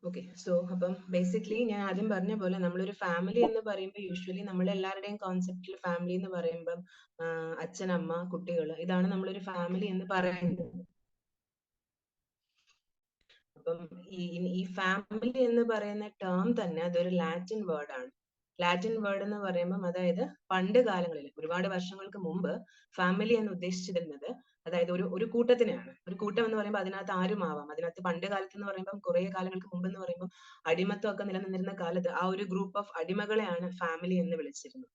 Okay. So അപ്പം basically ഞാൻ ആദ്യം പറഞ്ഞ പോലെ നമ്മളൊരു ഫാമിലി എന്ന് പറയുമ്പോൾ യൂഷ്വലി നമ്മളെല്ലാവരുടെയും കോൺസെപ്റ്റിൽ ഫാമിലി എന്ന് പറയുമ്പം അച്ഛൻ, അമ്മ, കുട്ടികൾ, ഇതാണ് നമ്മളൊരു ഫാമിലി എന്ന് പറയുന്നത്. അപ്പം ഈ ഫാമിലി എന്ന് പറയുന്ന ടേം തന്നെ അതൊരു ലാറ്റിൻ വേർഡാണ്. ലാറ്റിൻ വേർഡ് എന്ന് പറയുമ്പം അതായത് പണ്ട് കാലങ്ങളിൽ ഒരുപാട് വർഷങ്ങൾക്ക് മുമ്പ് ഫാമിലി എന്ന് ഉദ്ദേശിച്ചിരുന്നത് അതായത് ഒരു കൂട്ടത്തിനെയാണ്. ഒരു കൂട്ടം എന്ന് പറയുമ്പോൾ അതിനകത്ത് ആരും ആവാം. അതിനകത്ത് പണ്ട് കാലത്ത് എന്ന് പറയുമ്പോൾ കുറെ കാലങ്ങൾക്ക് മുമ്പ് എന്ന് പറയുമ്പോൾ അടിമത്തം ഒക്കെ നിലനിന്നിരുന്ന കാലത്ത് ആ ഒരു ഗ്രൂപ്പ് ഓഫ് അടിമകളെയാണ് ഫാമിലി എന്ന് വിളിച്ചിരുന്നത്.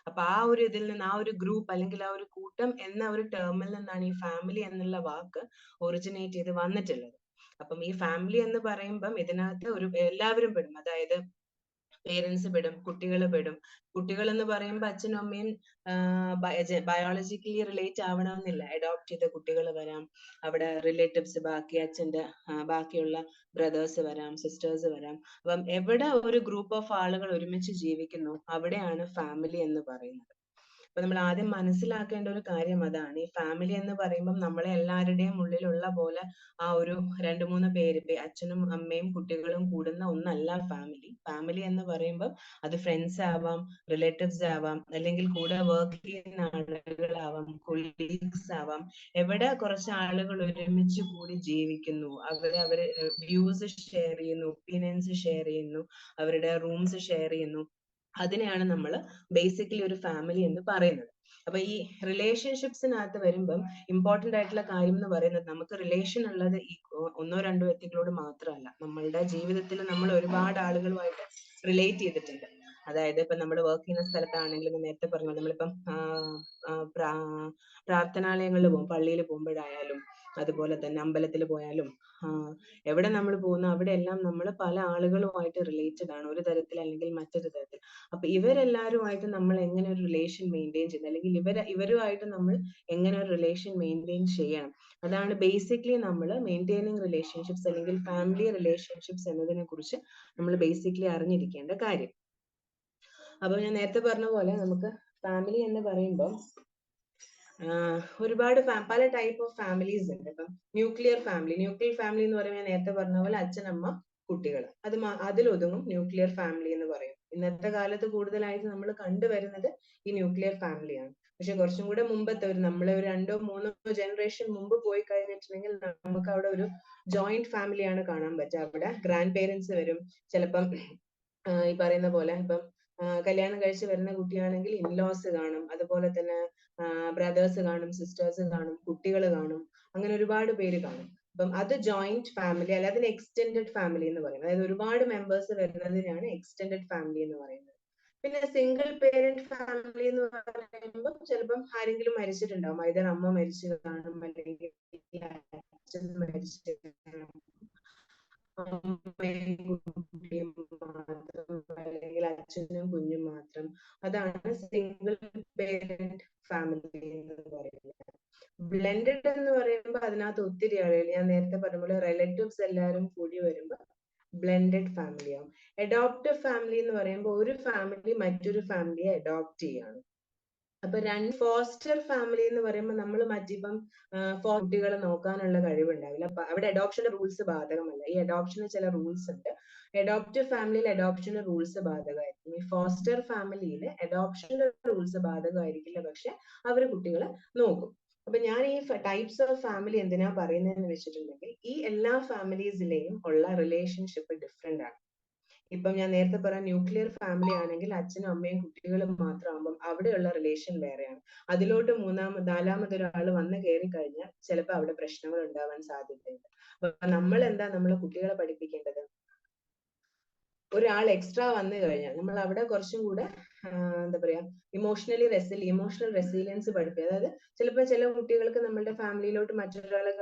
അപ്പൊ ആ ഒരു ഇതിൽ നിന്ന് ആ ഒരു ഗ്രൂപ്പ് അല്ലെങ്കിൽ ആ ഒരു കൂട്ടം എന്ന ഒരു ടേമിൽ നിന്നാണ് ഈ ഫാമിലി എന്നുള്ള വാക്ക് ഒറിജിനേറ്റ് ചെയ്ത് വന്നിട്ടുള്ളത്. അപ്പം ഈ ഫാമിലി എന്ന് പറയുമ്പം ഇതിനകത്ത് ഒരു എല്ലാവരും പെടും. അതായത് പേരൻസ് പെടും, കുട്ടികൾ പെടും. കുട്ടികൾ എന്ന് പറയുമ്പോൾ അച്ഛനും അമ്മയും ബയോളജിക്കലി റിലേറ്റ് ആവണമെന്നില്ല. അഡോപ്റ്റ് ചെയ്ത കുട്ടികൾ വരാം, അവിടെ റിലേറ്റീവ്സ്, ബാക്കി അച്ഛന്റെ ബാക്കിയുള്ള ബ്രദേഴ്സ് വരാം, സിസ്റ്റേഴ്സ് വരാം. അപ്പം എവിടെ ഒരു ഗ്രൂപ്പ് ഓഫ് ആളുകൾ ഒരുമിച്ച് ജീവിക്കുന്നു അവിടെയാണ് ഫാമിലി എന്ന് പറയുന്നത്. അപ്പൊ നമ്മൾ ആദ്യം മനസ്സിലാക്കേണ്ട ഒരു കാര്യം അതാണ്. ഈ ഫാമിലി എന്ന് പറയുമ്പം നമ്മളെ എല്ലാവരുടെയും ഉള്ളിലുള്ള പോലെ ആ ഒരു രണ്ട് മൂന്ന് പേര്, അച്ഛനും അമ്മയും കുട്ടികളും കൂടുന്ന ഒന്നല്ല ഫാമിലി. ഫാമിലി എന്ന് പറയുമ്പം അത് ഫ്രണ്ട്സ് ആവാം, റിലേറ്റീവ്സ് ആവാം, അല്ലെങ്കിൽ കൂടെ വർക്ക് ചെയ്യുന്ന ആളുകളാവാം, കൊളീഗ്സ് ആവാം. എവിടെ കുറച്ച് ആളുകൾ ഒരുമിച്ച് കൂടി ജീവിക്കുന്നു, അവര് വ്യൂസ് ഷെയർ ചെയ്യുന്നു, ഒപ്പീനിയൻസ് ഷെയർ ചെയ്യുന്നു, അവരുടെ റൂംസ് ഷെയർ ചെയ്യുന്നു, അതിനെയാണ് നമ്മൾ ബേസിക്കലി ഒരു ഫാമിലി എന്ന് പറയുന്നത്. അപ്പൊ ഈ റിലേഷൻഷിപ്സിനകത്ത് വരുമ്പം ഇമ്പോർട്ടന്റ് ആയിട്ടുള്ള കാര്യം എന്ന് പറയുന്നത് നമുക്ക് റിലേഷൻ ഉള്ളത് ഈ ഒന്നോ രണ്ടോ വ്യക്തികളോട് മാത്രമല്ല. നമ്മളുടെ ജീവിതത്തിൽ നമ്മൾ ഒരുപാട് ആളുകളുമായിട്ട് റിലേറ്റ് ചെയ്തിട്ടുണ്ട്. അതായത് ഇപ്പൊ നമ്മൾ വർക്ക് ചെയ്യുന്ന സ്ഥലത്താണെങ്കിലും നേരത്തെ പറഞ്ഞു നമ്മളിപ്പം പ്രാർത്ഥനാലയങ്ങളിൽ പോകും, പള്ളിയിൽ പോകുമ്പോഴായാലും അതുപോലെ തന്നെ അമ്പലത്തിൽ പോയാലും എവിടെ നമ്മൾ പോകുന്നു അവിടെ എല്ലാം നമ്മൾ പല ആളുകളുമായിട്ട് റിലേറ്റഡ് ആണ് ഒരു തരത്തിൽ അല്ലെങ്കിൽ മറ്റൊരു തരത്തിൽ. അപ്പൊ ഇവരെല്ലാവരുമായിട്ട് നമ്മൾ എങ്ങനെ ഒരു റിലേഷൻ മെയിൻറ്റെയിൻ ചെയ്യുന്നത്, അല്ലെങ്കിൽ ഇവരുമായിട്ട് നമ്മൾ എങ്ങനെ ഒരു റിലേഷൻ മെയിൻറ്റെയിൻ ചെയ്യണം, അതാണ് ബേസിക്കലി നമ്മൾ മെയിൻറ്റെയിനിങ് റിലേഷൻഷിപ്സ് അല്ലെങ്കിൽ ഫാമിലി റിലേഷൻഷിപ്സ് എന്നതിനെ കുറിച്ച് നമ്മൾ ബേസിക്കലി അറിഞ്ഞിരിക്കേണ്ട കാര്യം. അപ്പൊ ഞാൻ നേരത്തെ പറഞ്ഞ പോലെ നമുക്ക് ഫാമിലി എന്ന് പറയുമ്പോൾ ഒരുപാട് പല ടൈപ്പ് ഓഫ് ഫാമിലീസ് ഉണ്ട്. ഇപ്പം ന്യൂക്ലിയർ ഫാമിലി എന്ന് പറയുമ്പോൾ ഞാൻ നേരത്തെ പറഞ്ഞ പോലെ അച്ഛൻ, അമ്മ, കുട്ടികൾ, അതിലൊതുങ്ങും ന്യൂക്ലിയർ ഫാമിലി എന്ന് പറയും. ഇന്നത്തെ കാലത്ത് കൂടുതലായിട്ട് നമ്മൾ കണ്ടുവരുന്നത് ഈ ന്യൂക്ലിയർ ഫാമിലിയാണ്. പക്ഷെ കുറച്ചും കൂടെ മുമ്പത്തെ നമ്മളെ ഒരു 2-3 ജനറേഷൻ മുമ്പ് പോയി കഴിഞ്ഞിട്ടുണ്ടെങ്കിൽ നമുക്ക് അവിടെ ഒരു ജോയിന്റ് ഫാമിലിയാണ് കാണാൻ പറ്റുക. അവിടെ ഗ്രാൻഡ് പേരൻസ് വരും, ചിലപ്പം ഈ പറയുന്ന പോലെ ഇപ്പം കല്യാണം കഴിച്ച് വരുന്ന കുട്ടിയാണെങ്കിൽ ഇൻലോസ് കാണും, അതുപോലെ തന്നെ ബ്രദേഴ്സ് കാണും, സിസ്റ്റേഴ്സ് കാണും, കുട്ടികൾ കാണും, അങ്ങനെ ഒരുപാട് പേര് കാണും. അപ്പം അത് ജോയിന്റ് ഫാമിലി അല്ല, അതിന് എക്സ്റ്റെൻഡഡ് ഫാമിലി എന്ന് പറയും. അതായത് ഒരുപാട് മെമ്പേഴ്സ് വരുന്നതിനാണ് എക്സ്റ്റെൻഡഡ് ഫാമിലി എന്ന് പറയുന്നത്. പിന്നെ സിംഗിൾ പേരന്റ് ഫാമിലി എന്ന് പറയുമ്പോൾ ചിലപ്പം ആരെങ്കിലും മരിച്ചിട്ടുണ്ടാവും, either അമ്മ മരിച്ചു കാണും അല്ലെങ്കിൽ അച്ഛൻ മരിച്ചു കാണും, അമ്മയും കുട്ടിയും മാത്രം അല്ലെങ്കിൽ അച്ഛനും കുഞ്ഞും മാത്രം. അതാണ് സിംഗിൾ പേരന്റ് ഫാമിലി എന്ന് പറയുന്നത്. ബ്ലെൻഡഡ് എന്ന് പറയുമ്പോൾ അതിനകത്ത് ഒത്തിരി ആളുകൾ, ഞാൻ നേരത്തെ പറഞ്ഞ പോലെ റിലേറ്റീവ്സ് എല്ലാവരും കൂടി വരുമ്പോൾ ബ്ലെൻഡഡ് ഫാമിലി ആവും. അഡോപ്റ്റീവ് ഫാമിലി എന്ന് പറയുമ്പോൾ ഒരു ഫാമിലി മറ്റൊരു ഫാമിലിയെ അഡോപ്റ്റ് ചെയ്യാണ്. അപ്പൊ ഫോസ്റ്റർ ഫാമിലി എന്ന് പറയുമ്പോൾ നമ്മൾ മറ്റിപ്പം കുട്ടികളെ നോക്കാനുള്ള കഴിവുണ്ടാവില്ല. അവിടെ അഡോപ്ഷന്റെ റൂൾസ് ബാധകമല്ല. ഈ അഡോപ്ഷന് ചില റൂൾസ് ഉണ്ട്. അഡോപ്റ്റീവ് ഫാമിലിയിൽ അഡോപ്ഷന്റെ റൂൾസ് ബാധകമായിരിക്കും. ഈ ഫോസ്റ്റർ ഫാമിലിയിൽ അഡോപ്ഷന്റെ റൂൾസ് ബാധകമായിരിക്കില്ല, പക്ഷെ അവര് കുട്ടികളെ നോക്കും. അപ്പൊ ഞാൻ ഈ ടൈപ്സ് ഓഫ് ഫാമിലി എന്തിനാ പറയുന്നതെന്ന് വെച്ചിട്ടുണ്ടെങ്കിൽ ഈ എല്ലാ ഫാമിലീസിലെയും ഉള്ള റിലേഷൻഷിപ്പ് ഡിഫറെന്റ് ആണ്. ഇപ്പം ഞാൻ നേരത്തെ പറഞ്ഞ ന്യൂക്ലിയർ ഫാമിലി ആണെങ്കിൽ അച്ഛനും അമ്മയും കുട്ടികളും മാത്രമാകുമ്പം അവിടെയുള്ള റിലേഷൻ വേറെയാണ്. അതിലോട്ട് നാലാമതൊരാൾ വന്ന് കയറി കഴിഞ്ഞാൽ ചിലപ്പോൾ അവിടെ പ്രശ്നങ്ങൾ ഉണ്ടാവാൻ സാധ്യതയുണ്ട്. അപ്പൊ നമ്മൾ നമ്മളെ കുട്ടികളെ പഠിപ്പിക്കേണ്ടത്, ഒരാൾ എക്സ്ട്രാ വന്നു കഴിഞ്ഞാൽ നമ്മൾ അവിടെ കുറച്ചും കൂടെ എന്താ പറയാ ഇമോഷണൽ റെസിലിയൻസ് പഠിപ്പിക്കുക. അതായത് ചിലപ്പോൾ ചില കുട്ടികൾക്ക് നമ്മളുടെ ഫാമിലിയിലോട്ട് മറ്റൊരാളെ,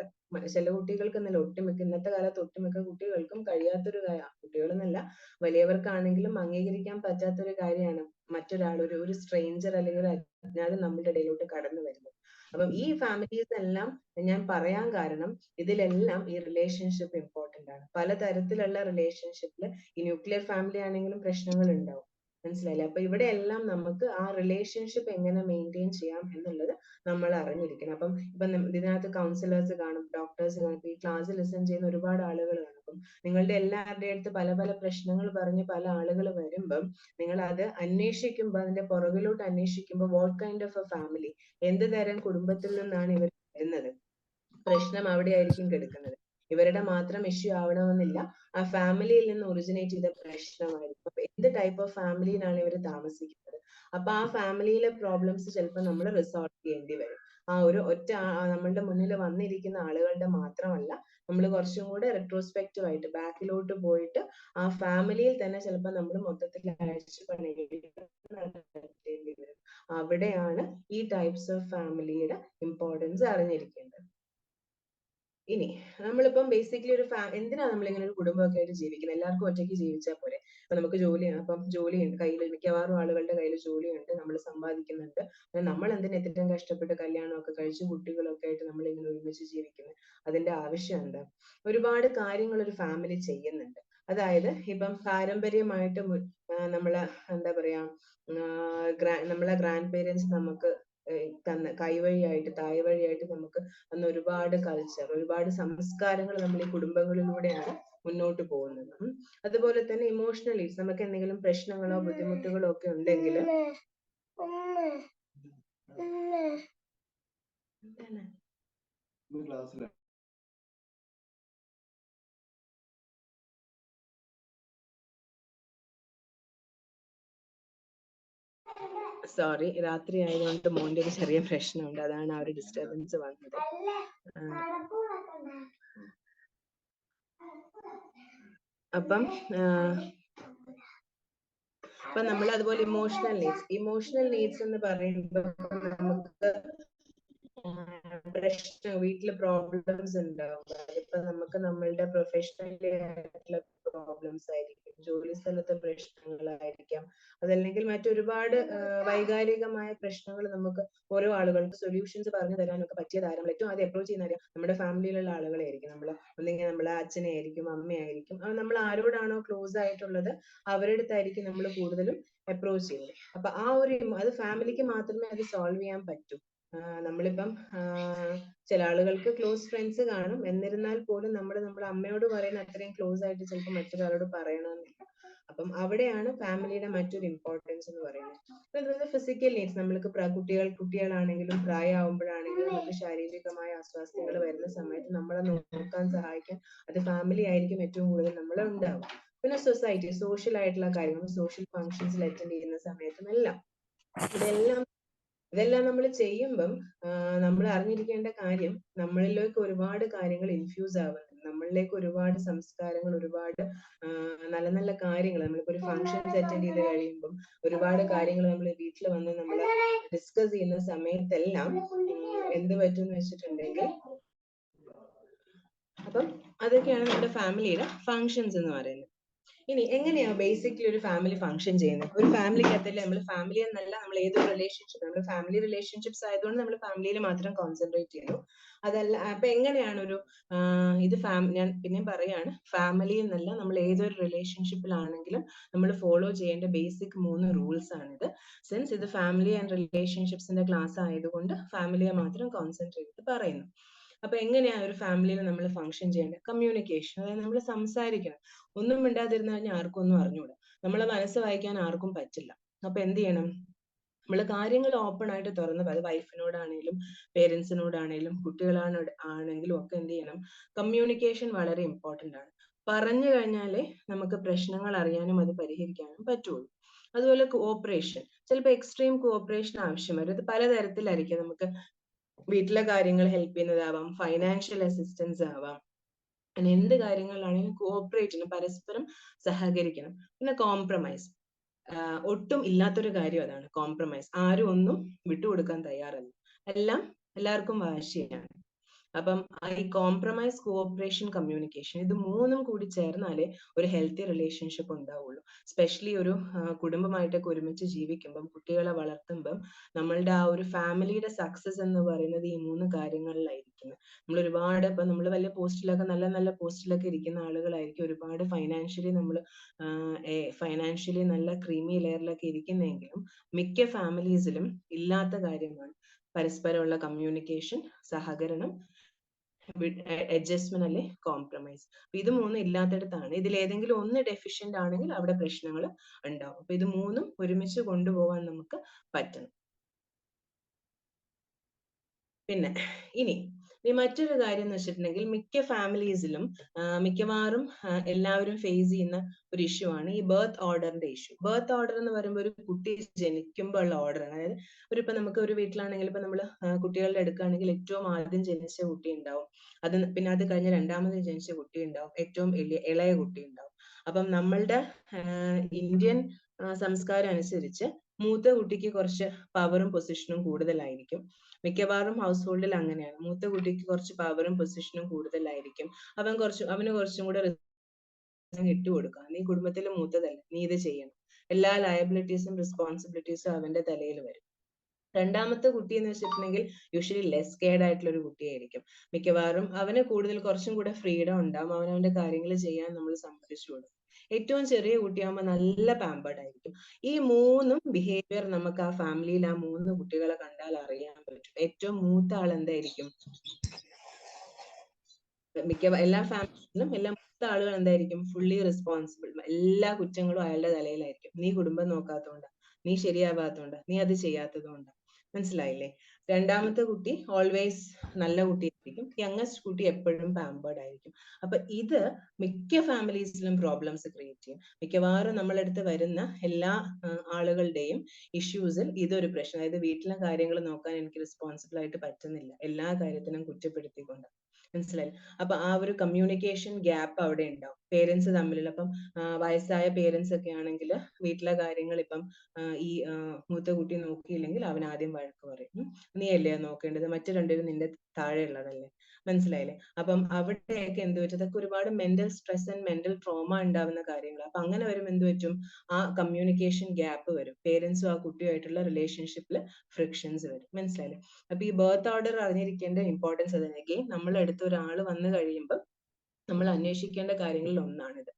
ചില കുട്ടികൾക്ക് എന്നല്ല, ഇന്നത്തെ കാലത്ത് ഒട്ടുമിക്ക കുട്ടികൾക്കും കഴിയാത്തൊരു കുട്ടികളെന്നല്ല വലിയവർക്കാണെങ്കിലും അംഗീകരിക്കാൻ പറ്റാത്തൊരു കാര്യമാണ് മറ്റൊരാൾ, ഒരു സ്ട്രേഞ്ചർ അല്ലെങ്കിൽ ഒരു അജ്ഞാതൻ നമ്മുടെ ഇടയിലോട്ട് കടന്നു വരുന്നത്. അപ്പം ഈ ഫാമിലീസ് എല്ലാം ഞാൻ പറയാൻ കാരണം ഇതിലെല്ലാം ഈ റിലേഷൻഷിപ്പ് ഇമ്പോർട്ടന്റ് ആണ്. പലതരത്തിലുള്ള റിലേഷൻഷിപ്പില് ഈ ന്യൂക്ലിയർ ഫാമിലി ആണെങ്കിലും പ്രശ്നങ്ങൾ ഉണ്ടാവും. മനസ്സിലായില്ലേ? അപ്പൊ ഇവിടെ എല്ലാം നമുക്ക് ആ റിലേഷൻഷിപ്പ് എങ്ങനെ മെയിൻറ്റെയിൻ ചെയ്യാം എന്നുള്ളത് നമ്മൾ അറിഞ്ഞിരിക്കണം. അപ്പം ഇതിനകത്ത് കൗൺസിലേഴ്സ് കാണും, ഡോക്ടേഴ്സ് കാണും, ഈ ക്ലാസ് ലിസൺ ചെയ്യുന്ന ഒരുപാട് ആളുകൾ കാണും. അപ്പം നിങ്ങളുടെ എല്ലാവരുടെ അടുത്ത് പല പല പ്രശ്നങ്ങൾ പറഞ്ഞ് പല ആളുകൾ വരുമ്പം നിങ്ങൾ അത് അന്വേഷിക്കുമ്പോൾ, അതിന്റെ പുറകിലോട്ട് അന്വേഷിക്കുമ്പോൾ what kind of a family, എന്ത് തരം കുടുംബത്തിൽ നിന്നാണ് ഇവർ വരുന്നത്, പ്രശ്നം അവിടെയായിരിക്കും കിടക്കുന്നത്. ഇവരുടെ മാത്രം ഇഷ്യൂ ആവണമെന്നില്ല, ആ ഫാമിലിയിൽ നിന്ന് ഒറിജിനേറ്റ് ചെയ്ത പ്രശ്നമായിരിക്കും. അപ്പൊ എന്ത് ടൈപ്പ് ഓഫ് ഫാമിലിയിലാണ് ഇവർ താമസിക്കുന്നത്, അപ്പൊ ആ ഫാമിലിയിലെ പ്രോബ്ലംസ് ചിലപ്പോൾ നമ്മൾ റിസോൾവ് ചെയ്യേണ്ടി വരും. ആ ഒരു ഒറ്റ നമ്മളുടെ മുന്നിൽ വന്നിരിക്കുന്ന ആളുകളുടെ മാത്രമല്ല, നമ്മൾ കുറച്ചും കൂടെ റെട്രോസ്പെക്റ്റീവ് ആയിട്ട് ബാക്കിലോട്ട് പോയിട്ട് ആ ഫാമിലിയിൽ തന്നെ ചിലപ്പോൾ നമ്മൾ മൊത്തത്തിൽ അഴിച്ചു പണിയേണ്ടി വരും. അവിടെയാണ് ഈ ടൈപ്സ് ഓഫ് ഫാമിലിയുടെ ഇമ്പോർട്ടൻസ് അറിഞ്ഞിരിക്കേണ്ടത്. ഇനി നമ്മളിപ്പം ബേസിക്കലി എന്തിനാ നമ്മളിങ്ങനെ ഒരു കുടുംബമൊക്കെ ആയിട്ട് ജീവിക്കുന്നത്? എല്ലാവർക്കും ഒറ്റയ്ക്ക് ജീവിച്ചാൽ പോരെ? ഇപ്പൊ നമുക്ക് ജോലിയാണ്, അപ്പം ജോലിയുണ്ട് കയ്യിൽ, മിക്കവാറും ആളുകളുടെ കയ്യിൽ ജോലിയുണ്ട്, നമ്മൾ സമ്പാദിക്കുന്നുണ്ട്. നമ്മൾ എന്തിനാ ഇത്രയും കഷ്ടപ്പെട്ട് കല്യാണമൊക്കെ കഴിച്ച് കുട്ടികളൊക്കെ ആയിട്ട് നമ്മൾ ഇങ്ങനെ ഒരുമിച്ച് ജീവിക്കുന്നത്? അതിന്റെ ആവശ്യം എന്താ? ഒരുപാട് കാര്യങ്ങൾ ഒരു ഫാമിലി ചെയ്യുന്നുണ്ട്. അതായത് ഇപ്പം പാരമ്പര്യമായിട്ട് നമ്മളെ എന്താ പറയാ, നമ്മളെ ഗ്രാൻഡ് പേരൻസ് നമുക്ക് തന്ന കൈവഴിയായിട്ട് തായ് വഴിയായിട്ട് നമുക്ക് അന്ന് ഒരുപാട് കൾച്ചർ, ഒരുപാട് സംസ്കാരങ്ങൾ നമ്മൾ ഈ കുടുംബങ്ങളിലൂടെയാണ് മുന്നോട്ട് പോകുന്നത്. അതുപോലെ തന്നെ ഇമോഷണൽ നീഡ്സ്, നമുക്ക് എന്തെങ്കിലും പ്രശ്നങ്ങളോ ബുദ്ധിമുട്ടുകളോ ഒക്കെ ഉണ്ടെങ്കിൽ സോറി, രാത്രി ആയതുകൊണ്ട് മോന്റെ ഒരു ചെറിയ പ്രശ്നമുണ്ട്, അതാണ് ആ ഒരു ഡിസ്റ്റർബൻസ് വന്നത്. അപ്പം നമ്മൾ അതുപോലെ ഇമോഷണൽ നീഡ്സ് എന്ന് പറയുമ്പോൾ നമുക്ക് പ്രശ്നം, വീട്ടില് പ്രോബ്ലംസ് ഉണ്ടാവും. അതിപ്പോ നമുക്ക് നമ്മളുടെ പ്രൊഫഷണലി ആയിട്ടുള്ള പ്രോബ്ലംസ് ആയിരിക്കും, ജോലി സ്ഥലത്തെ പ്രശ്നങ്ങളായിരിക്കാം, അതല്ലെങ്കിൽ മറ്റൊരുപാട് വൈകാരികമായ പ്രശ്നങ്ങൾ നമുക്ക് ഓരോ ആളുകൾക്ക് സൊല്യൂഷൻസ് പറഞ്ഞു തരാനൊക്കെ പറ്റിയതാരും നമ്മൾ ഏറ്റവും ആദ്യം അപ്രോച്ച് ചെയ്യുന്ന നമ്മുടെ ഫാമിലിയിലുള്ള ആളുകളായിരിക്കും. ഒന്നെങ്കിൽ നമ്മളെ അച്ഛനെ ആയിരിക്കും, അമ്മയായിരിക്കും, നമ്മൾ ആരോടാണോ ക്ലോസ് ആയിട്ടുള്ളത് അവരുടെ അടുത്തായിരിക്കും നമ്മൾ കൂടുതലും അപ്രോച്ച് ചെയ്യുന്നത്. അപ്പൊ ആ ഒരു അത് ഫാമിലിക്ക് മാത്രമേ അത് സോൾവ് ചെയ്യാൻ പറ്റൂ. നമ്മളിപ്പം ചില ആളുകൾക്ക് ക്ലോസ് ഫ്രണ്ട്സ് കാണും, എന്നിരുന്നാൽ പോലും നമ്മുടെ അമ്മയോട് പറയുന്ന അത്രയും ക്ലോസ് ആയിട്ട് ചിലപ്പോൾ മറ്റൊരാളോട് പറയണമെന്നില്ല. അപ്പം അവിടെയാണ് ഫാമിലിയുടെ മറ്റൊരു ഇമ്പോർട്ടൻസ് എന്ന് പറയുന്നത്. അതുപോലെ ഫിസിക്കൽ നീഡ്സ്, നമ്മൾക്ക് കുട്ടികളാണെങ്കിലും പ്രായമാകുമ്പോഴാണെങ്കിലും നമുക്ക് ശാരീരികമായ അസ്വാസ്ഥ്യങ്ങൾ വരുന്ന സമയത്ത് നമ്മളെ നോക്കാൻ സഹായിക്കാൻ അത് ഫാമിലി ആയിരിക്കും ഏറ്റവും കൂടുതൽ നമ്മളെ ഉണ്ടാവും. പിന്നെ സൊസൈറ്റി, സോഷ്യൽ ആയിട്ടുള്ള കാര്യങ്ങൾ, സോഷ്യൽ ഫങ്ഷൻസിൽ അറ്റൻഡ് ചെയ്യുന്ന സമയത്തും എല്ലാം ഇതെല്ലാം നമ്മൾ ചെയ്യുമ്പം നമ്മൾ അറിഞ്ഞിരിക്കേണ്ട കാര്യം, നമ്മളിലേക്ക് ഒരുപാട് കാര്യങ്ങൾ ഇൻഫ്യൂസ് ആവുന്നുണ്ട്, നമ്മളിലേക്ക് ഒരുപാട് സംസ്കാരങ്ങൾ, ഒരുപാട് നല്ല നല്ല കാര്യങ്ങൾ, നമ്മളിപ്പോ ഒരു ഫംഗ്ഷൻസ് അറ്റൻഡ് ചെയ്ത് കഴിയുമ്പം ഒരുപാട് കാര്യങ്ങൾ നമ്മൾ വീട്ടിൽ വന്ന് നമ്മൾ ഡിസ്കസ് ചെയ്യുന്ന സമയത്തെല്ലാം എന്ത് പറ്റും എന്ന് വെച്ചിട്ടുണ്ടെങ്കിൽ, അപ്പം അതൊക്കെയാണ് നമ്മുടെ ഫാമിലിയുടെ ഫങ്ഷൻസ് എന്ന് പറയുന്നത്. ഇനി എങ്ങനെയാ ബേസിക്കലി ഒരു ഫാമിലി ഫംഗ്ഷൻ ചെയ്യുന്നത്? ഒരു ഫാമിലിക്കകത്തല്ലേ, നമ്മൾ ഫാമിലി എന്നല്ല, നമ്മൾ ഏതൊരു റിലേഷൻഷിപ്പ്, നമ്മൾ ഫാമിലി റിലേഷൻഷിപ്സ് ആയതുകൊണ്ട് നമ്മൾ ഫാമിലിയിൽ മാത്രം കോൺസെൻട്രേറ്റ് ചെയ്യുന്നു. അതല്ല, അപ്പൊ എങ്ങനെയാണ് ഒരു ഇത് ഞാൻ പിന്നെയും പറയാണ്, ഫാമിലി എന്നല്ല, നമ്മൾ ഏതൊരു റിലേഷൻഷിപ്പിലാണെങ്കിലും നമ്മൾ ഫോളോ ചെയ്യേണ്ട ബേസിക് 3 റൂൾസ് ആണിത്. സിൻസ് ഇത് ഫാമിലി ആൻഡ് റിലേഷൻഷിപ്സിന്റെ ക്ലാസ് ആയതുകൊണ്ട് ഫാമിലിയെ മാത്രം കോൺസെൻട്രേറ്റ് ചെയ്ത് പറയുന്നു. അപ്പൊ എങ്ങനെയാ ഒരു ഫാമിലിയിൽ നമ്മൾ ഫംഗ്ഷൻ ചെയ്യേണ്ടത്? കമ്മ്യൂണിക്കേഷൻ, അതായത് നമ്മൾ സംസാരിക്കണം. ഒന്നും മിണ്ടാതിരുന്നു കഴിഞ്ഞാൽ ആർക്കും ഒന്നും അറിഞ്ഞൂടാ, നമ്മളെ മനസ്സ് വായിക്കാൻ ആർക്കും പറ്റില്ല. അപ്പൊ എന്ത് ചെയ്യണം? നമ്മൾ കാര്യങ്ങൾ ഓപ്പൺ ആയിട്ട് തുറന്ന്, അത് വൈഫിനോടാണേലും പേരൻസിനോടാണേലും ആണെങ്കിലും ഒക്കെ എന്ത് ചെയ്യണം? കമ്മ്യൂണിക്കേഷൻ വളരെ ഇമ്പോർട്ടന്റ് ആണ്. പറഞ്ഞു കഴിഞ്ഞാലേ നമുക്ക് പ്രശ്നങ്ങൾ അറിയാനും അത് പരിഹരിക്കാനും പറ്റുള്ളൂ. അതുപോലെ കോഓപ്പറേഷൻ, ചിലപ്പോൾ എക്സ്ട്രീം കോഓപ്പറേഷൻ ആവശ്യം വരും. അത് പലതരത്തിലായിരിക്കും. നമുക്ക് വീട്ടിലെ കാര്യങ്ങൾ ഹെൽപ്പ് ചെയ്യുന്നതാവാം, ഫൈനാൻഷ്യൽ അസിസ്റ്റൻസ് ആവാം, അങ്ങനെ എന്ത് കാര്യങ്ങളിലാണെങ്കിലും കോഓപ്പറേറ്റ് ചെയ്യണം, പരസ്പരം സഹകരിക്കണം. പിന്നെ കോംപ്രമൈസ്, ഒട്ടും ഇല്ലാത്തൊരു കാര്യം അതാണ് കോംപ്രമൈസ്. ആരും ഒന്നും വിട്ടുകൊടുക്കാൻ തയ്യാറല്ല, എല്ലാവർക്കും വാശിയാണ്. അപ്പം ഈ കോംപ്രമൈസ്, കോഓപ്പറേഷൻ, കമ്മ്യൂണിക്കേഷൻ, ഇത് മൂന്നും കൂടി ചേർന്നാലേ ഒരു ഹെൽത്തി റിലേഷൻഷിപ്പ് ഉണ്ടാവുള്ളൂ. സ്പെഷ്യലി ഒരു കുടുംബമായിട്ടൊക്കെ ഒരുമിച്ച് ജീവിക്കുമ്പം, കുട്ടികളെ വളർത്തുമ്പം നമ്മളുടെ ആ ഒരു ഫാമിലിയുടെ സക്സസ് എന്ന് പറയുന്നത് ഈ മൂന്ന് കാര്യങ്ങളിലായിരിക്കുന്നത്. നമ്മൾ ഒരുപാട് ഇപ്പൊ നമ്മൾ വലിയ പോസ്റ്റിലൊക്കെ, നല്ല നല്ല പോസ്റ്റിലൊക്കെ ഇരിക്കുന്ന ആളുകളായിരിക്കും ഒരുപാട് ഫൈനാൻഷ്യലി നല്ല ക്രീമി ലെയറിലൊക്കെ ഇരിക്കുന്നെങ്കിലും മിക്ക ഫാമിലീസിലും ഇല്ലാത്ത കാര്യമാണ് പരസ്പരമുള്ള കമ്മ്യൂണിക്കേഷൻ, സഹകരണം, അഡ്ജസ്റ്റ്മെന്റ് അല്ലെ കോംപ്രമൈസ്. അപ്പൊ ഇത് മൂന്നും ഇല്ലാത്തടത്താണ്, ഇതിൽ ഏതെങ്കിലും ഒന്ന് ഡെഫിഷ്യന്റ് ആണെങ്കിൽ അവിടെ പ്രശ്നങ്ങൾ ഉണ്ടാവും. അപ്പൊ ഇത് മൂന്നും ഒരുമിച്ച് കൊണ്ടുപോകാൻ നമുക്ക് പറ്റണം. പിന്നെ ഇനി മറ്റൊരു കാര്യം എന്ന് വെച്ചിട്ടുണ്ടെങ്കിൽ, മിക്ക ഫാമിലീസിലും മിക്കവാറും എല്ലാവരും ഫേസ് ചെയ്യുന്ന ഒരു ഇഷ്യൂ ആണ് ഈ ബർത്ത് ഓർഡറിന്റെ ഇഷ്യൂ. ബർത്ത് ഓർഡർ എന്ന് പറയുമ്പോൾ ഒരു കുട്ടി ജനിക്കുമ്പോൾ ഉള്ള ഓർഡറാണ്. അതായത് ഇപ്പൊ നമുക്ക് ഒരു വീട്ടിലാണെങ്കിൽ ഇപ്പൊ നമ്മൾ കുട്ടികളുടെ എടുക്കുകയാണെങ്കിൽ ഏറ്റവും ആദ്യം ജനിച്ച കുട്ടി ഉണ്ടാവും, പിന്നെ അത് കഴിഞ്ഞ് രണ്ടാമത് ജനിച്ച കുട്ടി ഉണ്ടാവും, ഏറ്റവും ഇളയ കുട്ടി ഉണ്ടാവും. അപ്പം നമ്മളുടെ ഇന്ത്യൻ സംസ്കാരം അനുസരിച്ച് മൂത്ത കുട്ടിക്ക് കുറച്ച് പവറും പൊസിഷനും കൂടുതലായിരിക്കും. മിക്കവാറും ഹൗസ് ഹോൾഡിൽ അങ്ങനെയാണ്. മൂത്ത കുട്ടിക്ക് കുറച്ച് പവറും പൊസിഷനും കൂടുതലായിരിക്കും. അവന് കുറച്ചും കൂടെ ഇട്ടുകൊടുക്കാം. നീ കുടുംബത്തിൽ മൂത്തതല്ല, നീ ഇത് ചെയ്യണം. എല്ലാ ലയബിലിറ്റീസും റെസ്പോൺസിബിലിറ്റീസും അവന്റെ തലയിൽ വരും. രണ്ടാമത്തെ കുട്ടി എന്ന് വെച്ചിട്ടുണ്ടെങ്കിൽ യൂഷ്വലി ലെസ് കെയർഡ് ആയിട്ടുള്ള ഒരു കുട്ടിയായിരിക്കും. മിക്കവാറും അവന് കുറച്ചും കൂടെ ഫ്രീഡം ഉണ്ടാവും. അവനവന്റെ കാര്യങ്ങൾ ചെയ്യാൻ നമ്മൾ സമ്മതിച്ചു കൊടുക്കും. ഏറ്റവും ചെറിയ കുട്ടിയാകുമ്പോൾ നല്ല പാമ്പേർഡ് ആയിരിക്കും. ഈ മൂന്നും ബിഹേവിയർ നമുക്ക് ആ ഫാമിലിയിൽ ആ മൂന്ന് കുട്ടികളെ കണ്ടാൽ അറിയാൻ പറ്റും. ഏറ്റവും മൂത്ത ആൾ എന്തായിരിക്കും? എല്ലാ ഫാമിലിയിലും എല്ലാ മൂത്ത ആളുകൾ എന്തായിരിക്കും? Fully responsible. എല്ലാ കുറ്റങ്ങളും അയാളുടെ തലയിലായിരിക്കും. നീ കുടുംബം നോക്കാത്തതുകൊണ്ടാ, നീ ശരിയാവാത്തതുകൊണ്ടാ, നീ അത് ചെയ്യാത്തതുകൊണ്ടാ. മനസ്സിലായില്ലേ? രണ്ടാമത്തെ കുട്ടി ഓൾവേസ് നല്ല കുട്ടിയായിരിക്കും. യങ്ങസ്റ്റ് കുട്ടി എപ്പോഴും പാമ്പേർഡ് ആയിരിക്കും. അപ്പൊ ഇത് മിക്ക ഫാമിലീസിലും പ്രോബ്ലംസ് ക്രിയേറ്റ് ചെയ്യും. മിക്കവാറും നമ്മളടുത്ത് വരുന്ന എല്ലാ ആളുകളുടെയും ഇഷ്യൂസിൽ ഇതൊരു പ്രശ്നം. അതായത് വീട്ടിലെ കാര്യങ്ങൾ നോക്കാൻ എനിക്ക് റെസ്പോൺസിബിൾ ആയിട്ട് പറ്റുന്നില്ല, എല്ലാ കാര്യത്തിനും കുറ്റപ്പെടുത്തിക്കൊണ്ട്. മനസ്സിലായി? അപ്പൊ ആ ഒരു കമ്മ്യൂണിക്കേഷൻ ഗ്യാപ്പ് അവിടെ ഉണ്ടാവും പേരൻസ് തമ്മിലുള്ള. അപ്പം വയസ്സായ പേരൻസ് ഒക്കെ ആണെങ്കിൽ വീട്ടിലെ കാര്യങ്ങൾ ഇപ്പം ഈ മൂത്ത കുട്ടി നോക്കിയില്ലെങ്കിൽ അവൻ ആദ്യം വഴക്ക് പറയും. നീ അല്ലേ നോക്കേണ്ടത്, മറ്റു രണ്ടുപേരും നിന്റെ താഴെ ഉള്ളതല്ലേ. മനസ്സിലായില്ലേ? അപ്പം അവിടെയൊക്കെ എന്ത് പറ്റും, അതൊക്കെ ഒരുപാട് mental stress and mental trauma ഉണ്ടാവുന്ന കാര്യങ്ങൾ. അപ്പൊ അങ്ങനെ വരുമ്പോൾ എന്ത് പറ്റും, ആ കമ്മ്യൂണിക്കേഷൻ ഗ്യാപ്പ് വരും. പേരൻസും ആ കുട്ടിയുമായിട്ടുള്ള റിലേഷൻഷിപ്പിൽ ഫ്രിക്ഷൻസ് വരും. മനസ്സിലായില്ലേ? അപ്പൊ ഈ ബർത്ത് ഓർഡർ അറിഞ്ഞിരിക്കേണ്ട ഇമ്പോർട്ടൻസ് അതിനൊക്കെ നമ്മൾ അടുത്ത് ഒരാൾ വന്നു കഴിയുമ്പോൾ നമ്മൾ അന്വേഷിക്കേണ്ട കാര്യങ്ങളിൽ ഒന്നാണിത്.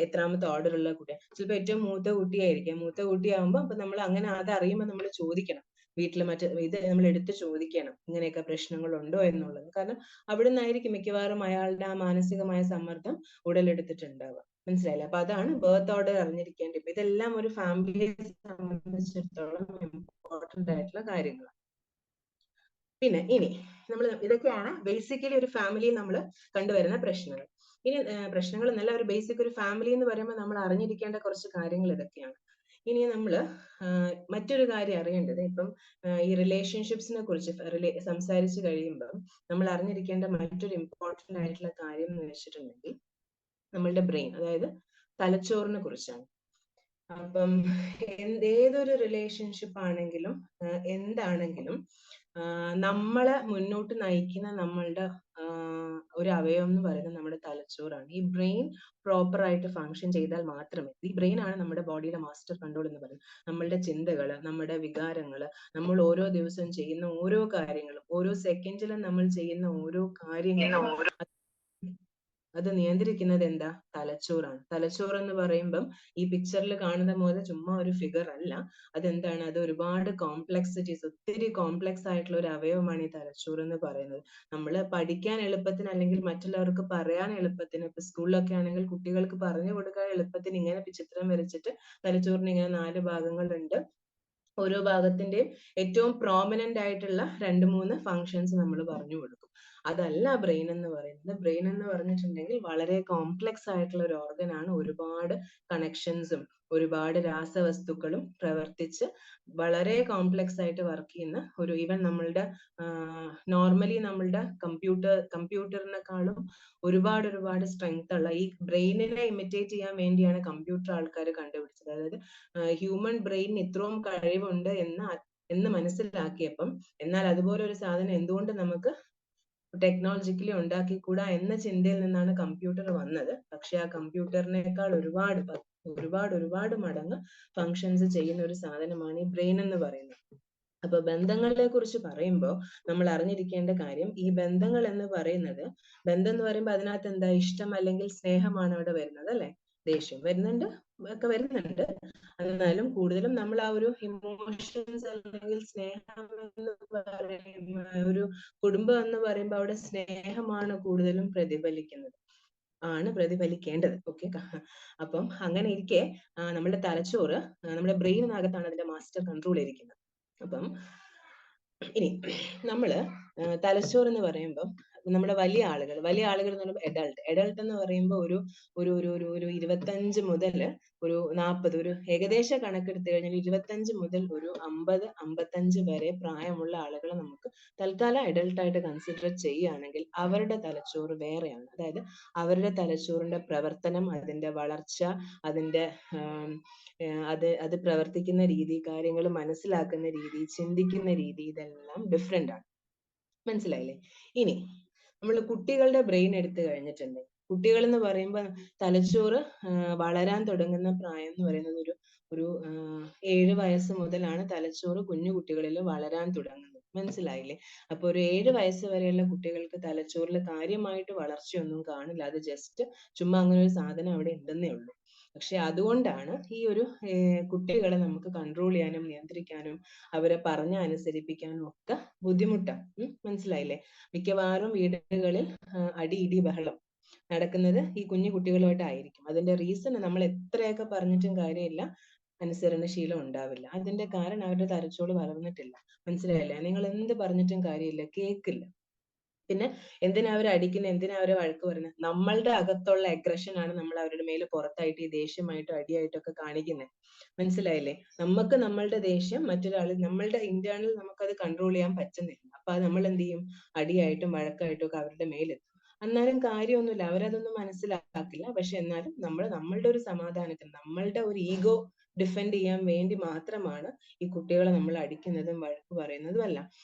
എത്രാമത്തെ ഓർഡർ ഉള്ള കുട്ടി, ചിലപ്പോൾ ഏറ്റവും മൂത്ത കുട്ടിയായിരിക്കാം. മൂത്ത കുട്ടിയാകുമ്പോൾ അപ്പൊ നമ്മൾ അങ്ങനെ അത് അറിയുമ്പോൾ നമ്മൾ ചോദിക്കണം വീട്ടിൽ, ഇത് നമ്മൾ എടുത്ത് ചോദിക്കണം, ഇങ്ങനെയൊക്കെ പ്രശ്നങ്ങൾ ഉണ്ടോ എന്നുള്ളത്. കാരണം അവിടെ നിന്നായിരിക്കും മിക്കവാറും അയാളുടെ ആ മാനസികമായ സമ്മർദ്ദം ഉടലെടുത്തിട്ടുണ്ടാവുക. മനസ്സിലായില്ലേ? അപ്പൊ അതാണ് ബർത്ത് ഓർഡർ അറിഞ്ഞിരിക്കേണ്ടത്. ഇതെല്ലാം ഒരു ഫാമിലിയെ സംബന്ധിച്ചിടത്തോളം ഇമ്പോർട്ടന്റ് ആയിട്ടുള്ള കാര്യങ്ങൾ. പിന്നെ ഇനി ഇതൊക്കെയാണ് ബേസിക്കലി ഒരു ഫാമിലിയിൽ നമ്മൾ കണ്ടുവരുന്ന പ്രശ്നങ്ങൾ. ഇനി പ്രശ്നങ്ങൾ എന്നല്ല, ഒരു ബേസിക് ഒരു ഫാമിലി എന്ന് പറയുമ്പോൾ നമ്മൾ അറിഞ്ഞിരിക്കേണ്ട കുറച്ച് കാര്യങ്ങൾ ഇതൊക്കെയാണ്. ഇനി നമ്മൾ മറ്റൊരു കാര്യം അറിയേണ്ടത്, ഇപ്പം ഈ റിലേഷൻഷിപ്സിനെ കുറിച്ച് സംസാരിച്ചു കഴിയുമ്പോൾ നമ്മൾ അറിഞ്ഞിരിക്കേണ്ട മറ്റൊരു ഇമ്പോർട്ടന്റ് ആയിട്ടുള്ള കാര്യം എന്ന് വെച്ചിട്ടുണ്ടെങ്കിൽ നമ്മളുടെ ബ്രെയിൻ, അതായത് തലച്ചോറിനെ കുറിച്ചാണ്. അപ്പം ഏതൊരു റിലേഷൻഷിപ്പ് ആണെങ്കിലും എന്താണെങ്കിലും നമ്മളെ മുന്നോട്ട് നയിക്കുന്ന നമ്മളുടെ ഒരു അവയവം എന്ന് പറയുന്നത് നമ്മുടെ തലച്ചോറാണ്. ഈ ബ്രെയിൻ പ്രോപ്പർ ആയിട്ട് ഫങ്ഷൻ ചെയ്താൽ മാത്രമേ, ഈ ബ്രെയിൻ ആണ് നമ്മുടെ ബോഡിയുടെ മാസ്റ്റർ കൺട്രോൾ എന്ന് പറയുന്നത്. നമ്മളുടെ ചിന്തകള്, നമ്മുടെ വികാരങ്ങള്, നമ്മൾ ഓരോ ദിവസവും ചെയ്യുന്ന ഓരോ കാര്യങ്ങളും, ഓരോ സെക്കൻഡിലും നമ്മൾ ചെയ്യുന്ന ഓരോ കാര്യങ്ങളും അത് നിയന്ത്രിക്കുന്നത് എന്താ? തലച്ചോറാണ്. തലച്ചോറ് എന്ന് പറയുമ്പം ഈ പിക്ചറിൽ കാണുന്ന പോലെ ചുമ്മാ ഒരു ഫിഗർ അല്ല. അതെന്താണ്? അത് ഒരുപാട് കോംപ്ലക്സിറ്റീസ്, ഒത്തിരി കോംപ്ലക്സ് ആയിട്ടുള്ള ഒരു അവയവമാണ് ഈ തലച്ചോറ് എന്ന് പറയുന്നത്. നമ്മൾ പഠിക്കാൻ എളുപ്പത്തിന് അല്ലെങ്കിൽ മറ്റുള്ളവർക്ക് പറയാൻ എളുപ്പത്തിന്, ഇപ്പൊ സ്കൂളിലൊക്കെ ആണെങ്കിൽ കുട്ടികൾക്ക് പറഞ്ഞു കൊടുക്കാൻ എളുപ്പത്തിന് ഇങ്ങനെ ചിത്രം വരച്ചിട്ട് തലച്ചോറിന് ഇങ്ങനെ 4 ഭാഗങ്ങളുണ്ട്, ഓരോ ഭാഗത്തിന്റെയും ഏറ്റവും പ്രോമിനന്റ് ആയിട്ടുള്ള 2-3 ഫങ്ഷൻസ് നമ്മൾ പറഞ്ഞു കൊടുക്കും. അതല്ല ബ്രെയിൻ എന്ന് പറയുന്നത്. ബ്രെയിൻ എന്ന് പറഞ്ഞിട്ടുണ്ടെങ്കിൽ വളരെ കോംപ്ലക്സ് ആയിട്ടുള്ള ഒരു ഓർഗൻ ആണ്. ഒരുപാട് കണക്ഷൻസും ഒരുപാട് രാസവസ്തുക്കളും പ്രവർത്തിച്ച് വളരെ കോംപ്ലക്സ് ആയിട്ട് വർക്ക് ചെയ്യുന്ന ഒരു, ഈവൻ നമ്മളുടെ നോർമലി നമ്മളുടെ കമ്പ്യൂട്ടറിനെക്കാളും ഒരുപാട് സ്ട്രെങ്ത് ഉള്ള, ഈ ബ്രെയിനിനെ ഇമിറ്റേറ്റ് ചെയ്യാൻ വേണ്ടിയാണ് കമ്പ്യൂട്ടർ ആൾക്കാർ കണ്ടുപിടിച്ചത്. അതായത് ഹ്യൂമൻ ബ്രെയിൻ ഇത്രയും കഴിവുണ്ട് എന്ന് മനസ്സിലാക്കിയപ്പം, എന്നാൽ അതുപോലെ ഒരു സാധനം എന്തുകൊണ്ട് നമുക്ക് ടെക്നോളജിക്കലി ഉണ്ടാക്കിക്കൂടാ എന്ന ചിന്തയിൽ നിന്നാണ് കമ്പ്യൂട്ടർ വന്നത്. പക്ഷെ ആ കമ്പ്യൂട്ടറിനേക്കാൾ ഒരുപാട് മടങ്ങ് ഫങ്ഷൻസ് ചെയ്യുന്ന ഒരു സാധനമാണ് ഈ ബ്രെയിൻ എന്ന് പറയുന്നത്. അപ്പൊ ബന്ധങ്ങളെ കുറിച്ച് പറയുമ്പോൾ നമ്മൾ അറിഞ്ഞിരിക്കേണ്ട കാര്യം, ഈ ബന്ധങ്ങൾ എന്ന് പറയുന്നത്, ബന്ധം എന്ന് പറയുമ്പോൾ അതിനകത്ത് എന്താ, ഇഷ്ടം അല്ലെങ്കിൽ സ്നേഹമാണ് അവിടെ വരുന്നത് അല്ലെ? ദേഷ്യം വരുന്നുണ്ട്, ഒക്കെ വരുന്നുണ്ട്. എന്നാലും കൂടുതലും നമ്മൾ ആ ഒരു ഇമോഷൻസ് അല്ലെങ്കിൽ സ്നേഹം എന്ന് പറയുന്ന ഒരു കുടുംബം എന്ന് പറയുമ്പോൾ അവിടെ സ്നേഹമാണ് കൂടുതലും പ്രതിഫലിക്കേണ്ടത്. ഓക്കെ. അപ്പം അങ്ങനെ ഇരിക്കെ നമ്മുടെ തലച്ചോറ്, നമ്മുടെ ബ്രെയിനിനകത്താണ് അതിന്റെ മാസ്റ്റർ കൺട്രോൾ ഇരിക്കുന്നത്. അപ്പം ഇനി നമ്മള് തലച്ചോറ് എന്ന് പറയുമ്പോൾ നമ്മുടെ വലിയ ആളുകൾ എന്ന് പറയുമ്പോൾ എഡൾട്ട് എന്ന് പറയുമ്പോൾ ഒരു 25 മുതൽ ഒരു 40, ഒരു ഏകദേശ കണക്കെടുത്തു കഴിഞ്ഞാൽ 25 മുതൽ ഒരു 50-55 വരെ പ്രായമുള്ള ആളുകളെ നമുക്ക് തൽക്കാലം അഡൾട്ടായിട്ട് കൺസിഡർ ചെയ്യുകയാണെങ്കിൽ അവരുടെ തലച്ചോറ് വേറെയാണ്. അതായത് അവരുടെ തലച്ചോറിന്റെ പ്രവർത്തനം, അതിന്റെ വളർച്ച, അതിന്റെ അത് പ്രവർത്തിക്കുന്ന രീതി, കാര്യങ്ങൾ മനസ്സിലാക്കുന്ന രീതി, ചിന്തിക്കുന്ന രീതി, ഇതെല്ലാം ഡിഫറെന്റ് ആണ്. മനസ്സിലായില്ലേ? ഇനി നമ്മൾ കുട്ടികളുടെ ബ്രെയിൻ എടുത്തു കഴിഞ്ഞിട്ടുണ്ട്. കുട്ടികൾ എന്ന് പറയുമ്പോൾ തലച്ചോറ് വളരാൻ തുടങ്ങുന്ന പ്രായം എന്ന് പറയുന്നത് ഒരു 7 വയസ്സ് മുതലാണ് തലച്ചോറ് കുഞ്ഞു കുട്ടികളിൽ വളരാൻ തുടങ്ങുന്നത്. മനസ്സിലായില്ലേ? അപ്പൊ ഒരു 7 വയസ്സ് വരെയുള്ള കുട്ടികൾക്ക് തലച്ചോറിൽ കാര്യമായിട്ട് വളർച്ചയൊന്നും കാണില്ല. അത് ജസ്റ്റ് ചുമ്മാ അങ്ങനെ ഒരു സാധനം അവിടെ ഉണ്ടെന്നേ ഉള്ളൂ. പക്ഷെ അതുകൊണ്ടാണ് ഈ ഒരു കുട്ടികളെ നമുക്ക് കൺട്രോൾ ചെയ്യാനും നിയന്ത്രിക്കാനും അവരെ പറഞ്ഞ അനുസരിപ്പിക്കാനും ഒക്കെ ബുദ്ധിമുട്ടാണ്. മനസ്സിലായില്ലേ? മിക്കവാറും വീടുകളിൽ അടി ഇടി ബഹളം നടക്കുന്നത് ഈ കുഞ്ഞു കുട്ടികളുമായിട്ടായിരിക്കും. അതിന്റെ റീസൺ നമ്മൾ എത്രയൊക്കെ പറഞ്ഞിട്ടും കാര്യമില്ല, അനുസരണശീലം ഉണ്ടാവില്ല. അതിന്റെ കാരണം അവരുടെ തലച്ചോറ് വളർന്നിട്ടില്ല. മനസ്സിലായില്ലേ? നിങ്ങൾ എന്ത് പറഞ്ഞിട്ടും കാര്യമില്ല, കേക്കില്ല. പിന്നെ എന്തിനാ അവരെ അടിക്കുന്നത്, എന്തിനാ അവരെ വഴക്ക് പറയുന്നത്? നമ്മളുടെ അകത്തുള്ള അഗ്രഷൻ ആണ് നമ്മൾ അവരുടെ മേല് പുറത്തായിട്ട് ഈ ദേഷ്യമായിട്ടും അടിയായിട്ടും ഒക്കെ കാണിക്കുന്നത്. മനസ്സിലായില്ലേ? നമുക്ക് നമ്മളുടെ ദേഷ്യം നമ്മളുടെ ഇന്റേണൽ നമുക്കത് കൺട്രോൾ ചെയ്യാൻ പറ്റുന്നില്ല. അപ്പൊ അത് നമ്മൾ എന്ത് ചെയ്യും? അടിയായിട്ടും വഴക്കായിട്ടും ഒക്കെ അവരുടെ മേലെത്തും. എന്നാലും കാര്യമൊന്നുമില്ല, അവരതൊന്നും മനസ്സിലാക്കില്ല. പക്ഷെ എന്നാലും നമ്മളുടെ ഒരു സമാധാനത്തിന്, നമ്മളുടെ ഒരു ഈഗോ ഡിഫെൻഡ് ചെയ്യാൻ വേണ്ടി മാത്രമാണ് ഈ കുട്ടികളെ നമ്മൾ അടിക്കുന്നതും വഴക്ക് പറയുന്നതും അല്ല.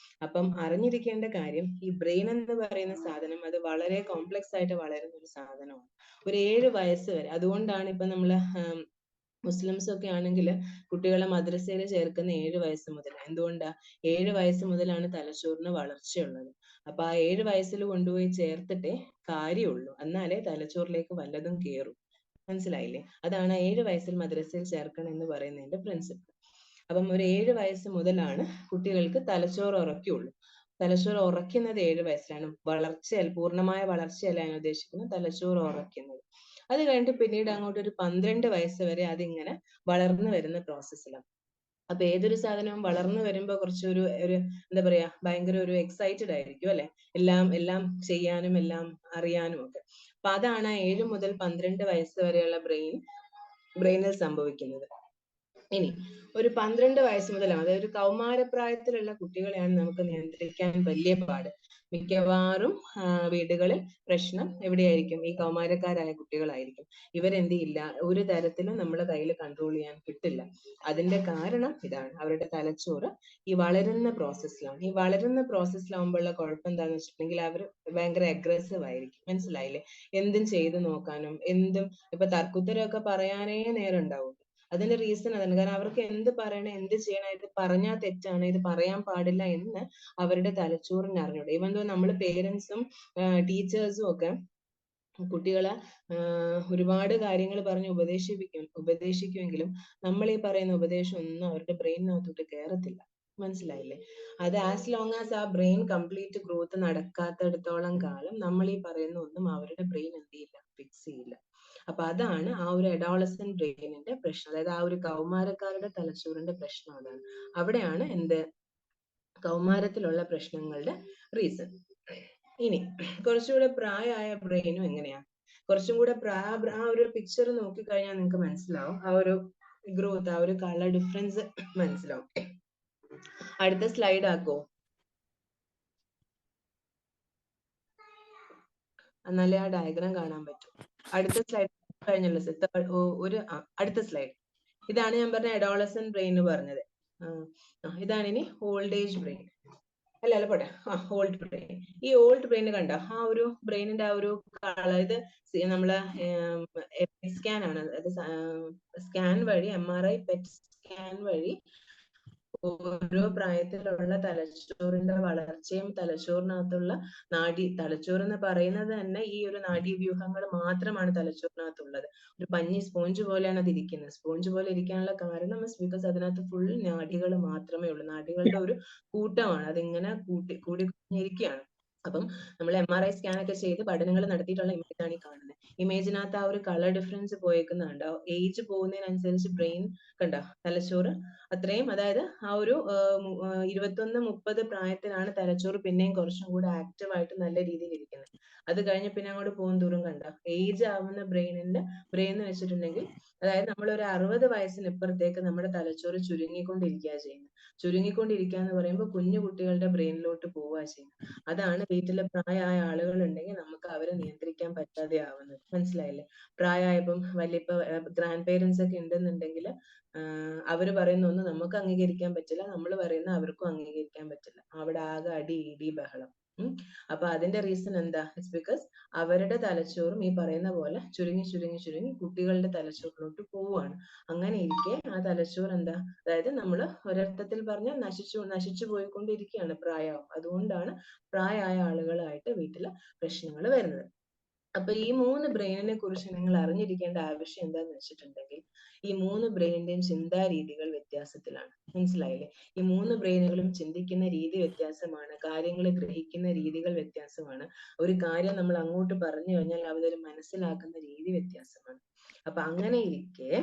അപ്പം അറിഞ്ഞിരിക്കേണ്ട കാര്യം, ഈ ബ്രെയിൻ എന്ന് പറയുന്ന സാധനം അത് വളരെ കോംപ്ലക്സ് ആയിട്ട് വളരുന്ന ഒരു സാധനമാണ്. ഒരു 7 വയസ്സ് വരെ. അതുകൊണ്ടാണ് ഇപ്പൊ നമ്മള് മുസ്ലിംസ് ഒക്കെ ആണെങ്കിൽ കുട്ടികളെ മദ്രസയിൽ ചേർക്കുന്ന 7 വയസ്സ് മുതൽ. എന്തുകൊണ്ടാ? 7 വയസ്സ് മുതലാണ് തലച്ചോറിന് വളർച്ചയുള്ളത്. അപ്പൊ ആ 7 വയസ്സിൽ കൊണ്ടുപോയി ചേർത്തിട്ടേ കാര്യമുള്ളൂ, എന്നാലേ തലച്ചോറിലേക്ക് വല്ലതും കയറും. മനസ്സിലായില്ലേ? അതാണ് 7 വയസ്സിൽ മദ്രസയിൽ ചേർക്കണം എന്ന് പറയുന്നതിന്റെ പ്രിൻസിപ്പിൾ. അപ്പം ഒരു 7 വയസ്സ് മുതലാണ് കുട്ടികൾക്ക് തലച്ചോറ് ഉറക്കുള്ളൂ. തലച്ചോറ് ഉറക്കുന്നത് 7 വയസ്സിലാണ്. പൂർണ്ണമായ വളർച്ചയല്ല ഞാൻ ഉദ്ദേശിക്കുന്നത്, തലച്ചോറ് ഉറക്കുന്നത്. അത് കഴിഞ്ഞിട്ട് പിന്നീട് അങ്ങോട്ട് ഒരു 12 വയസ്സ് വരെ അതിങ്ങനെ വളർന്നു വരുന്ന പ്രോസസ്സിലാണ്. അപ്പൊ ഏതൊരു സാധനവും വളർന്നു വരുമ്പോ കുറച്ചൊരു എന്താ പറയാ, ഭയങ്കര ഒരു എക്സൈറ്റഡ് ആയിരിക്കും അല്ലെ? എല്ലാം ചെയ്യാനും എല്ലാം അറിയാനും ഒക്കെ. അപ്പൊ അതാണ് 7 മുതൽ 12 വയസ്സ് വരെയുള്ള ബ്രെയിനിൽ സംഭവിക്കുന്നത്. ഇനി ഒരു 12 വയസ്സ് മുതലാണ്, അതായത് ഒരു കൗമാരപ്രായത്തിലുള്ള കുട്ടികളെയാണ് നമുക്ക് നിയന്ത്രിക്കാൻ വലിയ പാട്. മിക്കവാറും വീടുകളിൽ പ്രശ്നം എവിടെയായിരിക്കും? ഈ കൗമാരക്കാരായ കുട്ടികളായിരിക്കും. ഇവരെന്ത് ചെയ്യില്ല, ഒരു തരത്തിലും നമ്മളെ കയ്യിൽ കൺട്രോൾ ചെയ്യാൻ കിട്ടില്ല. അതിന്റെ കാരണം ഇതാണ്, അവരുടെ തലച്ചോറ് ഈ വളരുന്ന പ്രോസസ്സിലാണ്. ഈ വളരുന്ന പ്രോസസ്സിലാവുമ്പോഴുള്ള കുഴപ്പം എന്താണെന്ന് വെച്ചിട്ടുണ്ടെങ്കിൽ അവർ ഭയങ്കര അഗ്രസീവ് ആയിരിക്കും. മനസ്സിലായില്ലേ? എന്തും ചെയ്തു നോക്കാനും, ഇപ്പൊ തർക്കുത്തരമൊക്കെ പറയാനേ നേരം ഉണ്ടാവും. അതിന്റെ റീസൺ അതാണ്. കാരണം അവർക്ക് എന്ത് പറയണം, എന്ത് ചെയ്യണം, ഇത് പറഞ്ഞാൽ തെറ്റാണ്, ഇത് പറയാൻ പാടില്ല എന്ന് അവരുടെ തലച്ചോറിന് അറിഞ്ഞൂടെ. ഈവൻ ദോ നമ്മൾ പേരൻസും ടീച്ചേഴ്സും ഒക്കെ കുട്ടികളെ ഒരുപാട് കാര്യങ്ങൾ പറഞ്ഞ് ഉപദേശിക്കുമെങ്കിലും നമ്മൾ ഈ പറയുന്ന ഉപദേശം ഒന്നും അവരുടെ ബ്രെയിനിനകത്തോട്ട് കയറത്തില്ല. മനസ്സിലായില്ലേ? അത് ആസ് ലോങ് ആസ് ആ ബ്രെയിൻ കംപ്ലീറ്റ് ഗ്രോത്ത് നടക്കാത്തിടത്തോളം കാലം നമ്മൾ ഈ പറയുന്ന ഒന്നും അവരുടെ ബ്രെയിൻ എന്ത് ചെയ്യില്ല, ഫിക്സ് ചെയ്യില്ല. അപ്പൊ അതാണ് ആ ഒരു അഡോളസന്റ് ബ്രെയിനിന്റെ പ്രശ്നം. അതായത് ആ ഒരു കൗമാരക്കാരുടെ തലച്ചോറിന്റെ പ്രശ്നം അതാണ്. അവിടെയാണ് കൗമാരത്തിലുള്ള പ്രശ്നങ്ങളുടെ റീസൺ. ഇനി കുറച്ചുകൂടെ പ്രായമായ ബ്രെയിനും എങ്ങനെയാ? കുറച്ചും കൂടെ ആ ഒരു പിക്ചർ നോക്കിക്കഴിഞ്ഞാൽ നിങ്ങൾക്ക് മനസ്സിലാവും, ആ ഒരു ഗ്രോത്ത്, ആ ഒരു കളർ ഡിഫറൻസ് മനസ്സിലാവും. അടുത്ത സ്ലൈഡ് ആക്കോ, എന്നാലേ ആ ഡയഗ്രാം കാണാൻ പറ്റും. അടുത്ത സ്ലൈഡ് കഴിഞ്ഞല്ലോ, അടുത്ത സ്ലൈഡ്. ഇതാണ് ഞാൻ പറഞ്ഞ അഡോളസന്റ് ബ്രെയിൻ എന്ന് പറഞ്ഞത്. ഇതാണ് ഇനി ഓൾഡ് ഏജ് ബ്രെയിൻ. അല്ല പോട്ടെ. Old brain. ഈ ഓൾഡ് ബ്രെയിൻ കണ്ട ആ ഒരു ബ്രെയിനിന്റെ ആ ഒരു ഇത് നമ്മളെ സ്കാൻ ആണ്. അത് സ്കാൻ വഴി MRI PET സ്കാൻ വഴി ഓരോ പ്രായത്തിലുള്ള തലച്ചോറിന്റെ വളർച്ചയും തലച്ചോറിനകത്തുള്ള തലച്ചോറ് എന്ന് പറയുന്നത് തന്നെ ഈ ഒരു നാഡീവ്യൂഹങ്ങൾ മാത്രമാണ് തലച്ചോറിനകത്തുള്ളത്. ഒരു പഞ്ഞി സ്പോഞ്ച് പോലെയാണ് അത് ഇരിക്കുന്നത്. സ്പോഞ്ച് പോലെ ഇരിക്കാനുള്ള കാരണം ബിക്കോസ് അതിനകത്ത് ഫുൾ നാഡികൾ മാത്രമേ ഉള്ളൂ. നാഡികളുടെ ഒരു കൂട്ടമാണ്. അതിങ്ങനെ കൂടിയിരിക്കുകയാണ്. അപ്പം നമ്മൾ MRI സ്കാൻ ഒക്കെ ചെയ്ത് പഠനങ്ങൾ നടത്തിയിട്ടുള്ള ഇമേജ് ആണ് ഈ കാണുന്നത്. ഇമേജിനകത്ത് ആ ഒരു കളർ ഡിഫറൻസ് പോയേക്കുന്നുണ്ട്. ഏജ് പോകുന്നതിനനുസരിച്ച് ബ്രെയിൻ കണ്ട തലച്ചോറ് അത്രയും, അതായത് ആ ഒരു 21-30 പ്രായത്തിലാണ് തലച്ചോറ് പിന്നെയും കുറച്ചും കൂടെ ആക്റ്റീവ് ആയിട്ട് നല്ല രീതിയിൽ ഇരിക്കുന്നത്. അത് കഴിഞ്ഞ് പിന്നെ അങ്ങോട്ട് പോകും തോറും കണ്ട ഏജ് ആവുന്ന ബ്രെയിൻ എന്ന് വെച്ചിട്ടുണ്ടെങ്കിൽ, അതായത് നമ്മൾ ഒരു 60 വയസ്സിന് ഇപ്പുറത്തേക്ക് നമ്മുടെ തലച്ചോറ് ചുരുങ്ങിക്കൊണ്ടിരിക്കുക ചെയ്യുന്നത്. ചുരുങ്ങിക്കൊണ്ടിരിക്കുക എന്ന് പറയുമ്പോൾ കുഞ്ഞു കുട്ടികളുടെ ബ്രെയിനിലോട്ട് പോവുക ചെയ്യുന്നത്. അതാണ് വീട്ടിലെ പ്രായമായ ആളുകൾ ഉണ്ടെങ്കിൽ നമുക്ക് അവരെ നിയന്ത്രിക്കാൻ പറ്റാതെ ആവുന്നത്. മനസ്സിലായില്ലേ? പ്രായമായപ്പം വലിയപ്പോ ഗ്രാൻഡ് പേരൻസ് ഒക്കെ ഉണ്ടെന്നുണ്ടെങ്കിൽ അവര് പറയുന്ന ഒന്നും നമുക്ക് അംഗീകരിക്കാൻ പറ്റില്ല, നമ്മൾ പറയുന്ന അവർക്കും അംഗീകരിക്കാൻ പറ്റില്ല. അവിടെ ആകെ അടി ഇടി ബഹളം. അപ്പൊ അതിന്റെ റീസൺ എന്താ? ഇറ്റ്സ് ബിക്കോസ് അവരുടെ തലച്ചോറും ഈ പറയുന്ന പോലെ ചുരുങ്ങി കുട്ടികളുടെ തലച്ചോറിലോട്ട് പോവുകയാണ്. അങ്ങനെ ഇരിക്കെ ആ തലച്ചോർ എന്താ, അതായത് നമ്മൾ ഒരർത്ഥത്തിൽ പറഞ്ഞാൽ നശിച്ചു പോയിക്കൊണ്ടിരിക്കുകയാണ് പ്രായമാവും. അതുകൊണ്ടാണ് പ്രായമായ ആളുകളായിട്ട് വീട്ടില് പ്രശ്നങ്ങൾ വരുന്നത്. അപ്പൊ ഈ 3 ബ്രെയിനിനെ കുറിച്ച് നിങ്ങൾ അറിഞ്ഞിരിക്കേണ്ട ആവശ്യം എന്താന്ന് വെച്ചിട്ടുണ്ടെങ്കിൽ, ഈ 3 ബ്രെയിനിന്റെയും ചിന്താ രീതികൾ വ്യത്യാസത്തിലാണ്. മനസ്സിലായില്ലേ? ഈ 3 ബ്രെയിനുകളും ചിന്തിക്കുന്ന രീതി വ്യത്യാസമാണ്. കാര്യങ്ങൾ ഗ്രഹിക്കുന്ന രീതികൾ വ്യത്യാസമാണ്. ഒരു കാര്യം നമ്മൾ അങ്ങോട്ട് പറഞ്ഞു കഴിഞ്ഞാൽ അവരത് മനസ്സിലാക്കുന്ന രീതി വ്യത്യാസമാണ്. അപ്പൊ അങ്ങനെ ഇരിക്കെ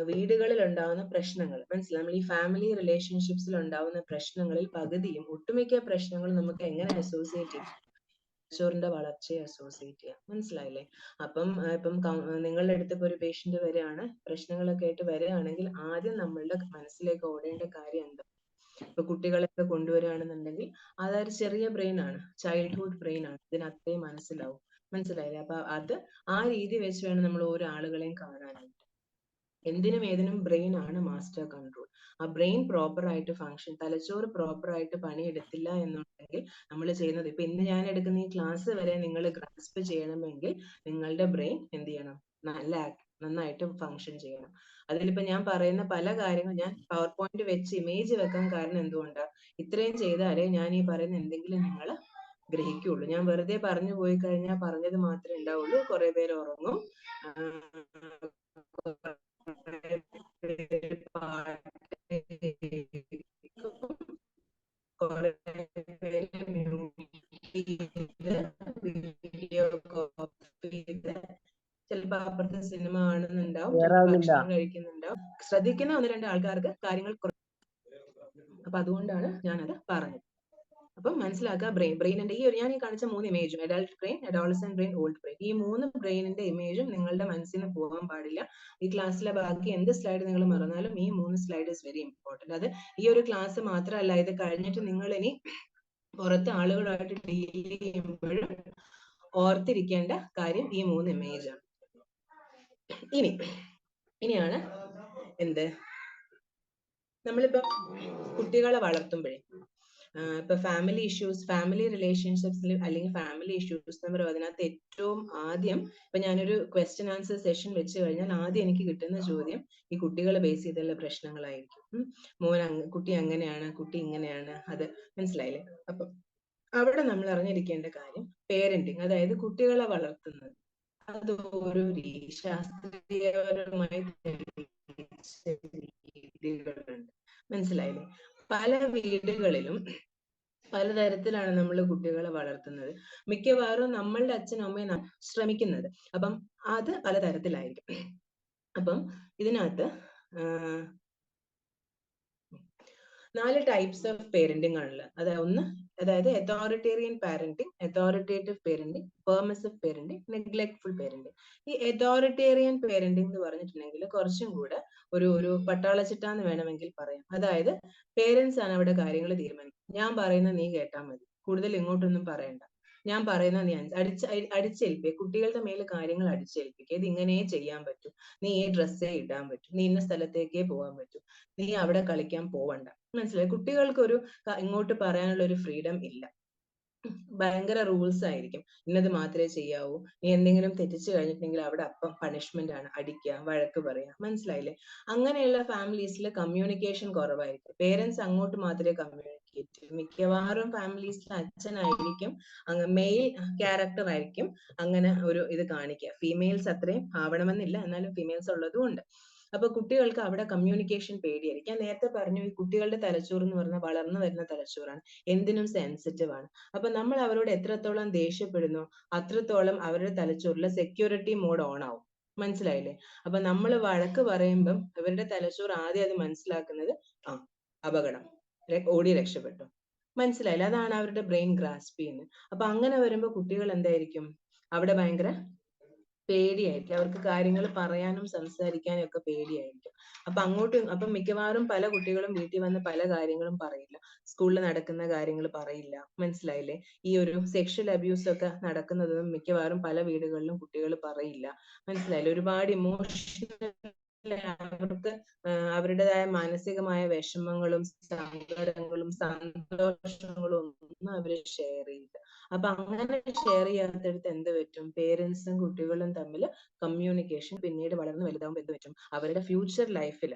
വീടുകളിൽ ഉണ്ടാവുന്ന പ്രശ്നങ്ങൾ മനസ്സിലായി. നമ്മൾ ഈ ഫാമിലി റിലേഷൻഷിപ്സിൽ ഉണ്ടാവുന്ന പ്രശ്നങ്ങളിൽ പകുതിയും, ഒട്ടുമിക്ക പ്രശ്നങ്ങളും നമുക്ക് എങ്ങനെ അസോസിയേറ്റ് ചെയ്യും? തലച്ചോറിന്റെ വളർച്ചയെ അസോസിയേറ്റ് ചെയ്യാം. മനസ്സിലായില്ലേ? അപ്പം ഇപ്പം നിങ്ങളുടെ അടുത്ത് ഇപ്പൊ ഒരു പേഷ്യന്റ് വരികയാണ്, പ്രശ്നങ്ങളൊക്കെ ആയിട്ട് വരികയാണെങ്കിൽ ആദ്യം നമ്മളുടെ മനസ്സിലേക്ക് ഓടേണ്ട കാര്യം എന്താ? ഇപ്പൊ കുട്ടികളൊക്കെ കൊണ്ടുവരികയാണെന്നുണ്ടെങ്കിൽ അതൊരു ചെറിയ ബ്രെയിൻ ആണ്, ചൈൽഡ്ഹുഡ് ബ്രെയിൻ ആണ്, ഇതിന് അത്രയും മനസ്സിലാവും. മനസ്സിലായില്ലേ? അപ്പൊ അത് ആ രീതി വെച്ച് വേണം നമ്മൾ ഓരോ ആളുകളെയും കാണാനായിട്ട്. എന്തിനും ഏതിനും ബ്രെയിൻ ആണ് മാസ്റ്റർ കൺട്രോൾ. ആ ബ്രെയിൻ പ്രോപ്പർ ആയിട്ട് ഫങ്ഷൻ, തലച്ചോറ് പ്രോപ്പർ ആയിട്ട് പണിയെടുത്തില്ല എന്നുണ്ടെങ്കിൽ നമ്മൾ ചെയ്യുന്നത്, ഇപ്പൊ ഇന്ന് ഞാൻ എടുക്കുന്ന ഈ ക്ലാസ് വരെ നിങ്ങൾ ഗ്രാസ്പ് ചെയ്യണമെങ്കിൽ നിങ്ങളുടെ ബ്രെയിൻ എന്ത് ചെയ്യണം? നന്നായിട്ട് ഫങ്ഷൻ ചെയ്യണം. അതിലിപ്പോ ഞാൻ പറയുന്ന പല കാര്യങ്ങളും ഞാൻ പവർ പോയിന്റ് വെച്ച് ഇമേജ് വെക്കാൻ കാരണം എന്തുകൊണ്ടാ? ഇത്രയും ചെയ്താലേ ഞാൻ ഈ പറയുന്ന എന്തെങ്കിലും നിങ്ങൾ ഗ്രഹിക്കുള്ളൂ. ഞാൻ വെറുതെ പറഞ്ഞു പോയി കഴിഞ്ഞാൽ പറഞ്ഞത് മാത്രമേ ഉണ്ടാവുള്ളൂ. കുറെ പേര് ഉറങ്ങും, ചിലപ്പോ അപ്പുറത്തെ സിനിമ കാണുന്നുണ്ടാവും, ചിലപ്പോ ഭക്ഷണം കഴിക്കുന്നുണ്ടാവും. ശ്രദ്ധിക്കുന്ന 1-2 ആൾക്കാർക്ക് കാര്യങ്ങൾ. അപ്പൊ അതുകൊണ്ടാണ് ഞാനത് പറഞ്ഞത്. അപ്പം മനസ്സിലാക്കുക, ബ്രെയിനിന്റെ ഞാൻ ഈ കാണിച്ച 3 ഇമേജും, adult brain, adolescent brain, old brain, ഈ 3 ബ്രെയിനിന്റെ ഇമേജും നിങ്ങളുടെ മനസ്സിന് പോകാൻ പാടില്ല. ഈ ക്ലാസ്സിലെ ബാക്കി എന്ത് സ്ലൈഡ് നിങ്ങൾ മറന്നാലും ഈ 3 സ്ലൈഡ് ഇസ് വെരി ഇമ്പോർട്ടന്റ്. അത് ഈ ഒരു ക്ലാസ് മാത്രമല്ല, ഇത് കഴിഞ്ഞിട്ട് നിങ്ങൾ ഇനി പുറത്ത് ആളുകളായിട്ട് ഡീൽ ചെയ്യുമ്പോഴും ഓർത്തിരിക്കേണ്ട കാര്യം ഈ 3 ഇമേജ് ആണ്. ഇനിയാണ് എന്ത്, നമ്മളിപ്പോ കുട്ടികളെ വളർത്തുമ്പോഴേ ഇപ്പൊ ഫാമിലി ഇഷ്യൂസ്, ഫാമിലി റിലേഷൻഷിപ്സിൽ അല്ലെങ്കിൽ ഫാമിലി ഇഷ്യൂസ് എന്ന് പറയുന്നത്, അതിനകത്ത് ഏറ്റവും ആദ്യം ഇപ്പൊ ഞാനൊരു ക്വസ്റ്റ്യൻ ആൻസർ സെഷൻ വെച്ച് കഴിഞ്ഞാൽ ആദ്യം എനിക്ക് കിട്ടുന്ന ചോദ്യം ഈ കുട്ടികളെ ബേസ് ചെയ്തുള്ള പ്രശ്നങ്ങളായിരിക്കും. കുട്ടി അങ്ങനെയാണ്, കുട്ടി ഇങ്ങനെയാണ്, അത് മനസ്സിലായില്ലേ? അപ്പൊ അവിടെ നമ്മൾ അറിഞ്ഞിരിക്കേണ്ട കാര്യം പേരന്റിങ്, അതായത് കുട്ടികളെ വളർത്തുന്നത് അത് ഒരു ശാസ്ത്രീയപരമായി രീതികളുണ്ട്. മനസ്സിലായില്ലേ? പല വീടുകളിലും പലതരത്തിലാണ് നമ്മൾ കുട്ടികളെ വളർത്തുന്നത്. മിക്കവാറും നമ്മളുടെ അച്ഛനും അമ്മയും ശ്രമിക്കുന്നത് അപ്പം അത് പലതരത്തിലായിരിക്കും. അപ്പം ഇതിനകത്ത് 4 ടൈപ്സ് ഓഫ് പേരന്റിങ് ആണുള്ളത്. അതായത് authoritarian parenting, authoritative parenting, permissive parenting, neglectful parenting. ഈ അതോറിറ്റേറിയൻ പേരന്റിങ് എന്ന് പറഞ്ഞിട്ടുണ്ടെങ്കിൽ കുറച്ചും കൂടെ ഒരു പട്ടാളച്ചിട്ട എന്ന് വേണമെങ്കിൽ പറയാം. അതായത് പേരൻസ് ആണ് അവിടെ കാര്യങ്ങൾ തീരുമാനിക്കുന്നത്. ഞാൻ പറയുന്ന നീ കേട്ടാൽ മതി, കൂടുതൽ ഇങ്ങോട്ടൊന്നും പറയണ്ട. ഞാൻ പറയുന്നത് നീ അടിച്ചേൽപ്പിക്കുക. കുട്ടികളുടെ മേലെ കാര്യങ്ങൾ അടിച്ചേൽപ്പിക്കുക. ഇത് ഇങ്ങനെ ചെയ്യാൻ പറ്റും, നീ ഈ ഡ്രസ്സേ ഇടാൻ പറ്റും, നീ ഇന്ന സ്ഥലത്തേക്കേ പോകാൻ പറ്റും, നീ അവിടെ കളിക്കാൻ പോവണ്ട. മനസ്സിലായി? കുട്ടികൾക്ക് ഒരു ഇങ്ങോട്ട് പറയാനുള്ള ഒരു ഫ്രീഡം ഇല്ല. ഭയങ്കര റൂൾസ് ആയിരിക്കും. ഇന്നത് മാത്രമേ ചെയ്യാവൂ, നീ എന്തെങ്കിലും തെറ്റിച്ചു കഴിഞ്ഞിട്ടുണ്ടെങ്കിൽ അവിടെ അപ്പം പണിഷ്മെന്റ് ആണ്, അടിക്കുക, വഴക്ക് പറയുക. മനസ്സിലായില്ലേ? അങ്ങനെയുള്ള ഫാമിലീസിൽ കമ്മ്യൂണിക്കേഷൻ കുറവായിരിക്കും. പേരൻസ് അങ്ങോട്ട് മാത്രമേ കമ്മ്യൂണിക്കേറ്റ്. മിക്കവാറും ഫാമിലീസിൽ അച്ഛനായിരിക്കും മെയിൽ ക്യാരക്ടർ ആയിരിക്കും അങ്ങനെ ഒരു ഇത് കാണിക്കുക. ഫീമെയിൽസ് അത്രയും ആവണമെന്നില്ല, എന്നാലും ഫീമെയിൽസ് ഉള്ളതും ഉണ്ട്. അപ്പൊ കുട്ടികൾക്ക് അവിടെ കമ്മ്യൂണിക്കേഷൻ പേടിയായിരിക്കും. ഞാൻ നേരത്തെ പറഞ്ഞു, ഈ കുട്ടികളുടെ തലച്ചോറ് എന്ന് പറഞ്ഞാൽ വളർന്നു വരുന്ന തലച്ചോറാണ്, എന്തിനും സെൻസിറ്റീവ് ആണ്. അപ്പൊ നമ്മൾ അവരോട് എത്രത്തോളം ദേഷ്യപ്പെടുന്നു അത്രത്തോളം അവരുടെ തലച്ചോറിലെ സെക്യൂരിറ്റി മോഡ് ഓൺ ആവും. മനസ്സിലായില്ലേ? അപ്പൊ നമ്മൾ വഴക്ക് പറയുമ്പം ഇവരുടെ തലച്ചോറ് ആദ്യം അത് മനസ്സിലാക്കുന്നത് അപകടം, ഓടി രക്ഷപ്പെട്ടു. മനസ്സിലായില്ലേ? അതാണ് അവരുടെ ബ്രെയിൻ ഗ്രാസ്പ് ചെയ്യുന്നത്. അപ്പൊ അങ്ങനെ വരുമ്പോ കുട്ടികൾ എന്തായിരിക്കും, അവിടെ ഭയങ്കര പേടിയായിരിക്കും. അവർക്ക് കാര്യങ്ങൾ പറയാനും സംസാരിക്കാനും ഒക്കെ പേടിയായിരിക്കും. അപ്പം മിക്കവാറും പല കുട്ടികളും വീട്ടിൽ വന്ന് പല കാര്യങ്ങളും പറയില്ല. സ്കൂളിൽ നടക്കുന്ന കാര്യങ്ങൾ പറയില്ല. മനസ്സിലായില്ലേ? ഈ ഒരു സെക്ഷൽ അബ്യൂസ് ഒക്കെ നടക്കുന്നതും മിക്കവാറും പല വീടുകളിലും കുട്ടികൾ പറയില്ല. മനസ്സിലായില്ലേ? ഒരുപാട് ഇമോഷണൽ അവർക്ക് അവരുടേതായ മാനസികമായ വിഷമങ്ങളും സങ്കടങ്ങളും സന്തോഷങ്ങളും ഒന്നും അവര് ഷെയർ ചെയ്യില്ല. അപ്പൊ അങ്ങനെ ഷെയർ ചെയ്യാത്തടുത്ത് എന്ത് പറ്റും? പേരൻസും കുട്ടികളും തമ്മിൽ കമ്മ്യൂണിക്കേഷൻ പിന്നീട് വളർന്ന് വലുതാവുമ്പോൾ എന്ത് പറ്റും? അവരുടെ ഫ്യൂച്ചർ ലൈഫിൽ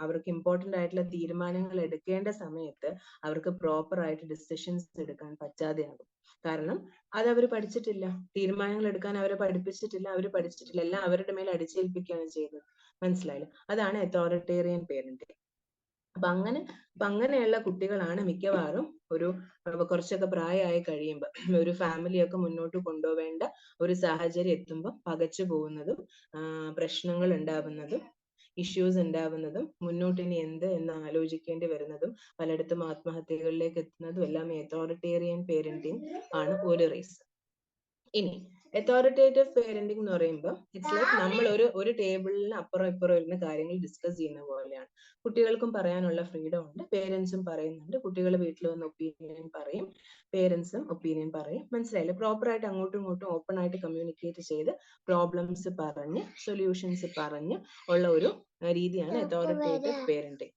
അവർക്ക് ഇമ്പോർട്ടന്റ് ആയിട്ടുള്ള തീരുമാനങ്ങൾ എടുക്കേണ്ട സമയത്ത് അവർക്ക് പ്രോപ്പർ ആയിട്ട് ഡിസിഷൻസ് എടുക്കാൻ പറ്റാതെയാകും. കാരണം അത് അവർ പഠിച്ചിട്ടില്ല. തീരുമാനങ്ങൾ എടുക്കാൻ അവരെ പഠിപ്പിച്ചിട്ടില്ല, അവർ പഠിച്ചിട്ടില്ല. എല്ലാം അവരുടെ മേൽ അടിച്ചേൽപ്പിക്കുകയാണ് ചെയ്യുന്നത്. മനസ്സിലായില്ലേ? അതാണ് അതോറിറ്റേറിയൻ പേരന്റിങ്. അപ്പൊ അങ്ങനെയുള്ള കുട്ടികളാണ് മിക്കവാറും ഒരു കുറച്ചൊക്കെ പ്രായമായി കഴിയുമ്പോൾ ഒരു ഫാമിലിയൊക്കെ മുന്നോട്ട് കൊണ്ടുപോവേണ്ട ഒരു സാഹചര്യം എത്തുമ്പോൾ പകച്ചു പോകുന്നതും പ്രശ്നങ്ങൾ ഉണ്ടാവുന്നതും ഇഷ്യൂസ് ഉണ്ടാവുന്നതും മുന്നോട്ട് ഇനി എന്ത് എന്ന് ആലോചിക്കേണ്ടി വരുന്നതും പലയിടത്തും ആത്മഹത്യകളിലേക്ക് എത്തുന്നതും എല്ലാം അതോറിറ്റേറിയൻ പേരന്റിങ് ആണ് ഒരു റീസൺ. ഇനി അതോറിറ്റേറ്റീവ് പേരന്റിങ് എന്ന് പറയുമ്പോൾ ഇറ്റ്സ് ലൈക്ക് നമ്മൾ ഒരു ടേബിളിന് അപ്പുറം ഇപ്പുറം ഇരുന്ന് കാര്യങ്ങൾ ഡിസ്കസ് ചെയ്യുന്ന പോലെയാണ്. കുട്ടികൾക്കും പറയാനുള്ള ഫ്രീഡം ഉണ്ട്, പേരൻസും പറയുന്നുണ്ട്. കുട്ടികൾ വീട്ടിൽ വന്ന് ഒപ്പീനിയൻ പറയും, പേരൻസും ഒപ്പീനിയൻ പറയും. മനസ്സിലായില്ലേ? പ്രോപ്പർ ആയിട്ട് അങ്ങോട്ടും ഇങ്ങോട്ടും ഓപ്പൺ ആയിട്ട് കമ്മ്യൂണിക്കേറ്റ് ചെയ്ത് പ്രോബ്ലംസ് പറഞ്ഞ് സൊല്യൂഷൻസ് പറഞ്ഞ് ഉള്ള ഒരു രീതിയാണ് അതോറിറ്റേറ്റീവ് പേരന്റിങ്.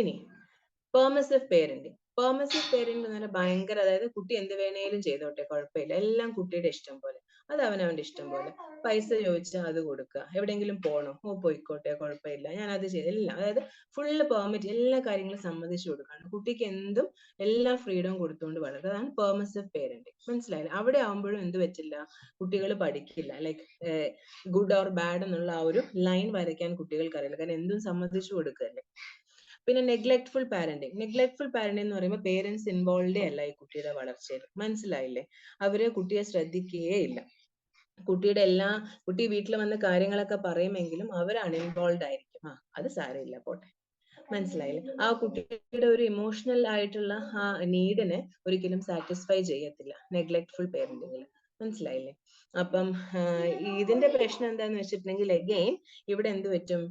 ഇനി പെർമിസീവ് പേരന്റിങ്. പെർമിസീവ് പേരന്റ് എന്ന് പറഞ്ഞാൽ ഭയങ്കര, അതായത് കുട്ടി എന്ത് വേണേലും ചെയ്തോട്ടെ, കുഴപ്പമില്ല, എല്ലാം കുട്ടിയുടെ ഇഷ്ടം പോലെ, അത് അവനവന്റെ ഇഷ്ടം പോലെ. പൈസ ചോദിച്ചാൽ അത് കൊടുക്കുക, എവിടെയെങ്കിലും പോകണോ, പോയിക്കോട്ടെ, കുഴപ്പമില്ല, ഞാൻ അത് എല്ലാം, അതായത് ഫുള്ള് പെർമിറ്റ്, എല്ലാ കാര്യങ്ങളും സമ്മതിച്ചു കൊടുക്കാണ്. കുട്ടിക്ക് എന്തും എല്ലാ ഫ്രീഡവും കൊടുത്തുകൊണ്ട് വളരുക. അതാണ് പെർമിസീവ് പേരന്റിങ്. മനസ്സിലായില്ല? അവിടെ ആവുമ്പോഴും എന്ത് പറ്റില്ല, കുട്ടികൾ പഠിക്കില്ല. ലൈക്ക് ഗുഡ് ഓർ ബാഡ് എന്നുള്ള ആ ഒരു ലൈൻ വരയ്ക്കാൻ കുട്ടികൾക്ക് അറിയില്ല, കാരണം എന്തും സമ്മതിച്ചു കൊടുക്കല്ലേ. പിന്നെ നെഗ്ലെക്ട്ഫുൾ പാരന്റിങ്. നെഗ്ലെക്ട്ഫുൾ പാരന്റിങ് എന്ന് പറയുമ്പോൾ പേരൻസ് ഇൻവോൾവേ അല്ല ഈ കുട്ടിയുടെ വളർച്ചയിൽ. മനസ്സിലായില്ലേ? അവര് കുട്ടിയെ ശ്രദ്ധിക്കുകയേ ഇല്ല. കുട്ടി വീട്ടിൽ വന്ന് കാര്യങ്ങളൊക്കെ പറയുമെങ്കിലും അവർ അൺഇൻവോൾവ് ആയിരിക്കും. അത് സാരമില്ല, പോട്ടെ. മനസ്സിലായില്ലേ? ആ കുട്ടിയുടെ ഒരു ഇമോഷണൽ ആയിട്ടുള്ള ആ നീഡിനെ ഒരിക്കലും സാറ്റിസ്ഫൈ ചെയ്യത്തില്ല നെഗ്ലെക്ട്ഫുൾ പേരന്റിങ്ങിൽ. മനസ്സിലായില്ലേ? അപ്പം ഇതിന്റെ പ്രശ്നം എന്താന്ന് വെച്ചിട്ടുണ്ടെങ്കിൽ അഗെയിൻ ഇവിടെ എന്ത് പറ്റും,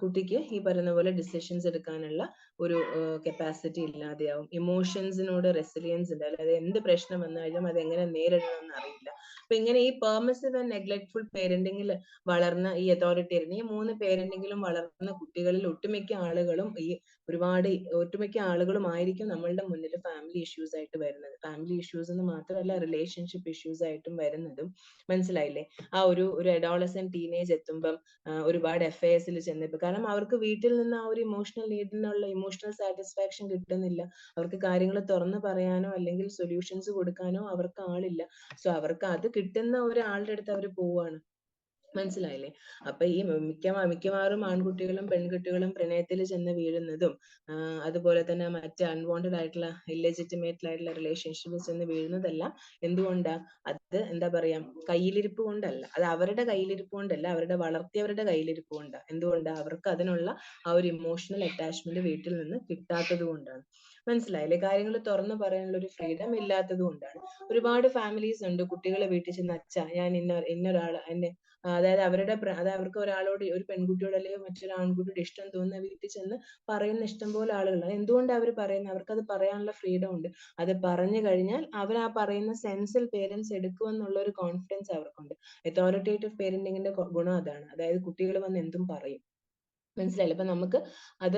കുട്ടിക്ക് ഈ പറയുന്ന പോലെ ഡിസിഷൻസ് എടുക്കാനുള്ള ഒരു കപ്പാസിറ്റി ഇല്ലാതെയാവും. ഇമോഷൻസിനോട് റെസിലിയൻസ് ഉണ്ട്, അല്ലാതെ എന്ത് പ്രശ്നം വന്നാലും അത് എങ്ങനെ നേരിടണം എന്ന് അറിയില്ല. അപ്പൊ ഇങ്ങനെ ഈ പെർമിസീവ് ആൻഡ് നെഗ്ലെക്ട്ഫുൾ പേരന്റിങ്ങിൽ വളർന്ന ഈ അതോറിറ്റേറിയൻ, ഈ 3 പേരന്റിങ്ങിലും വളർന്ന കുട്ടികളിൽ ഒട്ടുമിക്ക ആളുകളും ആയിരിക്കും നമ്മളുടെ മുന്നിൽ ഫാമിലി ഇഷ്യൂസ് ആയിട്ട് വരുന്നത്. ഫാമിലി ഇഷ്യൂസ് എന്ന് മാത്രമല്ല, റിലേഷൻഷിപ്പ് ഇഷ്യൂസ് ആയിട്ടും വരുന്നതും. മനസ്സിലായില്ലേ? ആ ഒരു അഡോളസെന്റ് ടീനേജ് എത്തുമ്പം ഒരുപാട് അഫയേഴ്സിൽ ചെന്നപ്പോ, കാരണം അവർക്ക് വീട്ടിൽ നിന്ന് ആ ഒരു ഇമോഷണൽ നീഡിനുള്ള ഇമോഷണൽ സാറ്റിസ്ഫാക്ഷൻ കിട്ടുന്നില്ല. അവർക്ക് കാര്യങ്ങൾ തുറന്നു പറയാനോ അല്ലെങ്കിൽ സൊല്യൂഷൻസ് കൊടുക്കാനോ അവർക്ക് ആളില്ല. സോ അവർക്ക് അത് കിട്ടുന്ന ഒരാളുടെ അടുത്ത് അവർ പോവാണ്. മനസ്സിലായില്ലേ? അപ്പൊ ഈ മിക്കവാറും ആൺകുട്ടികളും പെൺകുട്ടികളും പ്രണയത്തിൽ ചെന്ന് വീഴുന്നതും അതുപോലെ തന്നെ മറ്റ് അൺവാണ്ടഡ് ആയിട്ടുള്ള ഇല്ലെജിറ്റിമേറ്റ് ആയിട്ടുള്ള റിലേഷൻഷിപ്പിൽ ചെന്ന് വീഴുന്നതെല്ലാം എന്തുകൊണ്ടാ? അത് എന്താ പറയാ, കയ്യിലിരിപ്പ് കൊണ്ടല്ല, അത് അവരുടെ കയ്യിലിരിപ്പ് കൊണ്ടല്ല, അവരുടെ വളർത്തിയവരുടെ കയ്യിലിരിപ്പ് കൊണ്ടാ. എന്തുകൊണ്ടാ? അവർക്ക് അതിനുള്ള ആ ഒരു ഇമോഷണൽ അറ്റാച്ച്മെന്റ് വീട്ടിൽ നിന്ന് കിട്ടാത്തത് കൊണ്ടാണ്. മനസ്സിലായില്ലേ? കാര്യങ്ങൾ തുറന്നു പറയാനുള്ള ഒരു ഫ്രീഡം ഇല്ലാത്തത് കൊണ്ടാണ്. ഒരുപാട് ഫാമിലീസ് ഉണ്ട് കുട്ടികളെ വീട്ടിൽ ചെന്ന് ഞാൻ ഇന്നൊരാൾ എന്നെ അതായത് അതായത് അവർക്ക് ഒരാളോട് ഒരു പെൺകുട്ടിയോട് അല്ലെങ്കിൽ മറ്റൊരു ആൺകുട്ടിയോട് ഇഷ്ടം തോന്നുന്ന വീട്ടിൽ ചെന്ന് പറയുന്ന ഇഷ്ടം പോലെ ആളുകളാണ്. എന്തുകൊണ്ടാണ് അവർ പറയുന്നത്? അവർക്കത് പറയാനുള്ള ഫ്രീഡം ഉണ്ട്. അത് പറഞ്ഞു കഴിഞ്ഞാൽ അവർ ആ പറയുന്ന സെൻസിൽ പേരൻസ് എടുക്കുമെന്നുള്ള ഒരു കോൺഫിഡൻസ് അവർക്കുണ്ട്. അതോറിറ്റേറ്റീവ് പേരന്റിങ്ങിന്റെ ഗുണം അതാണ്. അതായത് കുട്ടികൾ വന്ന് എന്തും പറയും. മനസ്സിലായില്ലേ? അപ്പൊ നമുക്ക് അത്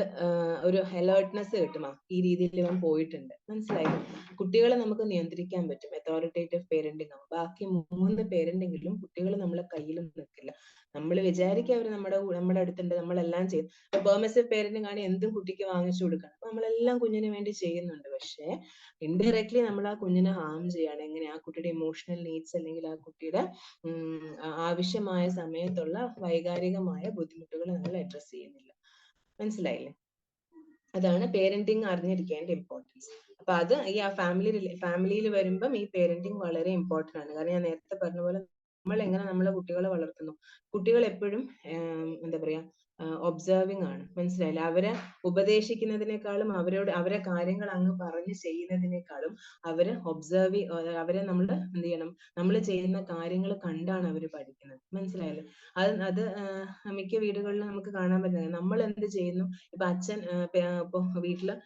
ഒരു അലേർട്ട്നെസ് കിട്ടും. ഈ രീതിയിൽ ഇവൻ പോയിട്ടുണ്ട്. മനസ്സിലായില്ലേ? കുട്ടികളെ നമുക്ക് നിയന്ത്രിക്കാൻ പറ്റും അതോറിറ്റേറ്റീവ് പേരന്റിങ് ആവുമ്പോൾ. ബാക്കി 3 പേരന്റിങ്ങിലും കുട്ടികൾ നമ്മളെ കയ്യിലും നിൽക്കില്ല. നമ്മൾ വിചാരിക്കും അവർ നമ്മുടെ അടുത്തുണ്ട്, നമ്മളെല്ലാം ചെയ്യും. പെർമിസീവ് പേരന്റിങ് ആണ് എന്തും കുട്ടിക്ക് വാങ്ങിച്ചു കൊടുക്കണം. അപ്പൊ നമ്മളെല്ലാം കുഞ്ഞിന് വേണ്ടി ചെയ്യുന്നുണ്ട്. പക്ഷേ ഇൻഡയറക്ട്ലി നമ്മൾ ആ കുഞ്ഞിനെ ഹാം ചെയ്യാണ്. എങ്ങനെ? ആ കുട്ടിയുടെ ഇമോഷണൽ നീഡ്സ് അല്ലെങ്കിൽ ആ കുട്ടിയുടെ ആവശ്യമായ സമയത്തുള്ള വൈകാരികമായ ബുദ്ധിമുട്ടുകൾ നമ്മൾ അഡ്രസ് ചെയ്യുന്നില്ല. മനസ്സിലായില്ലേ? അതാണ് പേരന്റിങ് അറിഞ്ഞിരിക്കേണ്ട ഇമ്പോർട്ടൻസ്. അപ്പൊ അത് ഈ ഫാമിലിയിൽ വരുമ്പം ഈ പേരന്റിങ് വളരെ ഇമ്പോർട്ടന്റ് ആണ്. കാരണം ഞാൻ നേരത്തെ പറഞ്ഞ പോലെ നമ്മൾ എങ്ങനെ നമ്മളെ കുട്ടികളെ വളർത്തുന്നു, കുട്ടികൾ എപ്പോഴും എന്താ പറയാ ഒബ്സർവിങ് ആണ്. മനസ്സിലായില്ലേ? അവരെ ഉപദേശിക്കുന്നതിനേക്കാളും അവരെ കാര്യങ്ങൾ അങ്ങ് പറഞ്ഞ് ചെയ്യുന്നതിനേക്കാളും അവരെ നമ്മൾ എന്ത് ചെയ്യണം? നമ്മൾ ചെയ്യുന്ന കാര്യങ്ങൾ കണ്ടാണ് അവർ പഠിക്കുന്നത്. മനസ്സിലായില്ലേ? അത് മിക്ക വീടുകളിലും നമുക്ക് കാണാൻ പറ്റുന്നത്. നമ്മൾ എന്ത് ചെയ്യുന്നു, ഇപ്പൊ അച്ഛൻ ഇപ്പൊ വീട്ടില്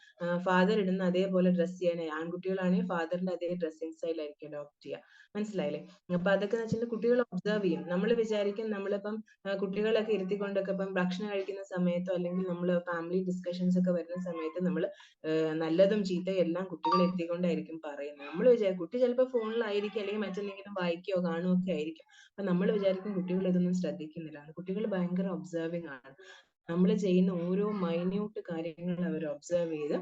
ഫാദർ ഇടുന്ന അതേപോലെ ഡ്രസ് ചെയ്യാൻ ആൺകുട്ടികളാണെങ്കിൽ ഫാദറിന്റെ അതേ ഡ്രസ്സിങ് സ്റ്റൈൽ ആയിരിക്കും അഡോപ്റ്റ് ചെയ്യുക. മനസ്സിലായില്ലേ? അപ്പൊ അതൊക്കെ എന്ന് വെച്ചാൽ കുട്ടികൾ ഒബ്സർവ് ചെയ്യും. നമ്മൾ വിചാരിക്കും നമ്മളിപ്പം കുട്ടികളൊക്കെ ഇരുത്തിക്കൊണ്ടൊക്കെ ഇപ്പം ഭക്ഷണം കഴിക്കുന്ന സമയത്തോ അല്ലെങ്കിൽ നമ്മൾ ഫാമിലി ഡിസ്കഷൻസ് ഒക്കെ വരുന്ന സമയത്ത് നമ്മൾ നല്ലതും ചീത്തയും എല്ലാം കുട്ടികളെ ഇരുത്തിക്കൊണ്ടായിരിക്കും പറയുന്നത്. നമ്മൾ വിചാരിക്കും കുട്ടി ചിലപ്പോൾ ഫോണിലായിരിക്കും അല്ലെങ്കിൽ മറ്റെന്തെങ്കിലും വായിക്കുകയോ കാണുകയോ ഒക്കെ ആയിരിക്കും. അപ്പൊ നമ്മൾ വിചാരിക്കും കുട്ടികൾ ഇതൊന്നും ശ്രദ്ധിക്കുന്നില്ല. കുട്ടികൾ ഭയങ്കര ഒബ്സർവിങ് ആണ്. നമ്മൾ ചെയ്യുന്ന ഓരോ മൈന്യൂട്ട് കാര്യങ്ങൾ അവർ ഒബ്സർവ് ചെയ്ത്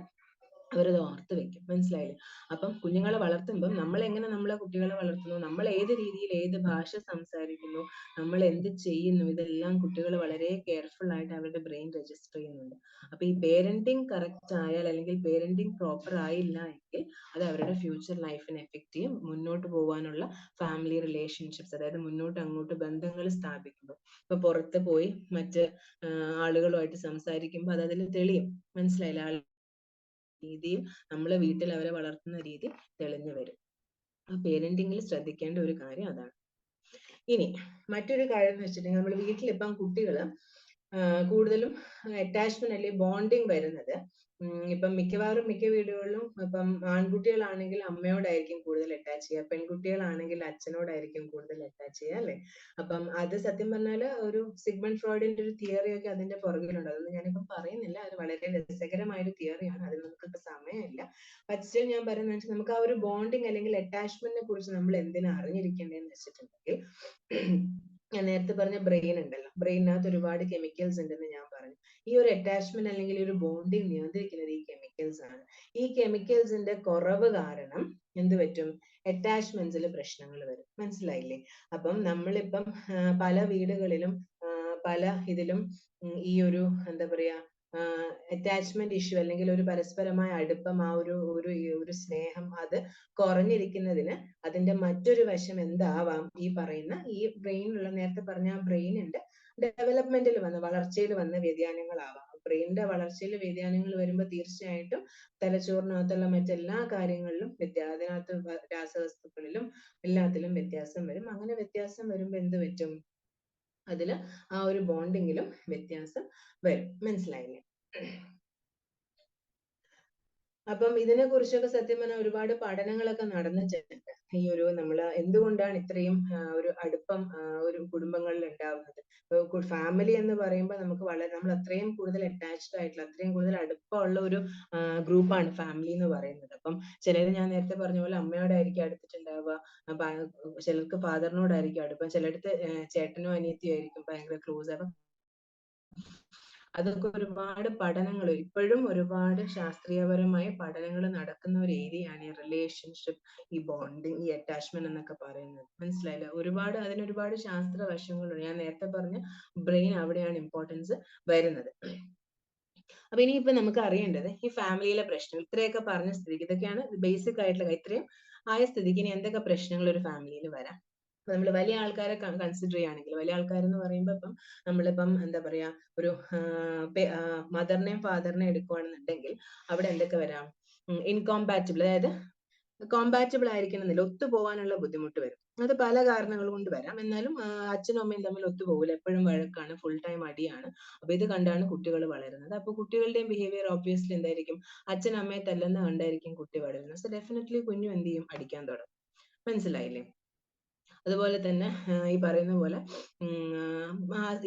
അവരത് ഓർത്ത് വെക്കും. മനസ്സിലായില്ലേ? അപ്പം കുഞ്ഞുങ്ങളെ വളർത്തുമ്പോൾ നമ്മൾ എങ്ങനെ നമ്മളെ കുട്ടികളെ വളർത്തുന്നു, നമ്മൾ ഏത് രീതിയിൽ ഏത് ഭാഷ സംസാരിക്കുന്നു, നമ്മൾ എന്ത് ചെയ്യുന്നു, ഇതെല്ലാം കുട്ടികൾ വളരെ കെയർഫുൾ ആയിട്ട് അവരുടെ ബ്രെയിൻ രജിസ്റ്റർ ചെയ്യുന്നുണ്ട്. അപ്പൊ ഈ പേരന്റിങ് കറക്റ്റ് ആയാൽ അല്ലെങ്കിൽ പേരന്റിങ് പ്രോപ്പർ ആയില്ല എങ്കിൽ അത് അവരുടെ ഫ്യൂച്ചർ ലൈഫിനെ എഫക്ട് ചെയ്യും. മുന്നോട്ട് പോകാനുള്ള ഫാമിലി റിലേഷൻഷിപ്സ്, അതായത് മുന്നോട്ട് അങ്ങോട്ട് ബന്ധങ്ങൾ സ്ഥാപിക്കുമ്പോൾ ഇപ്പൊ പുറത്ത് പോയി മറ്റ് ആളുകളുമായിട്ട് സംസാരിക്കുമ്പോൾ അത് അതിൽ തെളിയും. മനസ്സിലായില്ലേ? രീതിയിൽ നമ്മളെ വീട്ടിൽ അവരെ വളർത്തുന്ന രീതി തെളിഞ്ഞു വരും. ആ പേരന്റിങ്ങിൽ ശ്രദ്ധിക്കേണ്ട ഒരു കാര്യം അതാണ്. ഇനി മറ്റൊരു കാര്യം എന്ന് വെച്ചിട്ടുണ്ടെങ്കിൽ നമ്മൾ വീട്ടിൽ ഇപ്പം കുട്ടികൾ കൂടുതലും അറ്റാച്ച്മെന്റ് അല്ലെങ്കിൽ ബോണ്ടിങ് വരുന്നത് ഇപ്പം മിക്കവാറും മിക്ക വീടുകളിലും ഇപ്പം ആൺകുട്ടികളാണെങ്കിൽ അമ്മയോടായിരിക്കും കൂടുതൽ അറ്റാച്ച് ചെയ്യുക, പെൺകുട്ടികളാണെങ്കിൽ അച്ഛനോടായിരിക്കും കൂടുതൽ അറ്റാച്ച് ചെയ്യുക, അല്ലെ? അപ്പം അത് സത്യം പറഞ്ഞാല് ഒരു സിഗ്മണ്ട് ഫ്രോയിഡിന്റെ ഒരു തിയറി ഒക്കെ അതിന്റെ പുറകിലുണ്ട്. അതൊന്നും ഞാനിപ്പം പറയുന്നില്ല. അത് വളരെ രസകരമായ ഒരു തിയറിയാണ്. അതിന് നമുക്കിപ്പോ സമയമില്ല. പക്ഷേ ഞാൻ പറയുന്നത് വെച്ചാൽ നമുക്ക് ആ ഒരു ബോണ്ടിങ് അല്ലെങ്കിൽ അറ്റാച്ച്മെന്റിനെ കുറിച്ച് നമ്മൾ എന്തിനാ അറിഞ്ഞിരിക്കേണ്ടതെന്ന് വെച്ചിട്ടുണ്ടെങ്കിൽ ഞാൻ നേരത്തെ പറഞ്ഞ ബ്രെയിൻ ഉണ്ടല്ലോ, ബ്രെയിനകത്ത് ഒരുപാട് കെമിക്കൽസ് ഉണ്ടെന്ന് ഞാൻ പറഞ്ഞു. ഈ ഒരു അറ്റാച്ച്മെന്റ് അല്ലെങ്കിൽ ഒരു ബോണ്ടിങ് നിയന്ത്രിക്കുന്നത് ഈ കെമിക്കൽസ് ആണ്. ഈ കെമിക്കൽസിന്റെ കുറവ് കാരണം എന്ത് പറ്റും? അറ്റാച്ച്മെന്റ്സിൽ പ്രശ്നങ്ങൾ വരും. മനസ്സിലായില്ലേ? അപ്പം നമ്മളിപ്പം പല വീടുകളിലും പല ഇതിലും ഈ ഒരു എന്താ പറയാ അറ്റാച്ച്മെന്റ് ഇഷ്യൂ അല്ലെങ്കിൽ ഒരു പരസ്പരമായ അടുപ്പം, ആ ഒരു സ്നേഹം അത് കുറഞ്ഞിരിക്കുന്നതിന് അതിന്റെ മറ്റൊരു വശം എന്താവാം? ഈ പറയുന്ന ഈ ബ്രെയിനിലുള്ള നേരത്തെ പറഞ്ഞ ബ്രെയിനിന്റെ ഡെവലപ്മെന്റിൽ വളർച്ചയിൽ വന്ന വ്യതിയാനങ്ങളാവാം. ബ്രെയിനിന്റെ വളർച്ചയിൽ വ്യതിയാനങ്ങൾ വരുമ്പോൾ തീർച്ചയായിട്ടും തലച്ചോറിനകത്തുള്ള മറ്റെല്ലാ കാര്യങ്ങളിലും അതിനകത്ത് രാസവസ്തുക്കളിലും എല്ലാത്തിലും വ്യത്യാസം വരും. അങ്ങനെ വ്യത്യാസം വരുമ്പോൾ എന്ത് പറ്റും? അതില് ആ ഒരു ബോണ്ടിങ്ങിലും വ്യത്യാസം വരും. മനസ്സിലായില്ലേ? അപ്പം ഇതിനെ കുറിച്ചൊക്കെ സത്യം പറഞ്ഞാൽ ഒരുപാട് പഠനങ്ങളൊക്കെ നടന്നിട്ടുണ്ട്. ഈ ഒരു നമ്മള് എന്തുകൊണ്ടാണ് ഇത്രയും ഒരു അടുപ്പം ഒരു കുടുംബങ്ങളിൽ ഉണ്ടാവുന്നത്? ഫാമിലി എന്ന് പറയുമ്പോൾ നമുക്ക് നമ്മൾ അത്രയും കൂടുതൽ അറ്റാച്ച്ഡ് ആയിട്ടുള്ള, അത്രയും കൂടുതൽ അടുപ്പമുള്ള ഒരു ഗ്രൂപ്പാണ് ഫാമിലി എന്ന് പറയുന്നത്. അപ്പം ചിലര് ഞാൻ നേരത്തെ പറഞ്ഞ പോലെ അമ്മയോടായിരിക്കും അടുത്തിട്ടുണ്ടാവുക, ചിലർക്ക് ഫാദറിനോടായിരിക്കും അടുപ്പം, ചിലടത്ത് ചേട്ടനോ അനിയത്തിയോ ആയിരിക്കും ഭയങ്കര ക്ലോസ്. അപ്പം അതൊക്കെ ഒരുപാട് പഠനങ്ങൾ, ഇപ്പോഴും ഒരുപാട് ശാസ്ത്രീയപരമായ പഠനങ്ങൾ നടക്കുന്ന ഒരു ഏരിയയാണ് ഈ റിലേഷൻഷിപ്പ്, ഈ ബോണ്ടിങ്, ഈ അറ്റാച്ച്മെന്റ് എന്നൊക്കെ പറയുന്നത്. മനസ്സിലായില്ല? അതിനൊരുപാട് ശാസ്ത്ര വശങ്ങളുണ്ട്. ഞാൻ നേരത്തെ പറഞ്ഞ ബ്രെയിൻ അവിടെയാണ് ഇമ്പോർട്ടൻസ് വരുന്നത്. അപ്പൊ ഇനിയിപ്പോ നമുക്ക് അറിയേണ്ടത് ഈ ഫാമിലിയിലെ പ്രശ്നം ഇത്രയൊക്കെ പറഞ്ഞ സ്ഥിതിക്ക്, ഇതൊക്കെയാണ് ബേസിക് ആയിട്ടുള്ള, ഇത്രയും ആയ സ്ഥിതിക്ക് ഇനി എന്തൊക്കെ പ്രശ്നങ്ങൾ ഒരു ഫാമിലിയിൽ വരാം? നമ്മൾ വലിയ ആൾക്കാരെ കൺസിഡർ ചെയ്യുകയാണെങ്കിൽ, വലിയ ആൾക്കാരെന്ന് പറയുമ്പോൾ ഇപ്പം നമ്മളിപ്പം എന്താ പറയാ ഒരു മദറിനെയും ഫാദറിനെയും എടുക്കുകയാണെന്നുണ്ടെങ്കിൽ അവിടെ എന്തൊക്കെ വരാം? ഇൻകോമ്പാറ്റബിൾ, അതായത് കോമ്പാറ്റബിൾ ആയിരിക്കണമെന്നില്ല, ഒത്തുപോകാനുള്ള ബുദ്ധിമുട്ട് വരും. അത് പല കാരണങ്ങൾ കൊണ്ട് വരാം. എന്നാലും അച്ഛനും അമ്മയും തമ്മിൽ ഒത്തുപോകില്ല, എപ്പോഴും വഴക്കാണ്, ഫുൾ ടൈം അടിയാണ്. അപ്പൊ ഇത് കണ്ടാണ് കുട്ടികൾ വളരുന്നത്. അപ്പൊ കുട്ടികളുടെയും ബിഹേവിയർ ഓബ്വിയസ്ലി എന്തായിരിക്കും, അച്ഛൻ അമ്മയെ തല്ലുന്ന കണ്ടായിരിക്കും കുട്ടി വളരുന്നത്. സോ ഡെഫിനറ്റ്ലി കുഞ്ഞു എന്ത് ചെയ്യും, അടിക്കാൻ തുടങ്ങും. മനസ്സിലായില്ലേ? അതുപോലെ തന്നെ ഈ പറയുന്ന പോലെ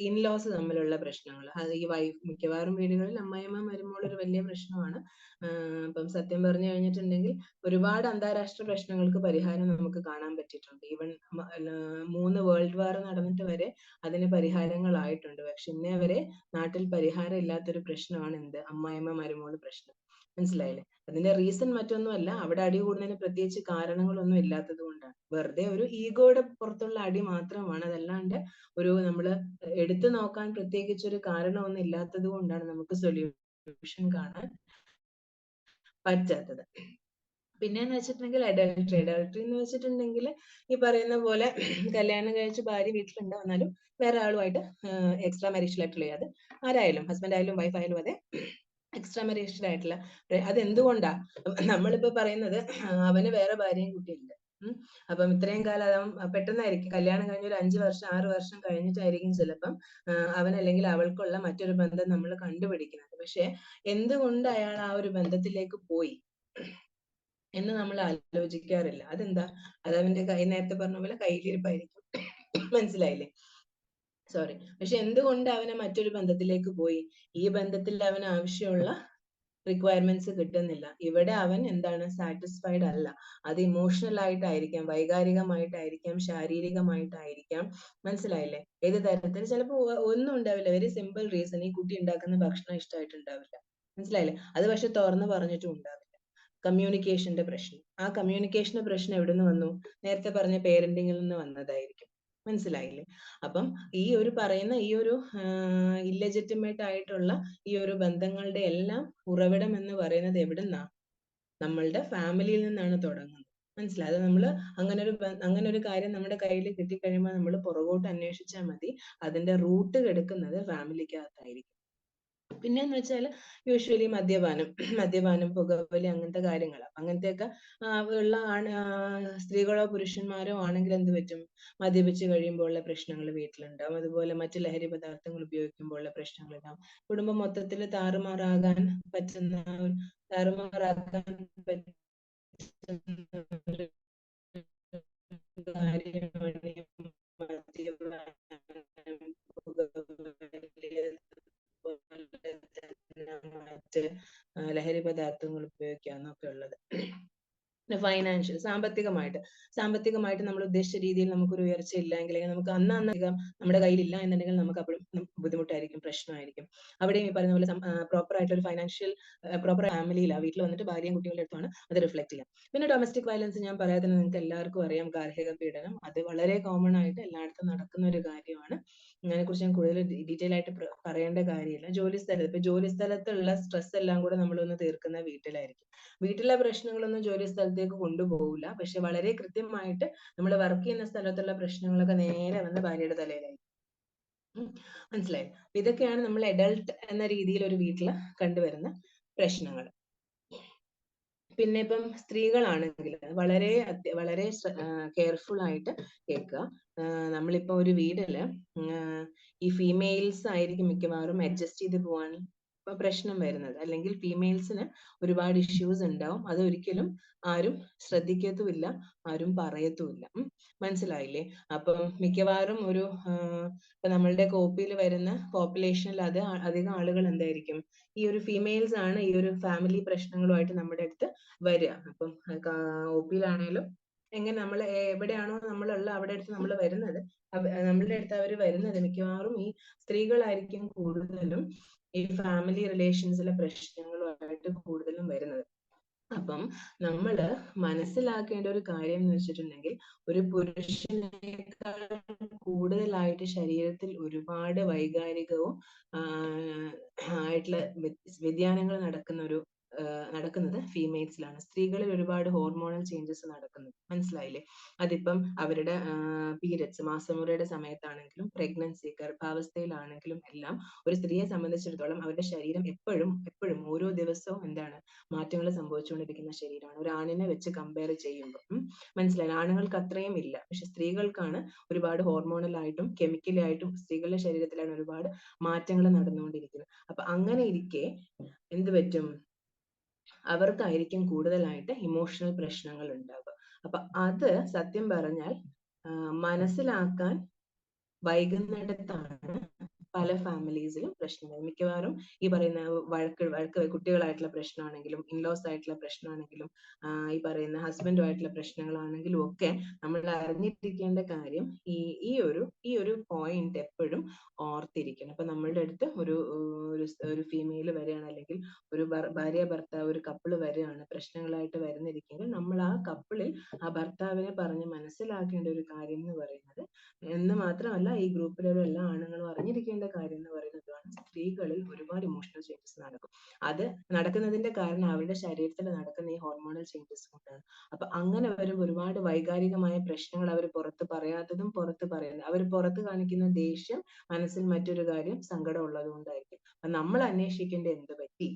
ഇൻലോസ് തമ്മിലുള്ള പ്രശ്നങ്ങൾ, അത് ഈ മിക്കവാറും വീടുകളിൽ അമ്മായിയമ്മ മരുമോൾ ഒരു വലിയ പ്രശ്നമാണ്. ഇപ്പം സത്യം പറഞ്ഞു കഴിഞ്ഞിട്ടുണ്ടെങ്കിൽ ഒരുപാട് അന്താരാഷ്ട്ര പ്രശ്നങ്ങൾക്ക് പരിഹാരം നമുക്ക് കാണാൻ പറ്റിയിട്ടുണ്ട്. ഈവൻ 3 വേൾഡ് വാർ നടന്നിട്ട് വരെ അതിന് പരിഹാരങ്ങളായിട്ടുണ്ട്. പക്ഷെ ഇന്നേ വരെ നാട്ടിൽ പരിഹാരം ഇല്ലാത്തൊരു പ്രശ്നമാണ് എന്ത്, അമ്മായിയമ്മ മരുമോൾ പ്രശ്നം. മനസ്സിലായില്ലേ? അതിന്റെ റീസൺ മറ്റൊന്നുമല്ല, അവിടെ അടി കൂടുന്നതിന് പ്രത്യേകിച്ച് കാരണങ്ങളൊന്നും ഇല്ലാത്തത് കൊണ്ടാണ്. വെറുതെ ഒരു ഈഗോയുടെ പുറത്തുള്ള അടി മാത്രമാണ്. അതല്ലാണ്ട് ഒരു നമ്മള് എടുത്തു നോക്കാൻ പ്രത്യേകിച്ച് ഒരു കാരണമൊന്നും ഇല്ലാത്തത് കൊണ്ടാണ് നമുക്ക് സൊല്യൂഷൻ കാണാൻ പറ്റാത്തത്. പിന്നെന്ന് വെച്ചിട്ടുണ്ടെങ്കിൽ അഡൾട്ടറി എന്ന് വെച്ചിട്ടുണ്ടെങ്കിൽ ഈ പറയുന്ന പോലെ കല്യാണം കഴിച്ച് ഭാര്യ വീട്ടിലുണ്ട്, വന്നാലും വേറെ ആളുമായിട്ട് എക്സ്ട്രാ മാരീഷ്യൽ ആയിട്ടുള്ള, അത് ആരായാലും ഹസ്ബൻഡ് ആയാലും വൈഫ് ആയാലും അതെ, എക്സ്ട്രാ മാരീഷ്യൽ ആയിട്ടുള്ള, അതെന്തുകൊണ്ടാ നമ്മളിപ്പോ പറയുന്നത്, അവന് വേറെ ഭാര്യയും കുട്ടിയുണ്ട്. അപ്പം ഇത്രയും കാലം അവൻ പെട്ടെന്നായിരിക്കും കല്യാണം കഴിഞ്ഞ ഒരു 5 വർഷം 6 വർഷം കഴിഞ്ഞിട്ടായിരിക്കും ചിലപ്പം അവൻ അല്ലെങ്കിൽ അവൾക്കുള്ള മറ്റൊരു ബന്ധം നമ്മൾ കണ്ടുപിടിക്കുന്നത്. പക്ഷെ എന്തുകൊണ്ട് അയാൾ ആ ഒരു ബന്ധത്തിലേക്ക് പോയി എന്ന് നമ്മൾ ആലോചിക്കാറില്ല. അതെന്താ, അത് അവന്റെ നേരത്തെ പറഞ്ഞ പോലെ കയ്യിലിരിപ്പായിരിക്കും. മനസ്സിലായില്ലേ? സോറി. പക്ഷെ എന്തുകൊണ്ട് അവന് മറ്റൊരു ബന്ധത്തിലേക്ക് പോയി, ഈ ബന്ധത്തിൽ അവന് ആവശ്യമുള്ള റിക്വയർമെന്റ്സ് കിട്ടുന്നില്ല. ഇവിടെ അവൻ എന്താണ്, സാറ്റിസ്ഫൈഡ് അല്ല. അത് ഇമോഷണൽ ആയിട്ടായിരിക്കാം, വൈകാരികമായിട്ടായിരിക്കാം, ശാരീരികമായിട്ടായിരിക്കാം. മനസ്സിലായില്ലേ? ഏത് തരത്തിൽ, ചിലപ്പോൾ ഒന്നും ഉണ്ടാവില്ല. വെരി സിമ്പിൾ റീസൺ, ഈ കുട്ടി ഉണ്ടാക്കുന്ന ഭക്ഷണം ഇഷ്ടമായിട്ടുണ്ടാവില്ല. മനസ്സിലായില്ലേ? അത് പക്ഷെ തുറന്ന് പറഞ്ഞിട്ടും ഉണ്ടാവില്ല. കമ്മ്യൂണിക്കേഷന്റെ പ്രശ്നം. ആ കമ്മ്യൂണിക്കേഷന്റെ പ്രശ്നം എവിടെ നിന്ന് വന്നു, നേരത്തെ പറഞ്ഞ പേരന്റിങ്ങിൽ നിന്ന് വന്നതായിരിക്കും. മനസ്സിലായില്ലേ? അപ്പം ഈ ഒരു പറയുന്ന ഈ ഒരു ഇല്ലെജിറ്റിമേറ്റ് ആയിട്ടുള്ള ഈ ഒരു ബന്ധങ്ങളുടെ എല്ലാം ഉറവിടം എന്ന് പറയുന്നത് എവിടുന്നാ, നമ്മളുടെ ഫാമിലിയിൽ നിന്നാണ് തുടങ്ങുന്നത്. മനസ്സിലായി? അത് നമ്മള് അങ്ങനെ ഒരു കാര്യം നമ്മുടെ കയ്യിൽ കിട്ടിക്കഴിയുമ്പോൾ നമ്മൾ പുറകോട്ട് അന്വേഷിച്ചാൽ മതി. അതിന്റെ റൂട്ട് കിടക്കുന്നത് ഫാമിലിക്കകത്തായിരിക്കും. പിന്നെന്ന് വെച്ചാൽ യൂഷ്വലി മദ്യപാനം, പുകവലി, അങ്ങനത്തെ കാര്യങ്ങൾ. അങ്ങനത്തെയൊക്കെ ഉള്ള സ്ത്രീകളോ പുരുഷന്മാരോ ആണെങ്കിൽ എന്ത് പറ്റും, മദ്യപിച്ച് കഴിയുമ്പോഴുള്ള പ്രശ്നങ്ങൾ വീട്ടിലുണ്ടാവും. അതുപോലെ മറ്റു ലഹരി പദാർത്ഥങ്ങൾ ഉപയോഗിക്കുമ്പോഴുള്ള പ്രശ്നങ്ങളുണ്ടാവും. കുടുംബം മൊത്തത്തിൽ താറുമാറാകാൻ പറ്റുന്ന കാര്യമാണ് മദ്യപാനം, പുകവലി, മറ്റ് ലഹരി പദാർത്ഥങ്ങൾ ഉപയോഗിക്കുക എന്നൊക്കെ ഉള്ളത്. ഫൈനാൻഷ്യൽ, സാമ്പത്തികമായിട്ട് നമ്മൾ ഉദ്ദേശിച്ച രീതിയിൽ നമുക്കൊരു ഉയർച്ച ഇല്ലെങ്കിൽ, നമുക്ക് അധികം നമ്മുടെ കയ്യിൽ ഇല്ല എന്നുണ്ടെങ്കിൽ നമുക്ക് അപ്പോഴും ബുദ്ധിമുട്ടായിരിക്കും, പ്രശ്നമായിരിക്കും. അവിടെയും ഈ പറയുന്ന പോലെ പ്രോപ്പർ ആയിട്ട് ഒരു ഫൈനാൻഷ്യൽ പ്രോപ്പർ ഫാമിലിയില്ല, വീട്ടിൽ വന്നിട്ട് ഭാര്യയും കുട്ടികളുടെ അടുത്താണ് അത് റിഫ്ലക്ട് ചെയ്യാം. പിന്നെ ഡൊമസ്റ്റിക് വയലൻസ് ഞാൻ പറയാതെ തന്നെ നിങ്ങൾക്ക് എല്ലാവർക്കും അറിയാം, ഗാർഹിക പീഡനം. അത് വളരെ കോമൺ ആയിട്ട് എല്ലായിടത്തും നടക്കുന്ന ഒരു കാര്യമാണ്. അതിനെക്കുറിച്ച് ഞാൻ കൂടുതൽ ഡീറ്റെയിൽ ആയിട്ട് പറയേണ്ട കാര്യമില്ല. ജോലി സ്ഥലത്തുള്ള സ്ട്രെസ് എല്ലാം കൂടെ നമ്മളൊന്ന് തീർക്കുന്ന വീട്ടിലായിരിക്കും. വീട്ടിലെ പ്രശ്നങ്ങളൊന്നും ജോലി സ്ഥലത്തേക്ക് കൊണ്ടുപോകില്ല. പക്ഷെ വളരെ കൃത്യമായിട്ട് നമ്മൾ വർക്ക് ചെയ്യുന്ന സ്ഥലത്തുള്ള പ്രശ്നങ്ങളൊക്കെ നേരെ വന്ന് ഭാര്യയുടെ തലയിലായിരിക്കും. മനസ്സിലായി? ഇതൊക്കെയാണ് നമ്മൾ അഡൾട്ട് എന്ന രീതിയിൽ ഒരു വീട്ടിൽ കണ്ടുവരുന്ന പ്രശ്നങ്ങൾ. പിന്നെ ഇപ്പം സ്ത്രീകളാണെങ്കിൽ വളരെ കെയർഫുൾ ആയിട്ട് കേൾക്കുക. നമ്മളിപ്പോ ഒരു വീട്ടില് ഈ ഫീമെയിൽസ് ആയിരിക്കും മിക്കവാറും അഡ്ജസ്റ്റ് ചെയ്ത് പോകാൻ പ്രശ്നം വരുന്നത്. അല്ലെങ്കിൽ ഫീമെയിൽസിന് ഒരുപാട് ഇഷ്യൂസ് ഉണ്ടാവും. അതൊരിക്കലും ആരും ശ്രദ്ധിക്കത്തുമില്ല, ആരും പറയത്തുമില്ല. മനസ്സിലായില്ലേ? അപ്പം മിക്കവാറും ഒരു ഇപ്പൊ നമ്മളുടെ കോപ്പിയിൽ വരുന്ന പോപ്പുലേഷനിൽ അധികം ആളുകൾ എന്തായിരിക്കും, ഈ ഒരു ഫീമെയിൽസ് ആണ് ഈ ഒരു ഫാമിലി പ്രശ്നങ്ങളുമായിട്ട് നമ്മുടെ അടുത്ത് വരിക. അപ്പം ഒപിയിലാണേലും എങ്ങനെ നമ്മൾ എവിടെയാണോ നമ്മളുള്ള അവിടെ അടുത്ത് നമ്മൾ വരുന്നത്, നമ്മളുടെ അടുത്ത് അവർ വരുന്നത് മിക്കവാറും ഈ സ്ത്രീകളായിരിക്കും കൂടുതലും ഈ ഫാമിലി റിലേഷൻസിലെ പ്രശ്നങ്ങളുമായിട്ട് കൂടുതലും വരുന്നത്. അപ്പം നമ്മള് മനസ്സിലാക്കേണ്ട ഒരു കാര്യം എന്ന് വെച്ചിട്ടുണ്ടെങ്കിൽ, ഒരു പുരുഷനേക്കാൾ കൂടുതലായിട്ട് ശരീരത്തിൽ ഒരുപാട് വൈകാരികവും ആയിട്ടുള്ള വ്യതിയാനങ്ങൾ നടക്കുന്ന ഒരു നടക്കുന്നത് ഫീമെയിൽസിലാണ്. സ്ത്രീകളിൽ ഒരുപാട് ഹോർമോണൽ ചേഞ്ചസ് നടക്കുന്നത്. മനസ്സിലായില്ലേ? അതിപ്പം അവരുടെ പീരിയഡ്സ്, മാസമുറയുടെ സമയത്താണെങ്കിലും പ്രഗ്നൻസി, ഗർഭാവസ്ഥയിലാണെങ്കിലും എല്ലാം ഒരു സ്ത്രീയെ സംബന്ധിച്ചിടത്തോളം അവരുടെ ശരീരം എപ്പോഴും എപ്പോഴും ഓരോ ദിവസവും എന്താണ് മാറ്റങ്ങൾ സംഭവിച്ചുകൊണ്ടിരിക്കുന്ന ശരീരമാണ്. ഒരു ആണിനെ വെച്ച് കമ്പയർ ചെയ്യുമ്പോൾ മനസ്സിലായി. ആണുങ്ങൾക്ക് അത്രയും ഇല്ല. പക്ഷെ സ്ത്രീകൾക്കാണ് ഒരുപാട് ഹോർമോണലായിട്ടും കെമിക്കലി ആയിട്ടും സ്ത്രീകളുടെ ശരീരത്തിലാണ് ഒരുപാട് മാറ്റങ്ങൾ നടന്നുകൊണ്ടിരിക്കുന്നത്. അപ്പൊ അങ്ങനെ ഇരിക്കെ എന്ത് പറ്റും? അവർക്കായിരിക്കും കൂടുതലായിട്ട് ഇമോഷണൽ പ്രശ്നങ്ങൾ ഉണ്ടാവുക. അപ്പൊ അത് സത്യം പറഞ്ഞാൽ മനസ്സിലാക്കാൻ വൈകുന്നിടത്താണ് പല ഫാമിലീസിലും പ്രശ്നങ്ങൾ. മിക്കവാറും ഈ പറയുന്ന വഴക്ക് കുട്ടികളായിട്ടുള്ള പ്രശ്നമാണെങ്കിലും ഇൻലോസ് ആയിട്ടുള്ള പ്രശ്നമാണെങ്കിലും ഈ പറയുന്ന ഹസ്ബൻഡുമായിട്ടുള്ള പ്രശ്നങ്ങളാണെങ്കിലും ഒക്കെ നമ്മൾ അറിഞ്ഞിരിക്കേണ്ട കാര്യം ഈ ഒരു പോയിന്റ് എപ്പോഴും ഓർത്തിരിക്കണം. അപ്പൊ നമ്മളുടെ അടുത്ത് ഒരു ഫീമെയിൽ വരികയാണ്, അല്ലെങ്കിൽ ഒരു ഭാര്യ ഭർത്താവ് ഒരു കപ്പിള് വരികയാണ്, പ്രശ്നങ്ങളായിട്ട് വരുന്നിരിക്കുമെങ്കിൽ നമ്മൾ ആ കപ്പിളിൽ ആ ഭർത്താവിനെ പറഞ്ഞ് മനസ്സിലാക്കേണ്ട ഒരു കാര്യം എന്ന് പറയുന്നത്, എന്ന് മാത്രമല്ല ഈ ഗ്രൂപ്പിലുള്ള എല്ലാ ആണുങ്ങളും അറിഞ്ഞിരിക്കേണ്ട കാര്യം എന്ന് പറയുന്നതാണ്, സ്ത്രീകളിൽ ഒരുപാട് ഇമോഷണൽ ചേഞ്ചസ് നടക്കും. അത് നടക്കുന്നതിന്റെ കാരണം അവരുടെ ശരീരത്തിൽ നടക്കുന്ന ഈ ഹോർമോണൽ ചേഞ്ചസ് കൊണ്ടാണ്. അപ്പൊ അങ്ങനെ വരുമ്പോൾ ഒരുപാട് വൈകാരികമായ പ്രശ്നങ്ങൾ അവർ പുറത്ത് പറയാത്തതും പുറത്ത് പറയുന്നത്, അവർ പുറത്ത് കാണിക്കുന്ന ദേഷ്യം മനസ്സിൽ മറ്റൊരു കാര്യം സങ്കടം ഉള്ളത് കൊണ്ടായിരിക്കും. അപ്പൊ നമ്മൾ അന്വേഷിക്കേണ്ട എന്ത് പറ്റി?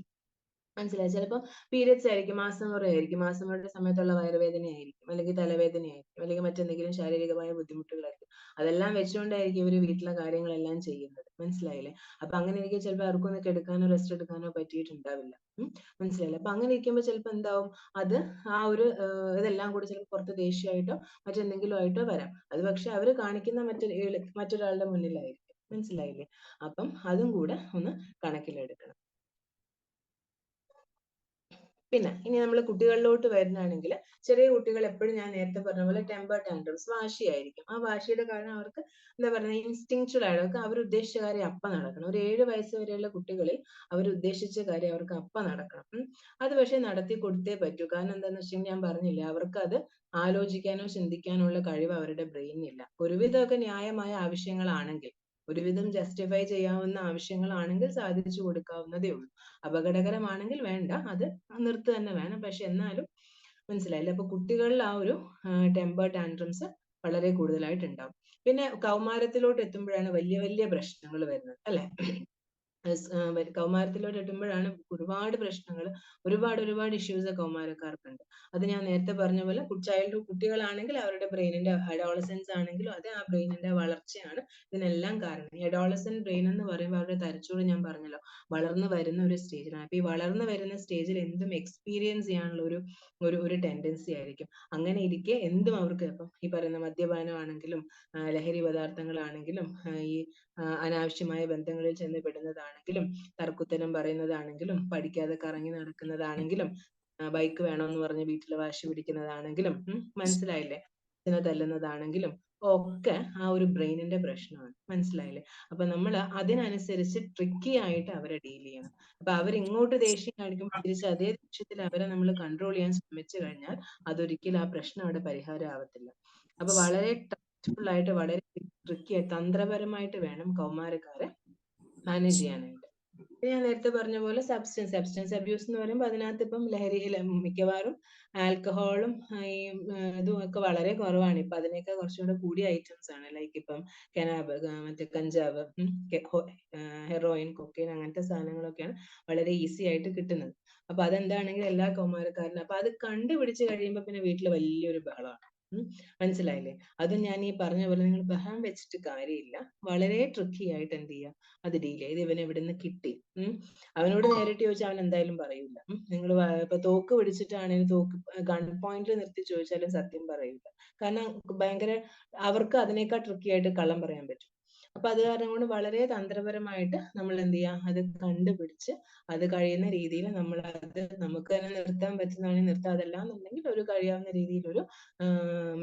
മനസ്സിലായി. ചിലപ്പോൾ പീരിയഡ്സ് ആയിരിക്കും, മാസമുറയായിരിക്കും, മാസമുറയുടെ സമയത്തുള്ള വയറുവേദനയായിരിക്കും, അല്ലെങ്കിൽ തലവേദനയായിരിക്കും, അല്ലെങ്കിൽ മറ്റെന്തെങ്കിലും ശാരീരികമായ ബുദ്ധിമുട്ടുകളായിരിക്കും. അതെല്ലാം വെച്ചുകൊണ്ടായിരിക്കും ഇവർ വീട്ടിലെ കാര്യങ്ങളെല്ലാം ചെയ്യുന്നത്. മനസ്സിലായില്ലേ? അപ്പൊ അങ്ങനെ ഇരിക്കെ ചിലപ്പോൾ അവർക്കൊന്ന് കിടക്കാനോ റെസ്റ്റ് എടുക്കാനോ പറ്റിയിട്ടുണ്ടാവില്ല. മനസ്സിലായില്ലേ? അപ്പൊ അങ്ങനെ ഇരിക്കുമ്പോൾ ചിലപ്പോൾ എന്താവും, അത് ആ ഒരു ഇതെല്ലാം കൂടി ചിലപ്പോൾ പുറത്ത് ദേഷ്യമായിട്ടോ മറ്റെന്തെങ്കിലും ആയിട്ടോ വരാം. അത് പക്ഷെ അവർ കാണിക്കുന്ന മറ്റൊരാളുടെ മുന്നിലായിരിക്കും. മനസ്സിലായില്ലേ? അപ്പം അതും കൂടെ ഒന്ന് കണക്കിലെടുക്കണം. പിന്നെ ഇനി നമ്മൾ കുട്ടികളിലോട്ട് വരുന്നതാണെങ്കിൽ, ചെറിയ കുട്ടികൾ എപ്പോഴും ഞാൻ നേരത്തെ പറഞ്ഞ പോലെ ടെമ്പർ ടാൻട്രംസ്, വാശിയായിരിക്കും. ആ വാശിയുടെ കാരണം അവർക്ക് എന്താ പറയുക, ഇൻസ്റ്റിങ്ച്വൽ ആയിട്ട് അവർക്ക് അവർ ഉദ്ദേശിച്ച കാര്യം അപ്പം നടക്കണം. ഒരു 7 വയസ്സ് വരെയുള്ള കുട്ടികളിൽ അവർ ഉദ്ദേശിച്ച കാര്യം അവർക്ക് അപ്പം നടക്കണം. അത് പക്ഷെ നടത്തി കൊടുത്തേ പറ്റൂ. കാരണം എന്താണെന്ന് വെച്ചാൽ ഞാൻ പറഞ്ഞില്ല, അവർക്ക് അത് ആലോചിക്കാനോ ചിന്തിക്കാനോ ഉള്ള കഴിവ് അവരുടെ ബ്രെയിനിനില്ല. ഒരുവിധമൊക്കെ ന്യായമായ ആവശ്യങ്ങളാണെങ്കിൽ, ഒരുവിധം ജസ്റ്റിഫൈ ചെയ്യാവുന്ന ആവശ്യങ്ങളാണെങ്കിൽ സാധിച്ചു കൊടുക്കാവുന്നതേ ഉള്ളൂ. അപകടകരമാണെങ്കിൽ വേണ്ട, അത് നിർത്തുക തന്നെ വേണം. പക്ഷെ എന്നാലും മനസ്സിലായില്ലേ? അപ്പൊ കുട്ടികളിൽ ആ ഒരു ടെമ്പർ ടാൻട്രംസ് വളരെ കൂടുതലായിട്ട് ഉണ്ടാവും. പിന്നെ കൗമാരത്തിലോട്ട് എത്തുമ്പോഴാണ് വലിയ വലിയ പ്രശ്നങ്ങൾ വരുന്നത്, അല്ലെ? കൗമാരത്തിലോട്ട് എത്തുമ്പോഴാണ് ഒരുപാട് പ്രശ്നങ്ങൾ, ഒരുപാട് ഇഷ്യൂസ് കൗമാരക്കാർക്കുണ്ട്. അത് ഞാൻ നേരത്തെ പറഞ്ഞ പോലെ ചൈൽഡ്ഹുഡ് കുട്ടികളാണെങ്കിൽ അവരുടെ ബ്രെയിനിന്റെ, അഡോളസൻസ് ആണെങ്കിലും അത് ആ ബ്രെയിനിന്റെ വളർച്ചയാണ് ഇതിനെല്ലാം കാരണം. ഈ അഡോളസെന്റ് ബ്രെയിൻ എന്ന് പറയുമ്പോൾ അവരുടെ തലച്ചോറ് ഞാൻ പറഞ്ഞല്ലോ വളർന്നു വരുന്ന ഒരു സ്റ്റേജിലാണ്. അപ്പൊ ഈ വളർന്നു വരുന്ന സ്റ്റേജിൽ എന്തും എക്സ്പീരിയൻസ് ചെയ്യാനുള്ള ഒരു ടെൻഡൻസി ആയിരിക്കും. അങ്ങനെ ഇരിക്കെ എന്തും അവർക്ക്, ഇപ്പം ഈ പറയുന്ന മദ്യപാനമാണെങ്കിലും ലഹരി പദാർത്ഥങ്ങളാണെങ്കിലും ഈ അനാവശ്യമായ ബന്ധങ്ങളിൽ ചെന്ന് പെടുന്നതാണെങ്കിലും തർക്കുത്തരം പറയുന്നതാണെങ്കിലും പഠിക്കാതെ കറങ്ങി നടക്കുന്നതാണെങ്കിലും ബൈക്ക് വേണമെന്ന് പറഞ്ഞ് വീട്ടിൽ വാശി പിടിക്കുന്നതാണെങ്കിലും മനസ്സിലായില്ലേ? അച്ഛനെ തല്ലുന്നതാണെങ്കിലും ഒക്കെ ആ ഒരു ബ്രെയിനിന്റെ പ്രശ്നമാണ്. മനസ്സിലായില്ലേ? അപ്പൊ നമ്മൾ അതിനനുസരിച്ച് ട്രിക്കി ആയിട്ട് അവരെ ഡീൽ ചെയ്യണം. അപ്പൊ അവരിങ്ങോട്ട് ദേഷ്യം കാണിക്കുമ്പോൾ തിരിച്ച് അതേ ദേഷ്യത്തിൽ അവരെ നമ്മൾ കൺട്രോൾ ചെയ്യാൻ ശ്രമിച്ചു കഴിഞ്ഞാൽ അതൊരിക്കലും ആ പ്രശ്നം അവിടെ പരിഹാരം ആവത്തില്ല. അപ്പൊ വളരെ ടച്ച്ഫുൾ ആയിട്ട്, വളരെ ട്രിക്കി ആയിട്ട്, തന്ത്രപരമായിട്ട് വേണം കൗമാരക്കാരെ മാനേജ് ചെയ്യാനായിട്ട്. ഞാൻ നേരത്തെ പറഞ്ഞ പോലെ സബ്സ്റ്റൻസ് അബ്യൂസ് എന്ന് പറയുമ്പോൾ അതിനകത്ത് ഇപ്പം മിക്കവാറും ആൽക്കഹോളും ഈ ഇതും ഒക്കെ വളരെ കുറവാണ്. ഇപ്പൊ അതിനൊക്കെ കുറച്ചുകൂടെ കൂടിയ ഐറ്റംസ് ആണ്. ലൈക്ക് ഇപ്പം കനാബ്, മറ്റേ കഞ്ചാവ്, ഹെറോയിൻ, കൊക്കൈൻ അങ്ങനത്തെ സാധനങ്ങളൊക്കെയാണ് വളരെ ഈസി ആയിട്ട് കിട്ടുന്നത്. അപ്പൊ അതെന്താണെങ്കിലും എല്ലാ കൗമാരക്കാരനും അപ്പൊ അത് കണ്ടുപിടിച്ച് കഴിയുമ്പോൾ പിന്നെ വീട്ടിൽ വലിയൊരു ബഹളമാണ്. മനസ്സിലായില്ലേ? അത് ഞാൻ ഈ പറഞ്ഞ പോലെ നിങ്ങൾ ബഹളം വെച്ചിട്ട് കാര്യമില്ല. വളരെ ട്രിക്കി ആയിട്ട് എന്ത് ചെയ്യുക, അത് ഡീൽ ചെയ്യുക. ഇത് ഇവന് എവിടുന്ന് കിട്ടി? അവനോട് നേരിട്ട് ചോദിച്ചാൽ അവൻ എന്തായാലും പറയില്ല. നിങ്ങൾ ഇപ്പൊ തോക്ക് പിടിച്ചിട്ടാണെങ്കിൽ തോക്ക് ഗൺ പോയിന്റിൽ നിർത്തി ചോദിച്ചാലും സത്യം പറയില്ല. കാരണം ഭയങ്കര, അവർക്ക് അതിനേക്കാൾ ട്രിക്കി ആയിട്ട് കള്ളം പറയാൻ പറ്റും. അപ്പൊ അത് കാരണം കൊണ്ട് വളരെ തന്ത്രപരമായിട്ട് നമ്മൾ എന്ത് ചെയ്യാം, അത് കണ്ടുപിടിച്ച് അത് കഴിയുന്ന രീതിയിൽ നമ്മൾ അത് നമുക്ക് തന്നെ നിർത്താൻ പറ്റുന്നതാണെങ്കിൽ നിർത്താം. അതല്ല എന്നുണ്ടെങ്കിൽ ഒരു കഴിയാവുന്ന രീതിയിൽ ഒരു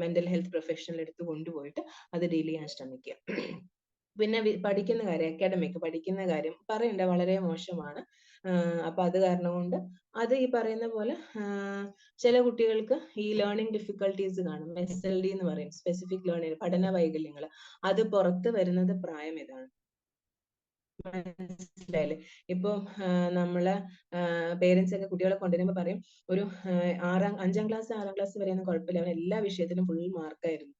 മെന്റൽ ഹെൽത്ത് പ്രൊഫഷണൽ എടുത്ത് കൊണ്ടുപോയിട്ട് അത് ഡീൽ ചെയ്യാൻ ശ്രമിക്കുക. പിന്നെ പഠിക്കുന്ന കാര്യം, അക്കാഡമിക് പഠിക്കുന്ന കാര്യം പറയണ്ട, വളരെ മോശമാണ്. അപ്പൊ അത് കാരണം കൊണ്ട് അത് ഈ പറയുന്ന പോലെ ചില കുട്ടികൾക്ക് ഈ ലേണിംഗ് ഡിഫിക്കൽട്ടീസ് കാണും. SLD എന്ന് പറയും, സ്പെസിഫിക് ലേണിംഗ് പഠന വൈകല്യങ്ങൾ. അത് പുറത്ത് വരുന്നത് പ്രായം ഇതാണ്. മനസ്സിലായില്ലേ? ഇപ്പൊ നമ്മളെ പേരൻസ് ഒക്കെ കുട്ടികളെ കൊണ്ടുവരുമ്പോ പറയും ഒരു 5ാം ക്ലാസ് 6ാം ക്ലാസ് വരെയൊന്നും കുഴപ്പമില്ല, അവൻ എല്ലാ വിഷയത്തിലും ഫുൾ മാർക്കായിരുന്നു.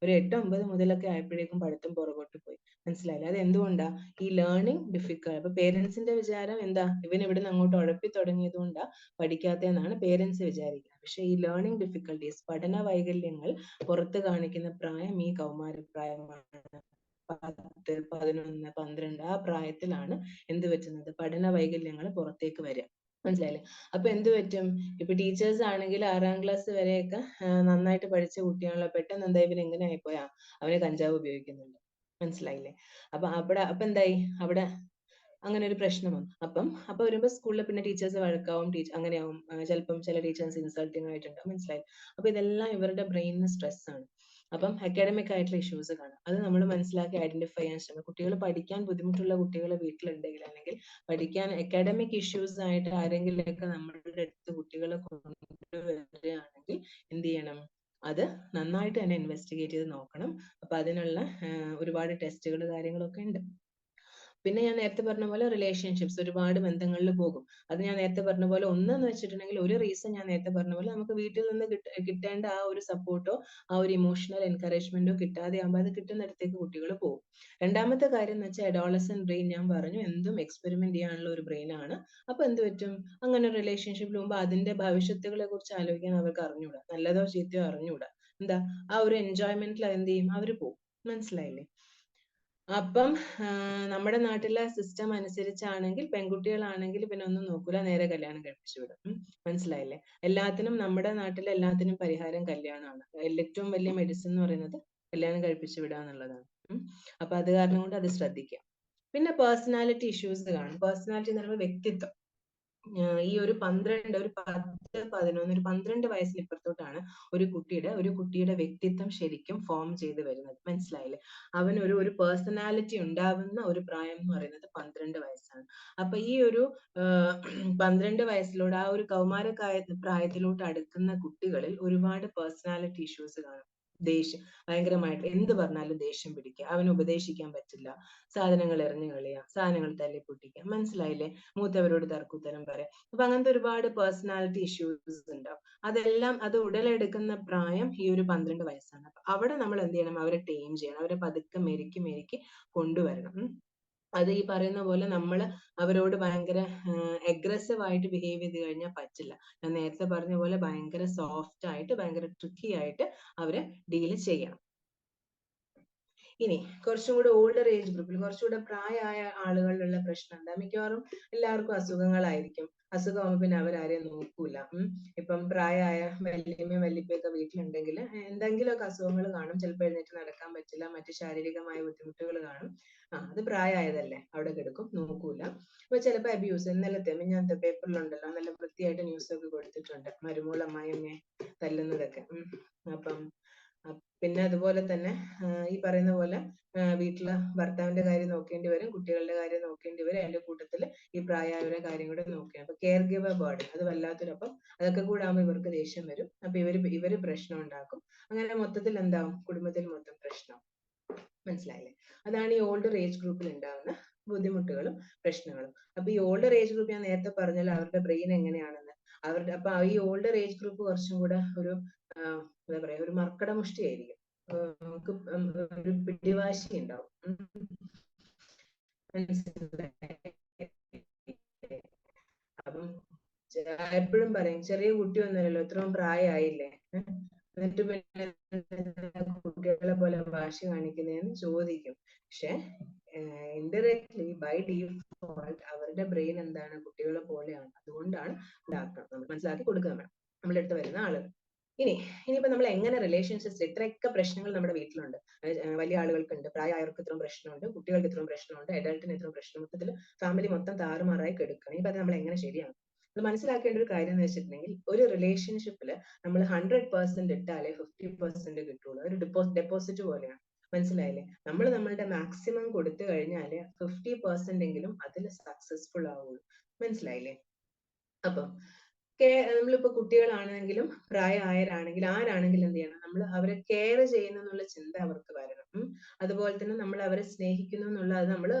ഒരു 8 9 മുതലൊക്കെ ആയപ്പോഴേക്കും പഠിത്തം പുറകോട്ട് പോയി. മനസ്സിലായില്ലേ? അത് എന്തുകൊണ്ടാ? ഈ ലേണിംഗ് ഡിഫിക്കൽട്ട്. അപ്പൊ പേരൻസിന്റെ വിചാരം എന്താ, ഇവൻ ഇവിടുന്ന് അങ്ങോട്ട് ഉഴപ്പി തുടങ്ങിയത് കൊണ്ടാ പഠിക്കാത്തതെന്നാണ് പേരൻസ് വിചാരിക്കുന്നത്. പക്ഷെ ഈ ലേണിംഗ് ഡിഫിക്കൽട്ടീസ്, പഠന വൈകല്യങ്ങൾ പുറത്ത് കാണിക്കുന്ന പ്രായം ഈ കൗമാരപ്രായമാണ്. 10, 11, 12 ആ പ്രായത്തിലാണ് എന്ത് പറ്റുന്നത്, പഠന വൈകല്യങ്ങൾ പുറത്തേക്ക് വരിക. മനസ്സിലായില്ലേ? അപ്പൊ എന്ത് പറ്റും, ഇപ്പൊ ടീച്ചേഴ്സ് ആണെങ്കിൽ 6ാം ക്ലാസ് വരെയൊക്കെ നന്നായിട്ട് പഠിച്ച കുട്ടികളെ പെട്ടെന്ന് എന്താ ഇവൻ എങ്ങനെ ആയിപ്പോയാ, അവന് കഞ്ചാവ് ഉപയോഗിക്കുന്നുണ്ട്. മനസ്സിലായില്ലേ? അപ്പൊ എന്തായി അവിടെ അങ്ങനെ ഒരു പ്രശ്നം വന്നു. അപ്പൊ വരുമ്പോ സ്കൂളിൽ പിന്നെ ടീച്ചേഴ്സ് വഴക്കാവും, അങ്ങനെയാവും. ചിലപ്പം ചില ടീച്ചേഴ്സ് ഇൻസൾട്ടിങ് ആയിട്ടുണ്ടാവും. മനസ്സിലായി? അപ്പൊ ഇതെല്ലാം ഇവരുടെ ബ്രെയിനിന് സ്ട്രെസ് ആണ്. അപ്പം അക്കാഡമിക് ആയിട്ടുള്ള ഇഷ്യൂസ് കാണും. അത് നമ്മൾ മനസ്സിലാക്കി ഐഡന്റിഫൈ ചെയ്യാൻ ശ്രമിക്കും. കുട്ടികൾ പഠിക്കാൻ ബുദ്ധിമുട്ടുള്ള കുട്ടികൾ വീട്ടിലുണ്ടെങ്കിൽ, അല്ലെങ്കിൽ പഠിക്കാൻ അക്കാഡമിക് ഇഷ്യൂസ് ആയിട്ട് ആരെങ്കിലുമൊക്കെ നമ്മളുടെ അടുത്ത് കുട്ടികളെ കൊണ്ടുവരികയാണെങ്കിൽ എന്ത് ചെയ്യണം, അത് നന്നായിട്ട് തന്നെ ഇൻവെസ്റ്റിഗേറ്റ് ചെയ്ത് നോക്കണം. അപ്പൊ അതിനുള്ള ഒരുപാട് ടെസ്റ്റുകൾ കാര്യങ്ങളൊക്കെ ഉണ്ട്. പിന്നെ ഞാൻ നേരത്തെ പറഞ്ഞ പോലെ റിലേഷൻഷിപ്സ്, ഒരുപാട് ബന്ധങ്ങളിൽ പോകും. അത് ഞാൻ നേരത്തെ പറഞ്ഞ പോലെ, ഒന്നെന്ന് വെച്ചിട്ടുണ്ടെങ്കിൽ ഒരു റീസൺ ഞാൻ നേരത്തെ പറഞ്ഞ പോലെ നമുക്ക് വീട്ടിൽ നിന്ന് കിട്ടേണ്ട ആ ഒരു സപ്പോർട്ടോ ആ ഒരു ഇമോഷണൽ എൻകറേജ്മെന്റോ കിട്ടാതെ ആകുമ്പോൾ അത് കിട്ടുന്നിടത്തേക്ക് കുട്ടികൾ പോകും. രണ്ടാമത്തെ കാര്യം എന്ന് വെച്ചാൽ അഡോളസന്റ് ബ്രെയിൻ, ഞാൻ പറഞ്ഞു എന്തും എക്സ്പെരിമെന്റ് ചെയ്യാനുള്ള ഒരു ബ്രെയിൻ ആണ്. അപ്പൊ എന്ത് പറ്റും, അങ്ങനെ ഒരു റിലേഷൻഷിപ്പിൽ പോകുമ്പോൾ അതിന്റെ ഭവിഷ്യത്തുകളെ കുറിച്ച് ആലോചിക്കാൻ അവർക്ക് അറിഞ്ഞൂടാ, നല്ലതോ ചീത്തയോ അറിഞ്ഞൂടാ. എന്താ, ആ ഒരു എൻജോയ്മെന്റിൽ എന്ത് ചെയ്യും, അവര് പോകും. മനസ്സിലായില്ലേ? അപ്പം നമ്മുടെ നാട്ടിലെ സിസ്റ്റം അനുസരിച്ചാണെങ്കിൽ പെൺകുട്ടികളാണെങ്കിൽ പിന്നെ ഒന്നും നോക്കൂല, നേരെ കല്യാണം കഴിപ്പിച്ചു വിടും. മനസ്സിലായില്ലേ? എല്ലാത്തിനും നമ്മുടെ നാട്ടിൽ എല്ലാത്തിനും പരിഹാരം കല്യാണമാണ്. ഏറ്റവും വലിയ മെഡിസിൻ എന്ന് പറയുന്നത് കല്യാണം കഴിപ്പിച്ചു വിടുക എന്നുള്ളതാണ്. അപ്പൊ അത് കാരണം കൊണ്ട് അത് ശ്രദ്ധിക്കാം. പിന്നെ പേഴ്സണാലിറ്റി ഇഷ്യൂസ് കാണും. പേഴ്സണാലിറ്റി എന്ന് പറയുമ്പോൾ വ്യക്തിത്വം. ഈ ഒരു 12, ഒരു 10, 11, ഒരു 12 വയസ്സിന് ഇപ്പുറത്തോട്ടാണ് ഒരു കുട്ടിയുടെ വ്യക്തിത്വം ശരിക്കും ഫോം ചെയ്ത് വരുന്നത്. മനസ്സിലായില്ലേ? അവൻ ഒരു പേഴ്സണാലിറ്റി ഉണ്ടാവുന്ന ഒരു പ്രായം എന്ന് പറയുന്നത് 12 വയസ്സാണ്. അപ്പൊ ഈ ഒരു 12 വയസ്സിലൂടെ, ആ ഒരു പ്രായത്തിലോട്ട് അടുക്കുന്ന കുട്ടികളിൽ ഒരുപാട് പേഴ്സണാലിറ്റി ഇഷ്യൂസ് കാണും. ദേഷ്യം, ഭയങ്കരമായിട്ട് എന്ത് പറഞ്ഞാലും ദേഷ്യം പിടിക്കുക, അവന് ഉപദേശിക്കാൻ പറ്റില്ല, സാധനങ്ങൾ എറിഞ്ഞു കളയുക, സാധനങ്ങൾ തല്ലി പൊട്ടിക്കുക. മനസ്സിലായില്ലേ? മൂത്തവരോട് തർക്കുത്തരം പറയാം. അപ്പൊ അങ്ങനത്തെ ഒരുപാട് പേഴ്സണാലിറ്റി ഇഷ്യൂസ് ഉണ്ടാവും. അത് ഉടലെടുക്കുന്ന പ്രായം ഈ ഒരു 12 വയസ്സാണ്. അപ്പൊ അവിടെ നമ്മൾ എന്ത് ചെയ്യണം, അവരെ ടൈം ചെയ്യണം, അവരെ പതുക്കെ മെരുക്കി കൊണ്ടുവരണം. അത് ഈ പറയുന്ന പോലെ നമ്മൾ അവരോട് ഭയങ്കര അഗ്രസീവ് ആയിട്ട് ബിഹേവ് ചെയ്ത് കഴിഞ്ഞാൽ പറ്റില്ല. ഞാൻ നേരത്തെ പറഞ്ഞ പോലെ ഭയങ്കര സോഫ്റ്റ് ആയിട്ട്, ഭയങ്കര ട്രിക്കി ആയിട്ട് അവരെ ഡീൽ ചെയ്യണം. ഇനി കുറച്ചും കൂടെ ഓൾഡർ ഏജ് ഗ്രൂപ്പിൽ, കുറച്ചുകൂടെ പ്രായമായ ആളുകളിലുള്ള പ്രശ്നം എന്താ, മിക്കവാറും എല്ലാവർക്കും അസുഖങ്ങളായിരിക്കും. അസുഖമാകുമ്പോൾ പിന്നെ അവരാരെയും നോക്കൂല. ഇപ്പം പ്രായമായ വല്യമ്മയും വല്യപ്പയൊക്കെ വീട്ടിലുണ്ടെങ്കിൽ എന്തെങ്കിലുമൊക്കെ അസുഖങ്ങൾ കാണും. ചിലപ്പോൾ എഴുന്നേറ്റ് നടക്കാൻ പറ്റില്ല, മറ്റ് ശാരീരികമായ ബുദ്ധിമുട്ടുകൾ കാണും. അത് പ്രായമായതല്ലേ, അവിടെ കിടക്കും, നോക്കൂല. അപ്പൊ ചിലപ്പോൾ അബ്യൂസ്, ഇന്നലത്തെ മിനിഞ്ഞാന്നത്തെ പേപ്പറിലുണ്ടല്ലോ, നല്ല വൃത്തിയായിട്ട് ന്യൂസ് ഒക്കെ കൊടുത്തിട്ടുണ്ട്, മരുമോൾ അമ്മായിയമ്മയെ തല്ലുന്നതൊക്കെ. അപ്പം പിന്നെ അതുപോലെ തന്നെ ഈ പറയുന്ന പോലെ വീട്ടില് ഭർത്താവിന്റെ കാര്യം നോക്കേണ്ടി വരും, കുട്ടികളുടെ കാര്യം നോക്കേണ്ടി വരും, അതിന്റെ കൂട്ടത്തിൽ ഈ പ്രായമായവരുടെ കാര്യം കൂടെ നോക്കുക. അപ്പൊ കെയർ ഗിവർ ബേർഡൻ അത് വല്ലാത്തൊരു, അപ്പം അതൊക്കെ കൂടെ ആകുമ്പോൾ ഇവർക്ക് ദേഷ്യം വരും. അപ്പൊ ഇവര് പ്രശ്നം ഉണ്ടാക്കും. അങ്ങനെ മൊത്തത്തിൽ എന്താവും, കുടുംബത്തിൽ മൊത്തം പ്രശ്നം. മനസ്സിലായില്ലേ? അതാണ് ഈ ഓൾഡർ ഏജ് ഗ്രൂപ്പിൽ ഉണ്ടാകുന്ന ബുദ്ധിമുട്ടുകളും പ്രശ്നങ്ങളും. അപ്പൊ ഈ ഓൾഡർ ഏജ് ഗ്രൂപ്പ് ഞാൻ നേരത്തെ പറഞ്ഞല്ലോ, അവരുടെ ബ്രെയിൻ എങ്ങനെയാണെന്ന്. അപ്പൊ ഈ ഓൾഡർ ഏജ് ഗ്രൂപ്പ് കുറച്ചും കൂടെ ഒരു എന്താ പറയാ, ഒരു മർക്കടമുഷ്ടി ആയിരിക്കും. നമുക്ക് ഒരു പിടിവാശി ഉണ്ടാവും. അപ്പം എപ്പോഴും പറയും, ചെറിയ കുട്ടിയൊന്നുമല്ലല്ലോ, ഇത്രയും പ്രായമായില്ലേ, എന്നിട്ട് പിന്നെ കുട്ടികളെ പോലെ വാശി കാണിക്കുന്നതെന്ന് ചോദിക്കും. പക്ഷെ ഇൻഡയറക്ട്ലി ബൈ ഡീഫോൾട്ട് അവരുടെ ബ്രെയിൻ എന്താണ്, കുട്ടികളെ പോലെയാണ്. അതുകൊണ്ടാണ് ഇതാക്കണം, നമ്മൾ മനസ്സിലാക്കി കൊടുക്കുക വേണം നമ്മുടെ അടുത്ത് വരുന്ന ആളുകൾ. ഇനിയിപ്പോ നമ്മൾ എങ്ങനെ റിലേഷൻഷിപ്സ്, ഇത്രയൊക്കെ പ്രശ്നങ്ങൾ നമ്മുടെ വീട്ടിലുണ്ട്. വലിയ ആളുകൾക്കുണ്ട്, പ്രായമായവർക്ക് ഇത്രയും പ്രശ്നമുണ്ട്, കുട്ടികൾക്ക് ഇത്രയും പ്രശ്നമുണ്ട്, അഡൾട്ടിന് ഇത്രയും പ്രശ്നം, മൊത്തത്തിൽ ഫാമിലി മൊത്തം താറുമാറായി കെടുക്കണം. ഇനിയിപ്പോ അത് നമ്മൾ എങ്ങനെ ശരിയാണ്? നമ്മൾ മനസ്സിലാക്കേണ്ട ഒരു കാര്യം എന്ന് വെച്ചിട്ടുണ്ടെങ്കിൽ, ഒരു റിലേഷൻഷിപ്പിൽ നമ്മൾ 100% ഇട്ടാലേ 50% കിട്ടുള്ളൂ. ഒരു ഡെപ്പോസിറ്റ് പോലെയാണ്. മനസ്സിലായില്ലേ? നമ്മൾ നമ്മളുടെ മാക്സിമം കൊടുത്തു കഴിഞ്ഞാല് 50% എങ്കിലും അതിൽ സക്സസ്ഫുൾ ആവുള്ളൂ. മനസ്സിലായില്ലേ? അപ്പം നമ്മളിപ്പോ കുട്ടികളാണെങ്കിലും പ്രായമായവരാണെങ്കിലും ആരാണെങ്കിലും എന്ത് ചെയ്യണം, നമ്മൾ അവരെ കെയർ ചെയ്യുന്നു എന്നുള്ള ചിന്ത അവർക്ക് വരണം. അതുപോലെ തന്നെ നമ്മൾ അവരെ സ്നേഹിക്കുന്നു എന്നുള്ള, അത്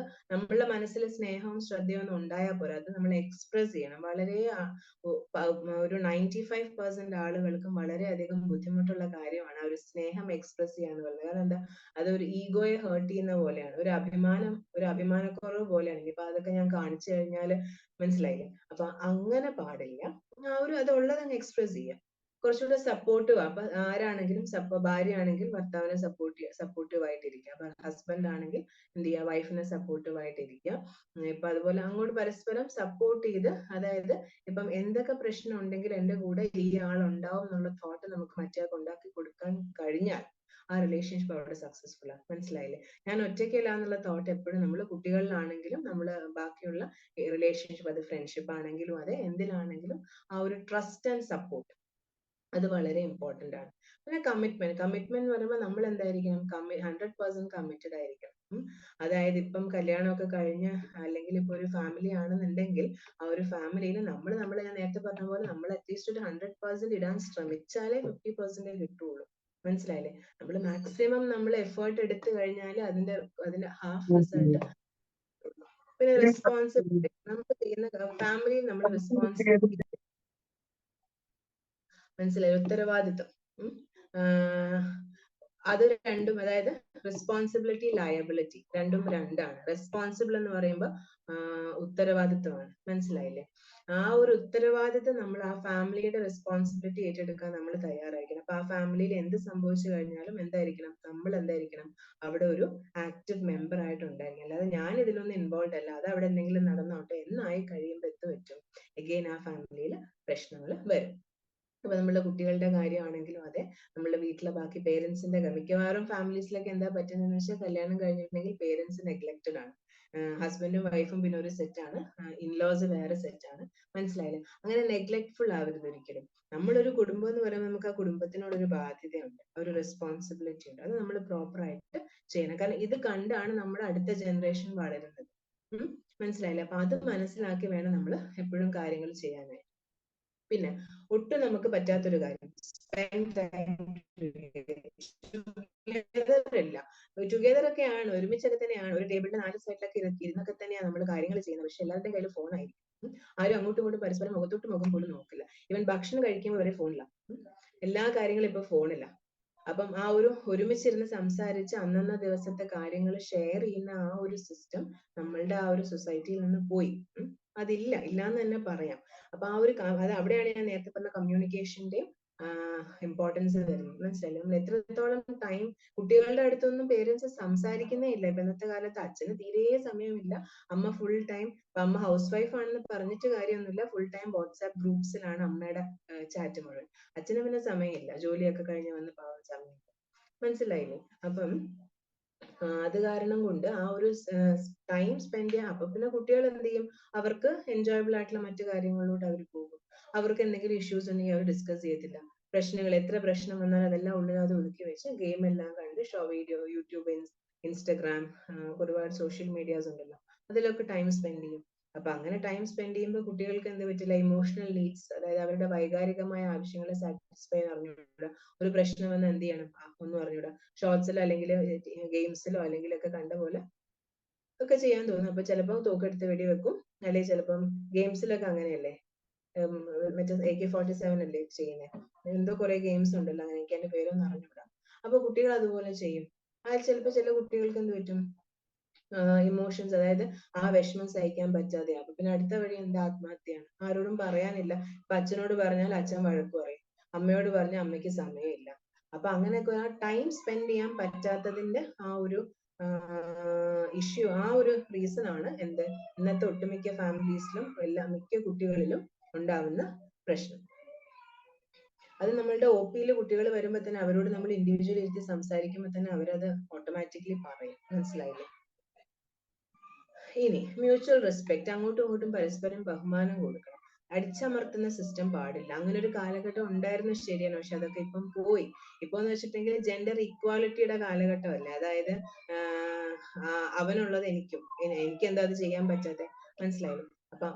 നമ്മളുടെ മനസ്സിൽ സ്നേഹവും ശ്രദ്ധയും ഒന്നും ഉണ്ടായാൽ പോരാ, അത് നമ്മൾ എക്സ്പ്രസ് ചെയ്യണം. വളരെ ഒരു 95% ആളുകൾക്കും വളരെയധികം ബുദ്ധിമുട്ടുള്ള കാര്യമാണ് ആ ഒരു സ്നേഹം എക്സ്പ്രസ് ചെയ്യാന്ന് പറയുന്നത്. കാരണം എന്താ, അതൊരു ഈഗോയെ ഹേർട്ട് ചെയ്യുന്ന പോലെയാണ്, ഒരു അഭിമാനക്കുറവ് പോലെയാണ്. ഇനിയിപ്പോ അതൊക്കെ ഞാൻ കാണിച്ചു കഴിഞ്ഞാല് മനസ്സിലായില്ലേ? അപ്പൊ അങ്ങനെ പാടില്ല. അത് ഉള്ളതങ്ങ് എക്സ്പ്രസ് ചെയ്യാം. കുറച്ചുകൂടെ സപ്പോർട്ടീവ്. അപ്പൊ ആരാണെങ്കിലും ഭാര്യ ആണെങ്കിൽ ഭർത്താവിനെ സപ്പോർട്ടീവ് ആയിട്ടിരിക്കുക. അപ്പൊ ഹസ്ബൻഡ് ആണെങ്കിൽ എന്ത് ചെയ്യുക, വൈഫിനെ സപ്പോർട്ടീവ് ആയിട്ടിരിക്കുക. ഇപ്പൊ അതുപോലെ അങ്ങോട്ട് പരസ്പരം സപ്പോർട്ട് ചെയ്ത്, അതായത് ഇപ്പം എന്തൊക്കെ പ്രശ്നം ഉണ്ടെങ്കിൽ എന്റെ കൂടെ ഈ ആൾ ഉണ്ടാവും എന്നുള്ള തോട്ട് നമുക്ക് മറ്റേയാൾക്ക് ഉണ്ടാക്കി കൊടുക്കാൻ കഴിഞ്ഞാൽ ആ റിലേഷൻഷിപ്പ് അവിടെ സക്സസ്ഫുൾ ആണ്. മനസ്സിലായില്ലേ? ഞാൻ ഒറ്റയ്ക്കല്ല എന്നുള്ള തോട്ട് എപ്പോഴും നമ്മൾ കുട്ടികളിലാണെങ്കിലും നമ്മൾ ബാക്കിയുള്ള റിലേഷൻഷിപ്പ്, അത് ഫ്രണ്ട്ഷിപ്പ് ആണെങ്കിലും അതെ എന്തിലാണെങ്കിലും ആ ഒരു ട്രസ്റ്റ് ആൻഡ് സപ്പോർട്ട്, അത് വളരെ ഇമ്പോർട്ടന്റ് ആണ്. പിന്നെ കമ്മിറ്റ്മെന്റ് എന്ന് പറയുമ്പോൾ നമ്മൾ എന്തായിരിക്കണം, 100% കമ്മിറ്റഡ് ആയിരിക്കണം. അതായത് ഇപ്പം കല്യാണമൊക്കെ കഴിഞ്ഞ് അല്ലെങ്കിൽ ഇപ്പൊ ഒരു ഫാമിലി ആണെന്നുണ്ടെങ്കിൽ ആ ഒരു ഫാമിലിയിൽ നമ്മൾ ഞാൻ നേരത്തെ പറഞ്ഞ പോലെ നമ്മൾ അറ്റ്ലീസ്റ്റ് ഒരു 100% ഇടാൻ ശ്രമിച്ചാലേ 50% കിട്ടുള്ളൂ. മനസ്സിലായില്ലേ? നമ്മൾ മാക്സിമം നമ്മൾ എഫേർട്ട് എടുത്തു കഴിഞ്ഞാൽ അതിന്റെ ഹാഫ് റിസൾട്ട്. പിന്നെ റെസ്പോൺസിബിലിറ്റി, നമ്മൾ ചെയ്യുന്ന ഫാമിലിയിൽ നമ്മൾ റെസ്പോൺസിബിലിറ്റി, മനസ്സിലായി, ഉത്തരവാദിത്വം. അത് രണ്ടും, അതായത് റെസ്പോൺസിബിലിറ്റി, ലയബിലിറ്റി രണ്ടും രണ്ടാണ്. റെസ്പോൺസിബിൾ എന്ന് പറയുമ്പോൾ ഉത്തരവാദിത്വമാണ്. മനസ്സിലായില്ലേ? ആ ഒരു ഉത്തരവാദിത്വം നമ്മൾ ആ ഫാമിലിയുടെ റെസ്പോൺസിബിലിറ്റി ഏറ്റെടുക്കാൻ നമ്മൾ തയ്യാറായിരിക്കണം. അപ്പൊ ആ ഫാമിലിയിൽ എന്ത് സംഭവിച്ചു കഴിഞ്ഞാലും നമ്മൾ എന്തായിരിക്കണം, അവിടെ ഒരു ആക്റ്റീവ് മെമ്പർ ആയിട്ട് ഉണ്ടായിരിക്കും. അല്ലാതെ ഞാൻ ഇതിലൊന്നും ഇൻവോൾവ് അല്ല, അത് അവിടെ എന്തെങ്കിലും നടന്നോട്ടെ എന്നായി കഴിയുമ്പോൾ എന്ത് പറ്റും, എഗെയിൻ ആ ഫാമിലിയിൽ പ്രശ്നങ്ങൾ വരും. അപ്പൊ നമ്മളുടെ കുട്ടികളുടെ കാര്യമാണെങ്കിലും അതെ, നമ്മളുടെ വീട്ടിലെ ബാക്കി പേരൻസിന്റെ, മിക്കവാറും ഫാമിലീസിലൊക്കെ എന്താ പറ്റുന്നതെന്ന് വെച്ചാൽ കല്യാണം കഴിഞ്ഞിട്ടുണ്ടെങ്കിൽ പേരൻസ് നെഗ്ലക്റ്റഡ് ആണ്. ഹസ്ബൻഡും വൈഫും പിന്നെ ഒരു സെറ്റാണ്, ഇൻലോസ് വേറെ സെറ്റാണ്. മനസ്സിലായില്ലേ? അങ്ങനെ നെഗ്ലക്ട്ഫുൾ ആവരുത് ഒരിക്കലും. നമ്മളൊരു കുടുംബം എന്ന് പറയുമ്പോൾ നമുക്ക് ആ കുടുംബത്തിനോട് ഒരു ബാധ്യതയുണ്ട്, ഒരു റെസ്പോൺസിബിലിറ്റി ഉണ്ട്. അത് നമ്മൾ പ്രോപ്പർ ആയിട്ട് ചെയ്യണം. കാരണം ഇത് കണ്ടാണ് നമ്മുടെ അടുത്ത ജനറേഷൻ വളരുന്നത്. മനസ്സിലായില്ലേ? അപ്പൊ അത് മനസ്സിലാക്കി വേണം നമ്മൾ എപ്പോഴും കാര്യങ്ങൾ ചെയ്യാനായിട്ട്. പിന്നെ ഒട്ടും നമുക്ക് പറ്റാത്തൊരു കാര്യം, ടുഗദർ ഒക്കെയാണ്, ഒരുമിച്ചൊക്കെ തന്നെയാണ്, ഒരു ടേബിളിന്റെ 4 സൈഡിലൊക്കെ ഇരുന്നൊക്കെ തന്നെയാണ് നമ്മൾ കാര്യങ്ങൾ ചെയ്യുന്നത്. പക്ഷെ എല്ലാവരുടെയും കയ്യിൽ ഫോണായിരിക്കും. ആരും അങ്ങോട്ടും ഇങ്ങോട്ടും പരസ്പരം മുഖത്തോട്ട് മുഖം പോലും നോക്കില്ല. ഇവൻ ഭക്ഷണം കഴിക്കുമ്പോൾ വരെ ഫോണില്ല. എല്ലാ കാര്യങ്ങളും ഇപ്പൊ ഫോണില്ല. അപ്പം ആ ഒരു ഒരുമിച്ചിരുന്ന് സംസാരിച്ച് അന്നന്ന ദിവസത്തെ കാര്യങ്ങൾ ഷെയർ ചെയ്യുന്ന ആ ഒരു സിസ്റ്റം നമ്മളുടെ ആ ഒരു സൊസൈറ്റിയിൽ നിന്ന് പോയി. അതില്ല, ഇല്ലാന്ന് തന്നെ പറയാം. അപ്പൊ ആ ഒരു അത് അവിടെയാണ് ഞാൻ നേരത്തെ പറഞ്ഞ കമ്മ്യൂണിക്കേഷന്റെ ഇമ്പോർട്ടൻസ് വരുന്നത്. മനസ്സിലായില്ലേ? നമ്മൾ എത്രത്തോളം ടൈം, കുട്ടികളുടെ അടുത്തൊന്നും പേരൻസ് സംസാരിക്കുന്നേ ഇല്ല. ഇപ്പൊ ഇന്നത്തെ കാലത്ത് അച്ഛന് തീരെ സമയമില്ല. അമ്മ ഫുൾ ടൈം, അമ്മ ഹൗസ് വൈഫ് ആണെന്ന് പറഞ്ഞിട്ട് കാര്യമൊന്നുമില്ല, ഫുൾ ടൈം വാട്സാപ്പ് ഗ്രൂപ്പ്സിലാണ് അമ്മയുടെ ചാറ്റ് മുഴുവൻ. അച്ഛന് പിന്നെ സമയമില്ല, ജോലിയൊക്കെ കഴിഞ്ഞ് വന്ന് പാവം സമയം. മനസ്സിലായില്ലേ? അപ്പം അത് കാരണം കൊണ്ട് ആ ഒരു ടൈം സ്പെൻഡ് ചെയ്യാം. അപ്പൊ പിന്നെ കുട്ടികൾ എന്ത് ചെയ്യും, അവർക്ക് എൻജോയബിൾ ആയിട്ടുള്ള മറ്റു കാര്യങ്ങളിലൂടെ അവർ പോകും. അവർക്ക് എന്തെങ്കിലും ഇഷ്യൂസ് ഉണ്ടെങ്കിൽ അവർ ഡിസ്കസ് ചെയ്യത്തില്ല. എത്ര പ്രശ്നം വന്നാലും അതെല്ലാം ഉള്ളിലത് ഒതുക്കി വെച്ച് ഗെയിം എല്ലാം കണ്ട് വീഡിയോ, യൂട്യൂബ്, ഇൻസ്റ്റഗ്രാം, ഒരുപാട് സോഷ്യൽ മീഡിയാസ് ഉണ്ടല്ലോ, അതിലൊക്കെ ടൈം സ്പെൻഡ് ചെയ്യും. അപ്പൊ അങ്ങനെ ടൈം സ്പെൻഡ് ചെയ്യുമ്പോൾ കുട്ടികൾക്ക് എന്ത് പറ്റില്ല, ഇമോഷണൽ നീഡ്സ്, അതായത് അവരുടെ വൈകാരികമായ ആവശ്യങ്ങളെ സാറ്റിസ്ഫൈ അറിഞ്ഞൂടാ. ഒരു പ്രശ്നം വന്ന് എന്ത് ചെയ്യണം, ഒന്നും അറിഞ്ഞൂടാ, ഷോർട്സിലോ അല്ലെങ്കിൽ ഗെയിംസിലോ അല്ലെങ്കിൽ ഒക്കെ കണ്ട പോലെ ഒക്കെ ചെയ്യാൻ തോന്നും. അപ്പൊ ചിലപ്പോൾ തോക്കെടുത്ത് വെടിവെക്കും, അല്ലെങ്കിൽ ചിലപ്പം ഗെയിംസിലൊക്കെ അങ്ങനെയല്ലേ, മറ്റേ AK-47 അല്ലേ ചെയ്യുന്നത്, എന്തോ കുറെ ഗെയിംസ് ഉണ്ടല്ലോ അങ്ങനെ, എനിക്ക് അതിന്റെ പേരൊന്നും അറിഞ്ഞൂടാ. അപ്പൊ കുട്ടികൾ അതുപോലെ ചെയ്യും. അതിൽ ചിലപ്പോൾ ചില കുട്ടികൾക്ക് എന്ത് പറ്റും, ഇമോഷൻസ്, അതായത് ആ വിഷമം സഹിക്കാൻ പറ്റാതെ അപ്പൊ പിന്നെ അടുത്ത വഴി എന്താ, ആത്മഹത്യയാണ്. ആരോടും പറയാനില്ല. ഇപ്പൊ അച്ഛനോട് പറഞ്ഞാൽ അച്ഛൻ വഴക്ക് പറയും, അമ്മയോട് പറഞ്ഞാൽ അമ്മയ്ക്ക് സമയമില്ല. അപ്പൊ അങ്ങനെയൊക്കെ ആ ടൈം സ്പെൻഡ് ചെയ്യാൻ പറ്റാത്തതിന്റെ ആ ഒരു ഇഷ്യൂ, ആ ഒരു റീസൺ ആണ് എന്ത്, ഇന്നത്തെ ഒട്ടുമിക്ക ഫാമിലീസിലും മിക്ക കുട്ടികളിലും ഉണ്ടാവുന്ന പ്രശ്നം. അത് നമ്മളുടെ OP-യിൽ കുട്ടികൾ വരുമ്പോൾ തന്നെ അവരോട് നമ്മൾ ഇൻഡിവിജ്വൽ ഇരുത്തി സംസാരിക്കുമ്പോൾ തന്നെ അവരത് ഓട്ടോമാറ്റിക്കലി പറയും. മനസ്സിലായില്ലേ? ഇനി മ്യൂച്വൽ റെസ്പെക്ട്, അങ്ങോട്ടും ഇങ്ങോട്ടും പരസ്പരം ബഹുമാനം കൊടുക്കണം. അടിച്ചമർത്തുന്ന സിസ്റ്റം പാടില്ല. അങ്ങനെ ഒരു കാലഘട്ടം ഉണ്ടായിരുന്നു, ശരിയാണ്, പക്ഷെ അതൊക്കെ ഇപ്പം പോയി. ഇപ്പൊ എന്ന് വെച്ചിട്ടുണ്ടെങ്കിൽ ജെൻഡർ ഇക്വാലിറ്റിയുടെ കാലഘട്ടമല്ലേ. അതായത് അവനുള്ളത് എനിക്കും, എനിക്ക് എന്താ അത് ചെയ്യാൻ പറ്റാത്തെ, മനസ്സിലായില്ലേ? അപ്പൊ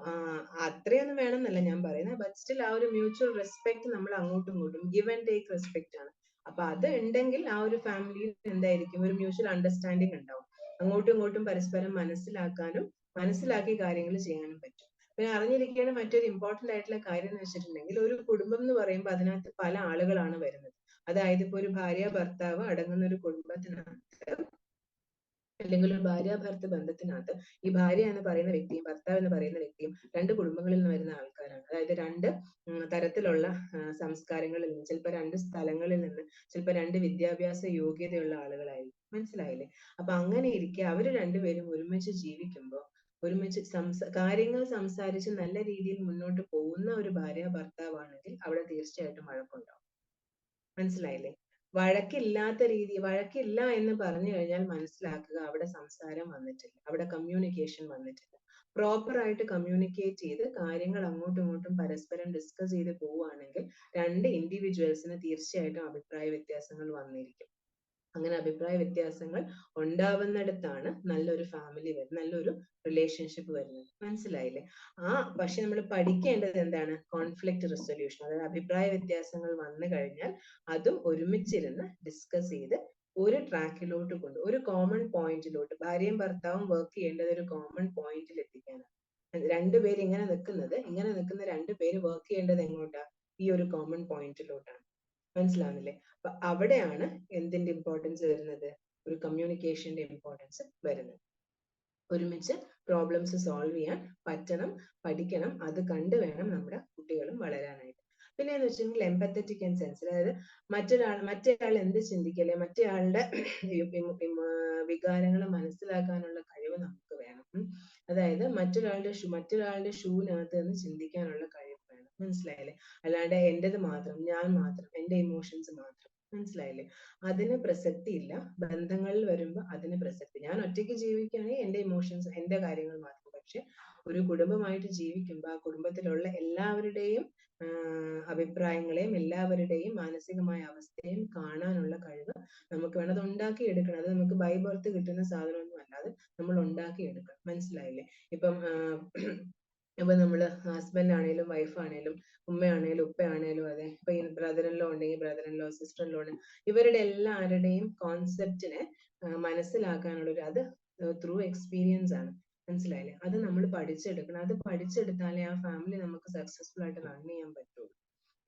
അത്രയൊന്നും വേണമെന്നല്ല ഞാൻ പറയുന്നത്, ബട്ട് സ്റ്റിൽ ആ ഒരു മ്യൂച്വൽ റെസ്പെക്ട് നമ്മൾ അങ്ങോട്ടും ഇങ്ങോട്ടും ഗിവ് ആൻഡ് ടേക്ക് റെസ്പെക്ട് ആണ്. അപ്പൊ അത് ഉണ്ടെങ്കിൽ ആ ഒരു ഫാമിലിയിൽ എന്തായിരിക്കും, ഒരു മ്യൂച്വൽ അണ്ടർസ്റ്റാൻഡിങ് ഉണ്ടാവും. അങ്ങോട്ടും ഇങ്ങോട്ടും പരസ്പരം മനസ്സിലാക്കാനും മനസ്സിലാക്കി കാര്യങ്ങൾ ചെയ്യാനും പറ്റും. പിന്നെ അറിഞ്ഞിരിക്കേണ്ട മറ്റൊരു ഇമ്പോർട്ടന്റ് ആയിട്ടുള്ള കാര്യം എന്ന് വെച്ചിട്ടുണ്ടെങ്കിൽ, ഒരു കുടുംബം എന്ന് പറയുമ്പോൾ അതിനകത്ത് പല ആളുകളാണ് വരുന്നത്. അതായത് ഇപ്പൊ ഒരു ഭാര്യ ഭർത്താവ് അടങ്ങുന്ന ഒരു കുടുംബത്തിനകത്ത്, അല്ലെങ്കിൽ ഒരു ഭാര്യാഭർത്തൃ ബന്ധത്തിനകത്ത്, ഈ ഭാര്യ എന്ന് പറയുന്ന വ്യക്തിയും ഭർത്താവ് എന്ന് പറയുന്ന വ്യക്തിയും രണ്ട് കുടുംബങ്ങളിൽ നിന്ന് വരുന്ന ആൾക്കാരാണ്. അതായത് രണ്ട് തരത്തിലുള്ള സംസ്കാരങ്ങളിൽ നിന്ന്, ചിലപ്പോൾ രണ്ട് സ്ഥലങ്ങളിൽ നിന്ന്, ചിലപ്പോൾ രണ്ട് വിദ്യാഭ്യാസ യോഗ്യതയുള്ള ആളുകളായിരിക്കും. മനസ്സിലായില്ലേ? അപ്പൊ അങ്ങനെ ഇരിക്കെ അവര് രണ്ടുപേരും ഒരുമിച്ച് ജീവിക്കുമ്പോൾ, ഒരുമിച്ച് കാര്യങ്ങൾ സംസാരിച്ച് നല്ല രീതിയിൽ മുന്നോട്ട് പോകുന്ന ഒരു ഭാര്യ ഭർത്താവാണെങ്കിൽ അവിടെ തീർച്ചയായിട്ടും വഴക്കുണ്ടാവും. മനസ്സിലായില്ലേ? വഴക്കില്ല എന്ന് പറഞ്ഞു കഴിഞ്ഞാൽ മനസ്സിലാക്കുക അവിടെ സംസാരം വന്നിട്ടില്ല, അവിടെ കമ്മ്യൂണിക്കേഷൻ വന്നിട്ടില്ല. പ്രോപ്പർ ആയിട്ട് കമ്മ്യൂണിക്കേറ്റ് ചെയ്ത് കാര്യങ്ങൾ അങ്ങോട്ടും ഇങ്ങോട്ടും പരസ്പരം ഡിസ്കസ് ചെയ്ത് പോവുകയാണെങ്കിൽ രണ്ട് ഇൻഡിവിജ്വൽസിന് തീർച്ചയായിട്ടും അഭിപ്രായ വ്യത്യാസങ്ങൾ വന്നിരിക്കും. അങ്ങനെ അഭിപ്രായ വ്യത്യാസങ്ങൾ ഉണ്ടാവുന്നിടത്താണ് നല്ലൊരു ഫാമിലി വരുന്നത്, നല്ലൊരു റിലേഷൻഷിപ്പ് വരുന്നത്. മനസ്സിലായില്ലേ? പക്ഷെ നമ്മൾ പഠിക്കേണ്ടത് എന്താണ്? Conflict resolution. അതായത് അഭിപ്രായ വ്യത്യാസങ്ങൾ വന്നു കഴിഞ്ഞാൽ അതും ഒരുമിച്ചിരുന്ന് ഡിസ്കസ് ചെയ്ത് ഒരു ട്രാക്കിലോട്ട് ഒരു കോമൺ പോയിന്റിലോട്ട്, ഭാര്യയും ഭർത്താവും വർക്ക് ചെയ്യേണ്ടത് ഒരു കോമൺ പോയിന്റിൽ എത്തിക്കാനാണ്. രണ്ടുപേര് ഇങ്ങനെ നിൽക്കുന്ന രണ്ടുപേര് വർക്ക് ചെയ്യേണ്ടത് എങ്ങോട്ടാ? ഈ ഒരു കോമൺ പോയിന്റിലോട്ടാണ്. മനസ്സിലാവുന്നില്ലേ? അപ്പൊ അവിടെയാണ് എന്തിന്റെ ഇമ്പോർട്ടൻസ് വരുന്നത്? ഒരു കമ്മ്യൂണിക്കേഷന്റെ ഇമ്പോർട്ടൻസ് വരുന്നത്. ഒരുമിച്ച് പ്രോബ്ലംസ് സോൾവ് ചെയ്യാൻ പറ്റണം, പഠിക്കണം. അത് കണ്ടു വേണം നമ്മുടെ കുട്ടികളും വളരാനായിട്ട്. പിന്നെ എന്ന് വെച്ചിട്ടുണ്ടെങ്കിൽ എംപത്തറ്റിക് ആൻഡ് സെൻസിറ്റീവ്. അതായത് മറ്റേയാൾ എന്ത് ചിന്തിക്കല്ലേ, മറ്റേയാളുടെ വികാരങ്ങൾ മനസ്സിലാക്കാനുള്ള കഴിവ് നമുക്ക് വേണം. അതായത് മറ്റൊരാളുടെ ഷൂവിനകത്ത് നിന്ന് ചിന്തിക്കാനുള്ള കഴിവ് വേണം. മനസ്സിലായില്ലേ? അല്ലാണ്ട് എന്റേത് മാത്രം, ഞാൻ മാത്രം, എന്റെ ഇമോഷൻസ് മാത്രം. മനസ്സിലായില്ലേ? അതിന് പ്രസക്തി ഇല്ല. ബന്ധങ്ങളിൽ വരുമ്പോ അതിന് പ്രസക്തി. ഞാൻ ഒറ്റയ്ക്ക് ജീവിക്കുകയാണെങ്കിൽ എന്റെ ഇമോഷൻസ്, എന്റെ കാര്യങ്ങൾ മാത്രം. പക്ഷെ ഒരു കുടുംബമായിട്ട് ജീവിക്കുമ്പോൾ ആ കുടുംബത്തിലുള്ള എല്ലാവരുടെയും അഭിപ്രായങ്ങളെയും എല്ലാവരുടെയും മാനസികമായ അവസ്ഥയും കാണാനുള്ള കഴിവ് നമുക്ക് വേണം. അത് ഉണ്ടാക്കി എടുക്കണം. അത് നമുക്ക് ബൈ ബർത്ത് കിട്ടുന്ന സാധനമൊന്നും അല്ലാതെ നമ്മൾ ഉണ്ടാക്കി എടുക്കണം. മനസ്സിലായില്ലേ? ഇപ്പൊ നമ്മള് ഹസ്ബൻഡ് ആണേലും വൈഫ് ആണേലും ഉമ്മയാണേലും ഉപ്പയാണേലും അതെ, ഇപ്പൊ ബ്രദർ ഇൻ ലോ ഉണ്ടെങ്കിൽ brother in law, sister in law, ഇവരുടെ എല്ലാവരുടെയും കോൺസെപ്റ്റിനെ മനസ്സിലാക്കാനുള്ള അത് ത്രൂ എക്സ്പീരിയൻസ് ആണ്. മനസ്സിലായില്ലേ? അത് നമ്മൾ പഠിച്ചെടുക്കണം. അത് പഠിച്ചെടുത്താലേ ആ ഫാമിലി നമുക്ക് സക്സസ്ഫുൾ ആയിട്ട് റൺ ചെയ്യാൻ പറ്റുള്ളൂ.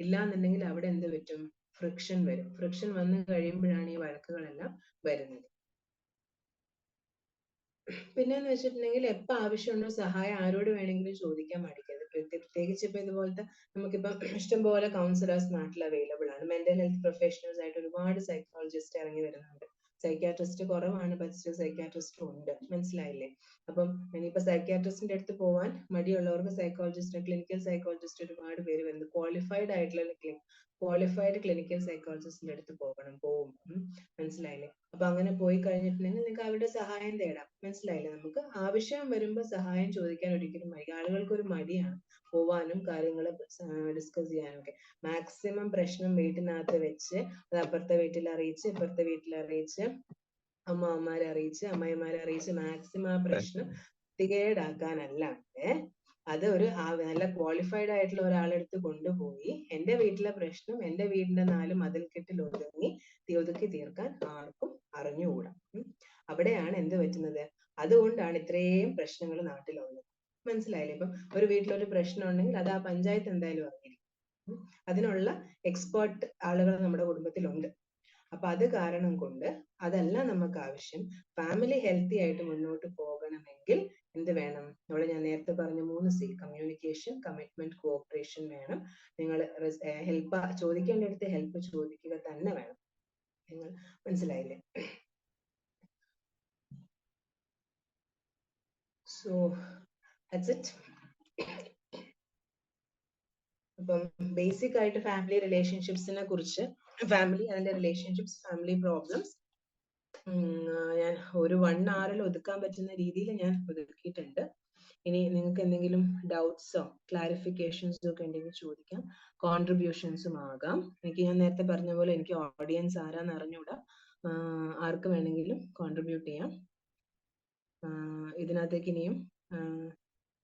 ഇല്ലാന്നുണ്ടെങ്കിൽ അവിടെ എന്ത് പറ്റും? ഫ്രിക്ഷൻ വരും. ഫ്രിക്ഷൻ വന്നു കഴിയുമ്പോഴാണ് ഈ വഴക്കുകളെല്ലാം വരുന്നത്. പിന്നെന്ന് വെച്ചിട്ടുണ്ടെങ്കിൽ എപ്പോ ആവശ്യമുണ്ടോ സഹായം ആരോട് വേണമെങ്കിലും ചോദിക്കാൻ മടിക്കരുത്. പ്രത്യേകിച്ച് ഇപ്പൊ ഇതുപോലത്തെ നമുക്കിപ്പം ഇഷ്ടംപോലെ കൗൺസിലേഴ്സ് നാട്ടിൽ അവൈലബിൾ ആണ്. മെന്റൽ ഹെൽത്ത് പ്രൊഫഷണൽസ് ആയിട്ട് ഒരുപാട് സൈക്കോളജിസ്റ്റ് ഇറങ്ങി വരുന്നുണ്ട്. സൈക്യാട്രിസ്റ്റ് കുറവാണ്, പക്ഷേ സൈക്യാട്രിസ്റ്റും ഉണ്ട്. മനസ്സിലായില്ലേ? അപ്പം ഇനിയിപ്പോ സൈക്യാട്രിസ്റ്റിന്റെ അടുത്ത് പോവാൻ മടിയുള്ളവർക്ക് സൈക്കോളജിസ്റ്റ്, ക്ലിനിക്കൽ സൈക്കോളജിസ്റ്റ് ഒരുപാട് പേര് വരുന്നത്. ക്വാളിഫൈഡ് ക്ലിനിക്കൽ സൈക്കോളജിസ്റ്റിന്റെ അടുത്ത് പോവും. മനസ്സിലായില്ലേ? അപ്പൊ അങ്ങനെ പോയി കഴിഞ്ഞിട്ടുണ്ടെങ്കിൽ നിങ്ങൾക്ക് അവരുടെ സഹായം തേടാം. മനസ്സിലായില്ലേ? നമുക്ക് ആവശ്യം വരുമ്പോ സഹായം ചോദിക്കാൻ ഒരിക്കലും ആളുകൾക്ക് ഒരു മടിയാണ് പോവാനും കാര്യങ്ങൾ ഡിസ്കസ് ചെയ്യാനും ഒക്കെ. മാക്സിമം പ്രശ്നം വീട്ടിനകത്ത് വെച്ച് അത് അപ്പുറത്തെ വീട്ടിൽ അറിയിച്ച്, ഇപ്പുറത്തെ വീട്ടിൽ അറിയിച്ച്, അമ്മമാരെ അറിയിച്ച്, അമ്മായിമാരെ അറിയിച്ച് മാക്സിമം ആ പ്രശ്നം വൃത്തികേടാക്കാനല്ലാണ്ട് അത് ഒരു നല്ല ക്വാളിഫൈഡ് ആയിട്ടുള്ള ഒരാളെടുത്ത് കൊണ്ടുപോയി എന്റെ വീട്ടിലെ പ്രശ്നം എന്റെ വീടിന്റെ 4 മതിൽക്കെട്ടിൽ ഒതുക്കി തീർക്കാൻ ആർക്കും അറിഞ്ഞുകൂടാ. അവിടെയാണ് എന്ത് പറ്റുന്നത്? അതുകൊണ്ടാണ് ഇത്രയും പ്രശ്നങ്ങൾ നാട്ടിലുള്ളത്. മനസ്സിലായില്ലേ? ഇപ്പം ഒരു വീട്ടിലൊരു പ്രശ്നം ഉണ്ടെങ്കിൽ അത് ആ പഞ്ചായത്ത് എന്തായാലും അറിഞ്ഞിരിക്കും. അതിനുള്ള എക്സ്പേർട്ട് ആളുകൾ നമ്മുടെ കുടുംബത്തിലുണ്ട്. അപ്പൊ അത് കാരണം കൊണ്ട് അതല്ല നമുക്ക് ആവശ്യം. ഫാമിലി ഹെൽത്തി ആയിട്ട് മുന്നോട്ട് പോകണമെങ്കിൽ എന്ത് വേണം? അവിടെ ഞാൻ നേരത്തെ പറഞ്ഞ 3C: കമ്മ്യൂണിക്കേഷൻ, കമ്മിറ്റ്മെന്റ്, കോഓപ്പറേഷൻ വേണം. നിങ്ങൾ ചോദിക്കേണ്ടടുത്ത് ഹെൽപ്പ് ചോദിക്കുക തന്നെ വേണം. നിങ്ങൾ മനസ്സിലായില്ലേ? So that's it. അപ്പം ബേസിക് ആയിട്ട് ഫാമിലി റിലേഷൻഷിപ്സിനെ കുറിച്ച്, അതിന്റെ റിലേഷൻഷിപ്സ്, ഫാമിലി പ്രോബ്ലംസ് ഞാൻ ഒരു 1 hour ഒതുക്കാൻ പറ്റുന്ന രീതിയിൽ ഞാൻ ഒതുക്കിയിട്ടുണ്ട്. ഇനി നിങ്ങൾക്ക് എന്തെങ്കിലും ഡൗട്ട്സോ ക്ലാരിഫിക്കേഷൻസോ ഒക്കെ ഉണ്ടെങ്കിൽ ചോദിക്കാം. കോൺട്രിബ്യൂഷൻസും ആകാം. ഞാൻ നേരത്തെ പറഞ്ഞ പോലെ എനിക്ക് ഓഡിയൻസ് ആരാന്ന് അറിഞ്ഞൂടാ. ആർക്ക് വേണമെങ്കിലും കോൺട്രിബ്യൂട്ട് ചെയ്യാം. ഇതിനകത്തേക്ക് ഇനിയും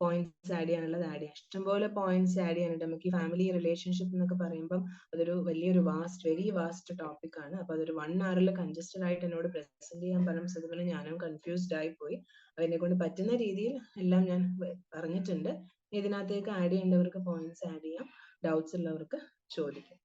പോയിന്റ്സ് ആഡ് ചെയ്യാനുള്ളത് ആഡ് ചെയ്യാം. ഇഷ്ടംപോലെ പോയിന്റ്സ് ആഡ് ചെയ്യാനുണ്ട്. നമുക്ക് ഈ ഫാമിലി റിലേഷൻഷിപ്പ് എന്നൊക്കെ പറയുമ്പം അതൊരു വലിയൊരു വെരി വാസ്റ്റ് ടോപ്പിക് ആണ്. അപ്പൊ അതൊരു 1 hour കൺജസ്റ്റഡ് ആയിട്ട് എന്നോട് പ്രസന്റ് ചെയ്യാൻ പറഞ്ഞ സ്ഥിതിക്ക് ഞാനും കൺഫ്യൂസ്ഡ് ആയി പോയി. അതിനെ കൊണ്ട് പറ്റുന്ന രീതിയിൽ എല്ലാം ഞാൻ പറഞ്ഞിട്ടുണ്ട്. ഇതിനകത്തേക്ക് ആഡ് ചെയ്യേണ്ടവർക്ക് പോയിന്റ്സ് ആഡ് ചെയ്യാം, ഡൗട്ട്സ് ഉള്ളവർക്ക് ചോദിക്കാം.